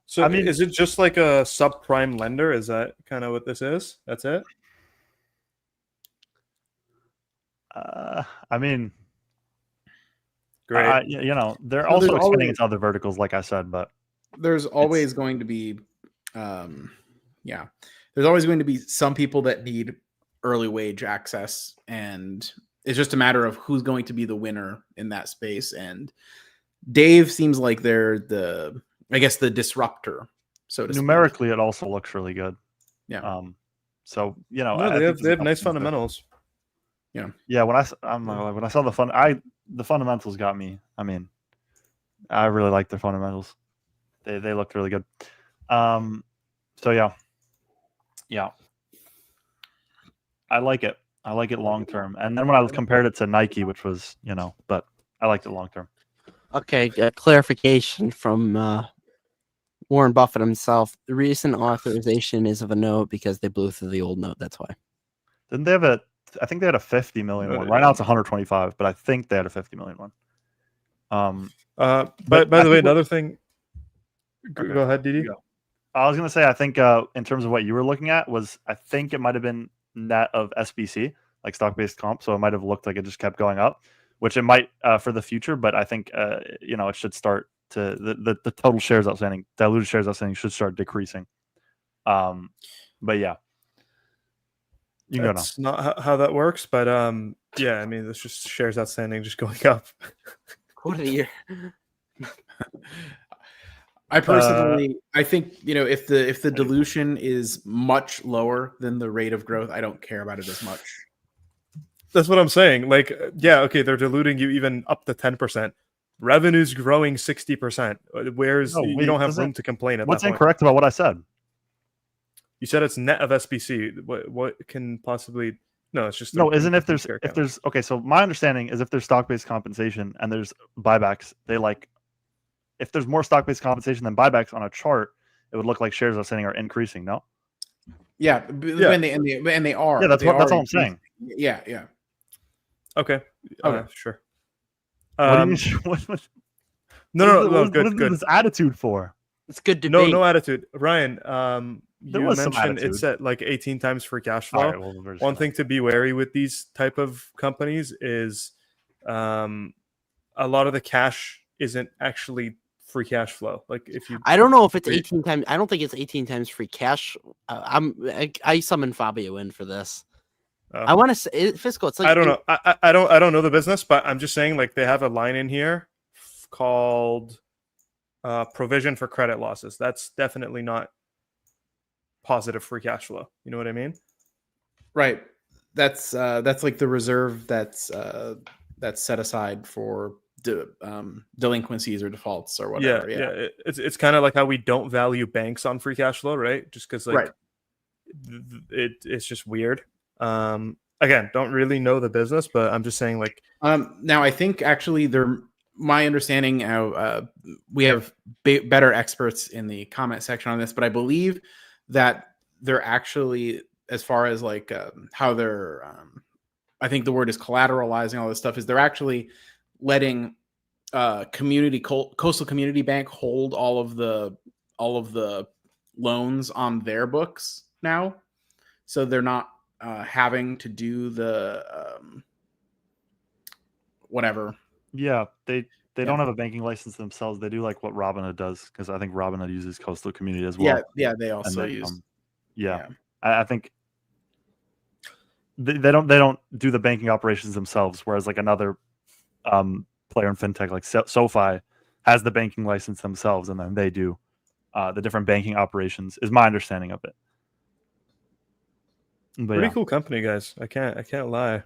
Speaker 10: So
Speaker 11: I mean-
Speaker 10: is it just like a subprime lender? Is that kind of what this is? That's it?
Speaker 11: I mean,
Speaker 10: Great.
Speaker 11: you know, they're
Speaker 8: So
Speaker 11: also
Speaker 8: there's
Speaker 11: expanding
Speaker 8: always-
Speaker 11: into other verticals, like I said. But
Speaker 8: There's always going to be, there's always going to be some people that need early wage access, and it's just a matter of who's going to be the winner in that space. And Dave seems like they're the, I guess, the disruptor, so to speak.
Speaker 11: numerically, it also looks really good.
Speaker 8: Yeah.
Speaker 11: So you know,
Speaker 10: No,
Speaker 11: I
Speaker 10: they
Speaker 11: think
Speaker 10: have
Speaker 11: there's a couple
Speaker 10: nice
Speaker 11: things that-
Speaker 10: fundamentals.
Speaker 11: Yeah, when I'm not gonna lie, when I saw the fundamentals got me. I mean, I really like their fundamentals. They looked really good. So yeah, I like it. I like it long term. And then when I compared it to Nike, which was, you know, but I liked it long term.
Speaker 7: Okay, clarification from Warren Buffett himself. The recent authorization is of a note because they blew through the old note. That's why.
Speaker 11: Didn't they have I think they had a 50 million one. Right now it's 125, but I think they had a 50 million one.
Speaker 10: But
Speaker 11: but
Speaker 10: by
Speaker 11: I
Speaker 10: the way,
Speaker 11: think
Speaker 10: another thing.
Speaker 11: Okay.
Speaker 10: Go ahead, Didi.
Speaker 11: Go. I was gonna say, I think in terms of what you were looking at was, I think it might have been net of SBC, like stock based comp. So it might have looked like it just kept going up, which it might for the future. But I think you know, it should start to the total shares outstanding, diluted shares outstanding should start decreasing. But yeah, you can go now.
Speaker 10: That's not how that works, but yeah, I mean, it's just shares outstanding just going up.
Speaker 7: What a year.
Speaker 8: I personally, I think, you know, if the dilution is much lower than the rate of growth, I don't care about it as much.
Speaker 10: That's what I'm saying. Like, yeah, okay, they're diluting you even up to 10%. Revenue's growing 60%. Where's
Speaker 11: No,
Speaker 10: you
Speaker 11: wait,
Speaker 10: don't have
Speaker 11: doesn't-
Speaker 10: room to complain at
Speaker 11: What's
Speaker 10: that point.
Speaker 11: incorrect about what I said?
Speaker 10: You said it's net of SBC. What can possibly no? It's just
Speaker 11: No,
Speaker 10: a
Speaker 11: isn't if
Speaker 10: increased share count.
Speaker 11: there's okay. So my understanding is if there's stock based compensation and there's buybacks, they like if there's more stock based compensation than buybacks on a chart, it would look like shares outstanding are increasing. No.
Speaker 8: Yeah,
Speaker 10: Yeah.
Speaker 8: and they are.
Speaker 11: Yeah, that's
Speaker 8: They
Speaker 11: that's
Speaker 8: are
Speaker 11: all I'm saying.
Speaker 8: Yeah, yeah.
Speaker 10: Okay.
Speaker 8: Okay.
Speaker 10: Sure.
Speaker 11: What do you mean?
Speaker 10: No,
Speaker 11: What
Speaker 10: good,
Speaker 11: is
Speaker 10: good.
Speaker 11: this attitude for?
Speaker 7: It's good debate.
Speaker 10: No attitude. Ryan,
Speaker 11: There
Speaker 10: you
Speaker 11: was some
Speaker 10: mentioned
Speaker 11: attitude.
Speaker 10: it's at like 18 times free cash flow.
Speaker 11: All right, well, we're just
Speaker 10: One
Speaker 11: gonna-
Speaker 10: thing to be wary with these type of companies is a lot of the cash isn't actually free cash flow. Like if you,
Speaker 7: I don't know if it's
Speaker 10: Wait.
Speaker 7: 18 times. I don't think it's 18 times free cash. I summon Fabio in for this. I want to say fiscal. It's like
Speaker 10: I don't know. I don't know the business, but I'm just saying like they have a line in here called provision for credit losses. That's definitely not positive free cash flow. You know what I mean?
Speaker 8: Right. That's like the reserve that's set aside for delinquencies or defaults or whatever.
Speaker 10: Yeah. It's kind of like how we don't value banks on free cash flow, right? Just because like
Speaker 8: Right.
Speaker 10: it's just weird. Again, don't really know the business, but I'm just saying like
Speaker 8: Now I think actually my understanding, we have better experts in the comment section on this, but I believe that they're actually, as far as like how they're, I think the word is collateralizing all this stuff, is they're actually letting coastal community bank hold all of the loans on their books now, so they're not having to do the whatever.
Speaker 11: Yeah, they don't have a banking license themselves. They do like what Robinhood does, because I think Robinhood uses coastal community as well.
Speaker 8: Yeah, they also
Speaker 11: And then,
Speaker 8: use.
Speaker 11: yeah. I think they don't do the banking operations themselves, whereas like another player in fintech like SoFi has the banking license themselves, and then they do the different banking operations. Is my understanding of it. But
Speaker 10: Pretty
Speaker 11: yeah,
Speaker 10: cool company, guys. I can't lie.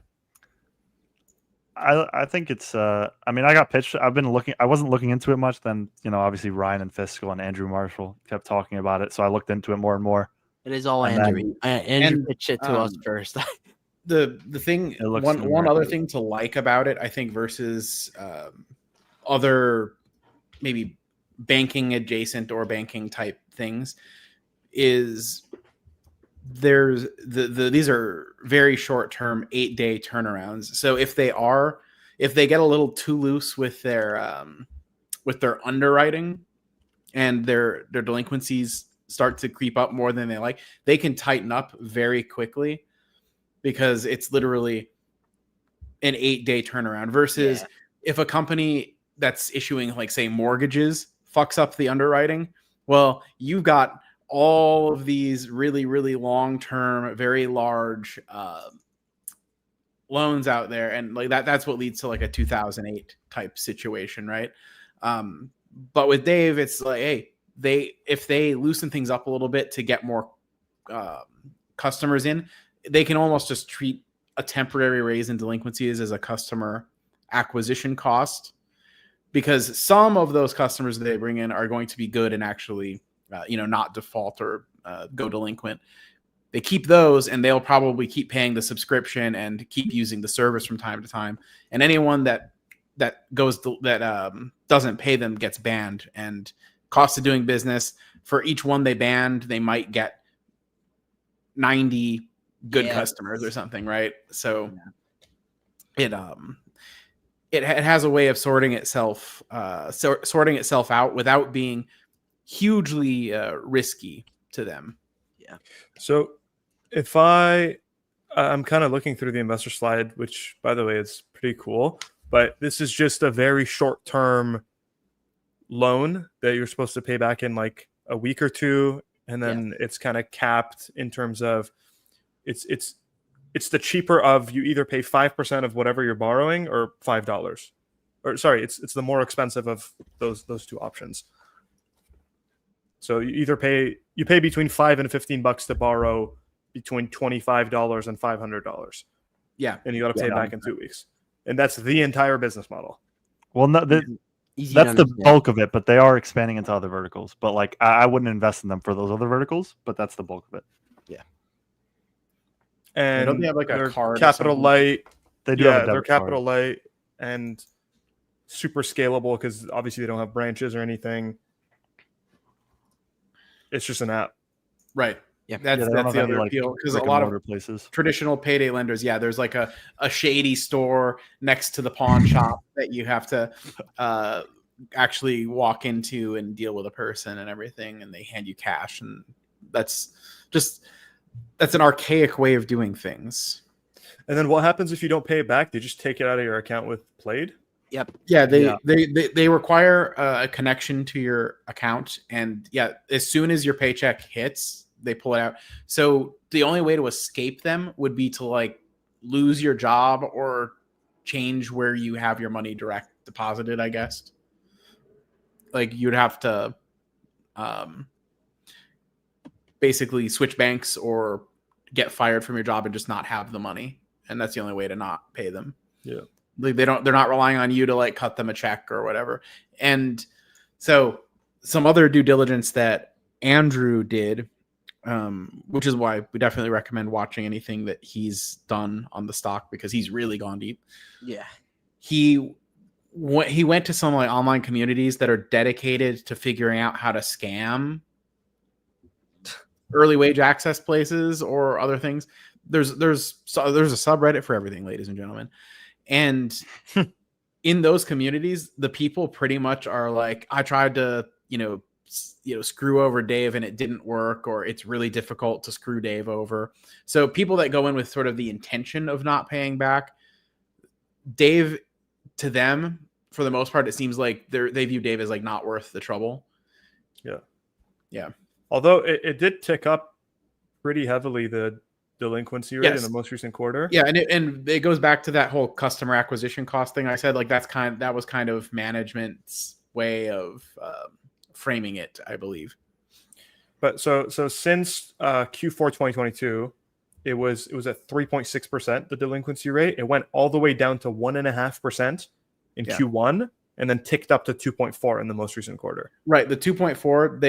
Speaker 11: I think it's. I mean, I got pitched. I've been looking. I wasn't looking into it much. Then obviously Ryan and Fiscal and Andrew Marshall kept talking about it, so I looked into it more and more.
Speaker 7: It is all
Speaker 11: And
Speaker 7: Andrew.
Speaker 11: then
Speaker 7: Andrew
Speaker 8: And,
Speaker 7: pitched it to us first.
Speaker 8: the thing,
Speaker 11: It looks
Speaker 8: one other
Speaker 11: numerically-
Speaker 8: thing to like about it, I think, versus other maybe banking adjacent or banking type things, is there's these are very short term 8-day turnarounds. So if they get a little too loose with their underwriting and their delinquencies start to creep up more than they like, they can tighten up very quickly, because it's literally an 8-day turnaround versus if a company that's issuing, like, say, mortgages fucks up the underwriting. Well, you've got all of these really, really long-term, very large loans out there, and like that's what leads to like a 2008 type situation, right? But with Dave, it's like, hey, if they loosen things up a little bit to get more customers in, they can almost just treat a temporary raise in delinquencies as a customer acquisition cost, because some of those customers that they bring in are going to be good and actually not default or go delinquent. They keep those, and they'll probably keep paying the subscription and keep using the service from time to time. And anyone that doesn't pay them gets banned. And cost of doing business, for each one they banned, they might get 90 good customers or something, right? So it has a way of sorting itself out without being hugely risky to them.
Speaker 7: Yeah.
Speaker 10: So if I'm kind of looking through the investor slide, which by the way is pretty cool, but this is just a very short term loan that you're supposed to pay back in like a week or two, and then it's kind of capped in terms of it's the cheaper of, you either pay 5% of whatever you're borrowing or $5, or sorry, it's the more expensive of those two options. So you pay between $5 and $15 to borrow between $25 and $500.
Speaker 8: Yeah,
Speaker 10: and you got to pay it back in 2 weeks, and that's the entire business model.
Speaker 11: Well, no, that's the bulk of it, but they are expanding into other verticals. But like, I wouldn't invest in them for those other verticals, but that's the bulk of it.
Speaker 8: Yeah.
Speaker 10: And
Speaker 8: don't they have like a
Speaker 10: they're
Speaker 8: card or
Speaker 10: capital
Speaker 8: something?
Speaker 10: light?
Speaker 11: They do have a
Speaker 10: they're
Speaker 11: debit
Speaker 10: capital
Speaker 11: card.
Speaker 10: light and super scalable, because obviously they don't have branches or anything. It's just an app.
Speaker 8: Right.
Speaker 7: Yeah.
Speaker 8: That's
Speaker 11: they don't have
Speaker 8: the
Speaker 11: any,
Speaker 8: other
Speaker 11: like,
Speaker 8: appeal, because a
Speaker 11: brick and
Speaker 8: lot of
Speaker 11: mortar places.
Speaker 8: traditional payday lenders, there's like a shady store next to the pawn shop that you have to actually walk into and deal with a person and everything, and they hand you cash, and that's an archaic way of doing things.
Speaker 10: And then what happens if you don't pay it back? They just take it out of your account with Plaid?
Speaker 7: Yep.
Speaker 8: Yeah, they require a connection to your account, and as soon as your paycheck hits, they pull it out. So the only way to escape them would be to like lose your job or change where you have your money direct deposited, I guess. Like you'd have to basically switch banks or get fired from your job and just not have the money, and that's the only way to not pay them.
Speaker 10: Yeah.
Speaker 8: Like they're not relying on you to like cut them a check or whatever. And so some other due diligence that Andrew did, which is why we definitely recommend watching anything that he's done on the stock, because he's really gone deep.
Speaker 7: Yeah.
Speaker 8: He went to some like online communities that are dedicated to figuring out how to scam early wage access places or other things. There's a subreddit for everything, ladies and gentlemen. And in those communities, the people pretty much are like, I tried to, screw over Dave and it didn't work, or it's really difficult to screw Dave over. So people that go in with sort of the intention of not paying back, Dave, to them, for the most part, it seems like they view Dave as like not worth the trouble.
Speaker 10: Yeah.
Speaker 8: Yeah.
Speaker 10: Although it did tick up pretty heavily, the delinquency rate in the most recent quarter.
Speaker 8: Yeah, and it goes back to that whole customer acquisition cost thing I said. Like that was kind of management's way of framing it, I believe.
Speaker 10: But so since Q4 2022, it was at 3.6%, the delinquency rate. It went all the way down to 1.5% in Q1, and then ticked up to 2.4 in the most recent quarter.
Speaker 8: Right, the 2.4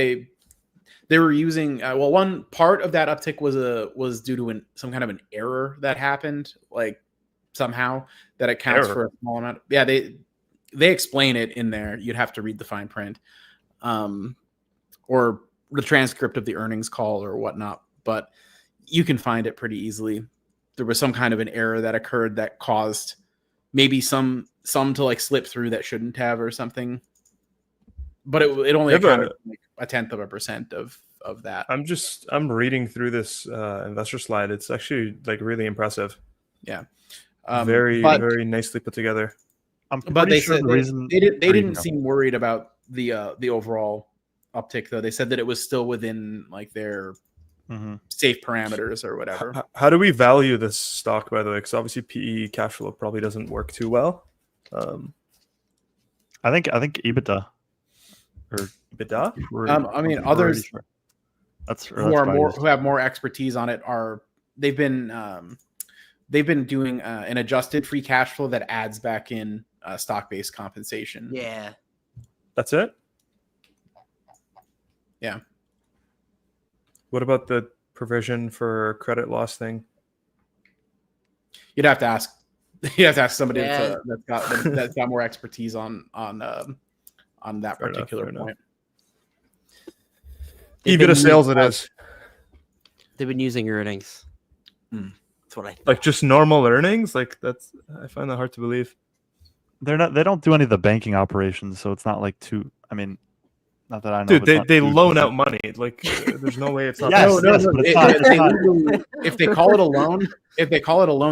Speaker 8: they were using. Well, one part of that uptick was due to some kind of an error that happened, like somehow that accounts for a small amount. Yeah, they explain it in there. You'd have to read the fine print, or the transcript of the earnings call or whatnot. But you can find it pretty easily. There was some kind of an error that occurred that caused maybe some to like slip through that shouldn't have or something. But it only accounted for like 0.1% of that.
Speaker 10: I'm reading through this investor slide. It's actually like really impressive.
Speaker 8: Yeah.
Speaker 10: Very nicely put together.
Speaker 8: But they said they didn't seem worried about the overall uptick, though. They said that it was still within like their safe parameters or whatever.
Speaker 10: How do we value this stock, by the way? Because obviously PE cash flow probably doesn't work too well.
Speaker 11: I think EBITDA or
Speaker 10: EBITDA.
Speaker 8: I mean, others who have more expertise on it they've been doing an adjusted free cash flow that adds back in stock-based compensation.
Speaker 7: Yeah,
Speaker 10: that's it.
Speaker 8: Yeah.
Speaker 10: What about the provision for credit loss thing?
Speaker 8: You'd have to ask. You have to ask somebody that's got more expertise on that particular point.
Speaker 10: EBITDA sales, it is.
Speaker 7: They've been using earnings. That's what I think.
Speaker 10: Like just normal earnings. Like that's, I find that hard to believe.
Speaker 11: They don't do any of the banking operations, so it's not like too. I mean, not that I know.
Speaker 10: Dude, they loan out money. Like there's no way it's not.
Speaker 8: If they call it a loan,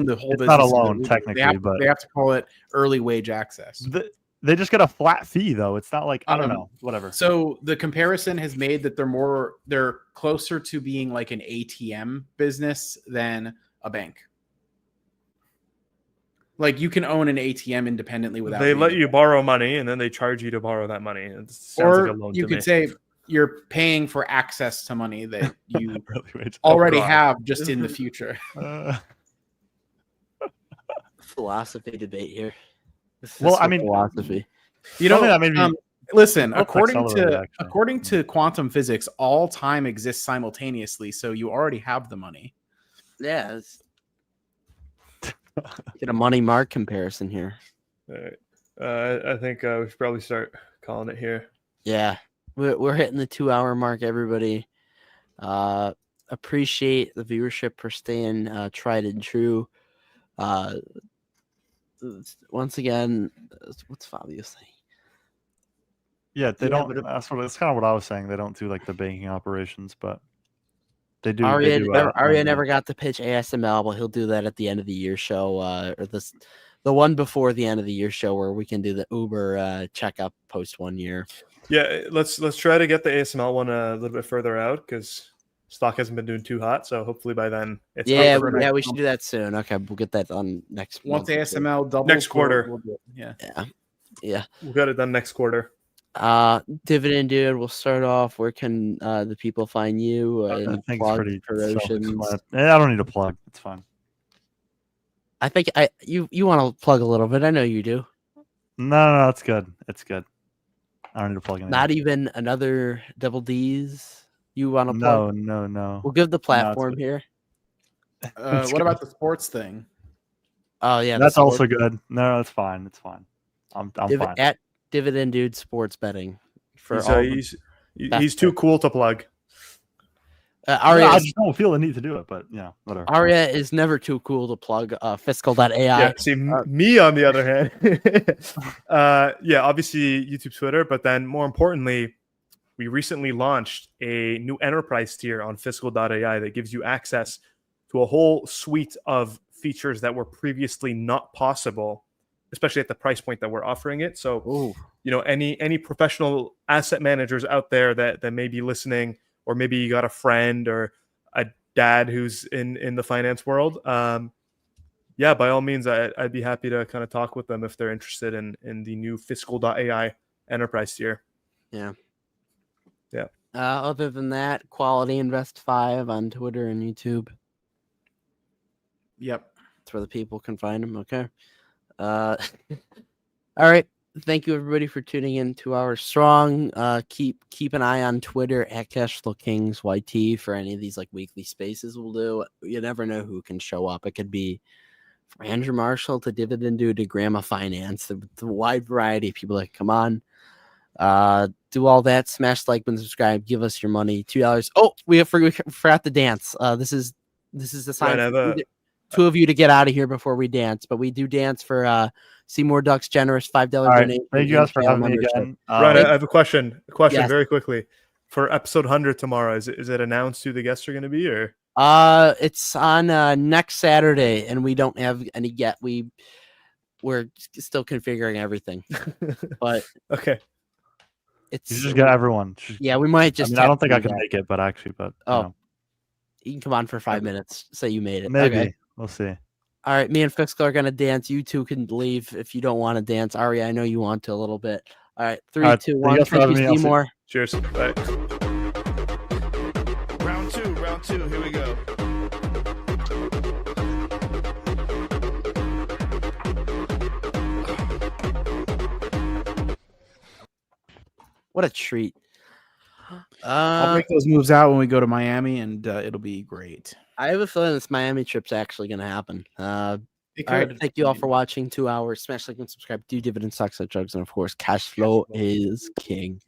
Speaker 8: the whole business
Speaker 11: not a loan technically,
Speaker 8: but they have to call it early wage access.
Speaker 11: They just get a flat fee though. It's not like I don't know, whatever.
Speaker 8: So the comparison has made that they're closer to being like an ATM business than a bank. Like you can own an ATM independently without.
Speaker 10: They let you borrow money and then they charge you to borrow that money. It sounds like a loan.
Speaker 8: You could say you're paying for access to money that you
Speaker 11: already
Speaker 8: have just in the future.
Speaker 7: Philosophy debate here.
Speaker 11: Well, I mean,
Speaker 7: philosophy.
Speaker 8: You know,
Speaker 11: that made me
Speaker 8: listen. According to quantum physics, all time exists simultaneously. So you already have the money.
Speaker 7: Yeah. Get a money mark comparison here.
Speaker 10: All right. I think we should probably start calling it here.
Speaker 7: Yeah, we're hitting the 2-hour mark. Everybody, appreciate the viewership for staying tried and true. Once again, what's Fabio saying?
Speaker 11: Yeah, they don't. That's kind of what I was saying. They don't do like the banking operations, but they do.
Speaker 7: Arya never got to pitch ASML, but he'll do that at the end of the year show, or the one before the end of the year show, where we can do the Uber checkup post 1 year.
Speaker 10: Yeah, let's try to get the ASML one a little bit further out because stock hasn't been doing too hot. So hopefully by then, it's
Speaker 7: we should do that soon. Okay, we'll get that on next.
Speaker 8: Once ASML doubles
Speaker 10: next quarter,
Speaker 8: we'll do it.
Speaker 7: Yeah,
Speaker 10: we'll get it done next quarter.
Speaker 7: Dividend dude, we'll start off. Where can the people find you?
Speaker 11: I think
Speaker 7: plug
Speaker 11: pretty
Speaker 7: promotions.
Speaker 11: I don't need a plug. It's fine.
Speaker 7: I think you want to plug a little bit. I know you do.
Speaker 11: No, it's good. It's good. I don't need to plug anything.
Speaker 7: Not even another double D's. You want to plug?
Speaker 11: No.
Speaker 7: We'll give the platform here.
Speaker 8: What about the sports thing?
Speaker 7: Oh yeah,
Speaker 11: that's also good. No, it's fine. It's fine. I'm fine.
Speaker 7: At Dividend Dude Sports Betting for
Speaker 10: he's too cool to plug.
Speaker 7: Arya,
Speaker 11: I just don't feel the need to do it, but yeah, whatever.
Speaker 7: Arya is never too cool to plug fiscal.ai.
Speaker 10: Yeah, see, me on the other hand, obviously YouTube, Twitter, but then more importantly, we recently launched a new enterprise tier on fiscal.ai that gives you access to a whole suite of features that were previously not possible, especially at the price point that we're offering it. So, any professional asset managers out there that may be listening, or maybe you got a friend or a dad who's in the finance world, by all means, I'd be happy to kind of talk with them if they're interested in the new fiscal.ai enterprise tier.
Speaker 7: Yeah.
Speaker 10: Yeah.
Speaker 7: Other than that, Quality Invest 5 on Twitter and YouTube.
Speaker 8: Yep.
Speaker 7: That's where the people can find them. Okay. All right. Thank you everybody for tuning in 2 hours strong. Keep an eye on Twitter at Cashflow Kings YT for any of these like weekly spaces we'll do. You never know who can show up. It could be from Andrew Marshall to Dividend to Grandma Finance. The wide variety of people that come on. Do all that. Smash the like button, subscribe, give us your money. $2. Oh, we forgot to dance. This is the sign
Speaker 10: Ryan,
Speaker 7: for two of you to get out of here before we dance. But we do dance for Seymour Duck's generous $5
Speaker 11: All right.
Speaker 7: donation.
Speaker 11: Thank you guys for having me again.
Speaker 10: Ryan, I have a question.
Speaker 7: Yes.
Speaker 10: Very quickly. For episode 100 tomorrow, is it announced who the guests are going to be, or?
Speaker 7: It's on next Saturday, and we don't have any yet. We're still configuring everything, but
Speaker 10: okay.
Speaker 7: It's
Speaker 11: you just get everyone.
Speaker 7: Yeah, we might just.
Speaker 11: I don't think I can make it, but actually,
Speaker 7: you can come on for 5 minutes. Say you made it.
Speaker 11: Maybe
Speaker 7: Okay.
Speaker 11: we'll see.
Speaker 7: All right, me and Fiscal are gonna dance. You two can leave if you don't want to dance. Ari, I know you want to a little bit. All right, 3, 2, 1. Thank you, Seymour.
Speaker 10: Cheers. Bye.
Speaker 3: Round two, here we go.
Speaker 7: What a treat.
Speaker 8: I'll make those moves out when we go to Miami, and it'll be great.
Speaker 7: I have a feeling this Miami trip's actually going to happen. All
Speaker 8: It
Speaker 7: right,
Speaker 8: could.
Speaker 7: thank you all for watching. 2 hours. Smash like and subscribe. Do Dividend, stocks, drugs, and of course, cash flow is king.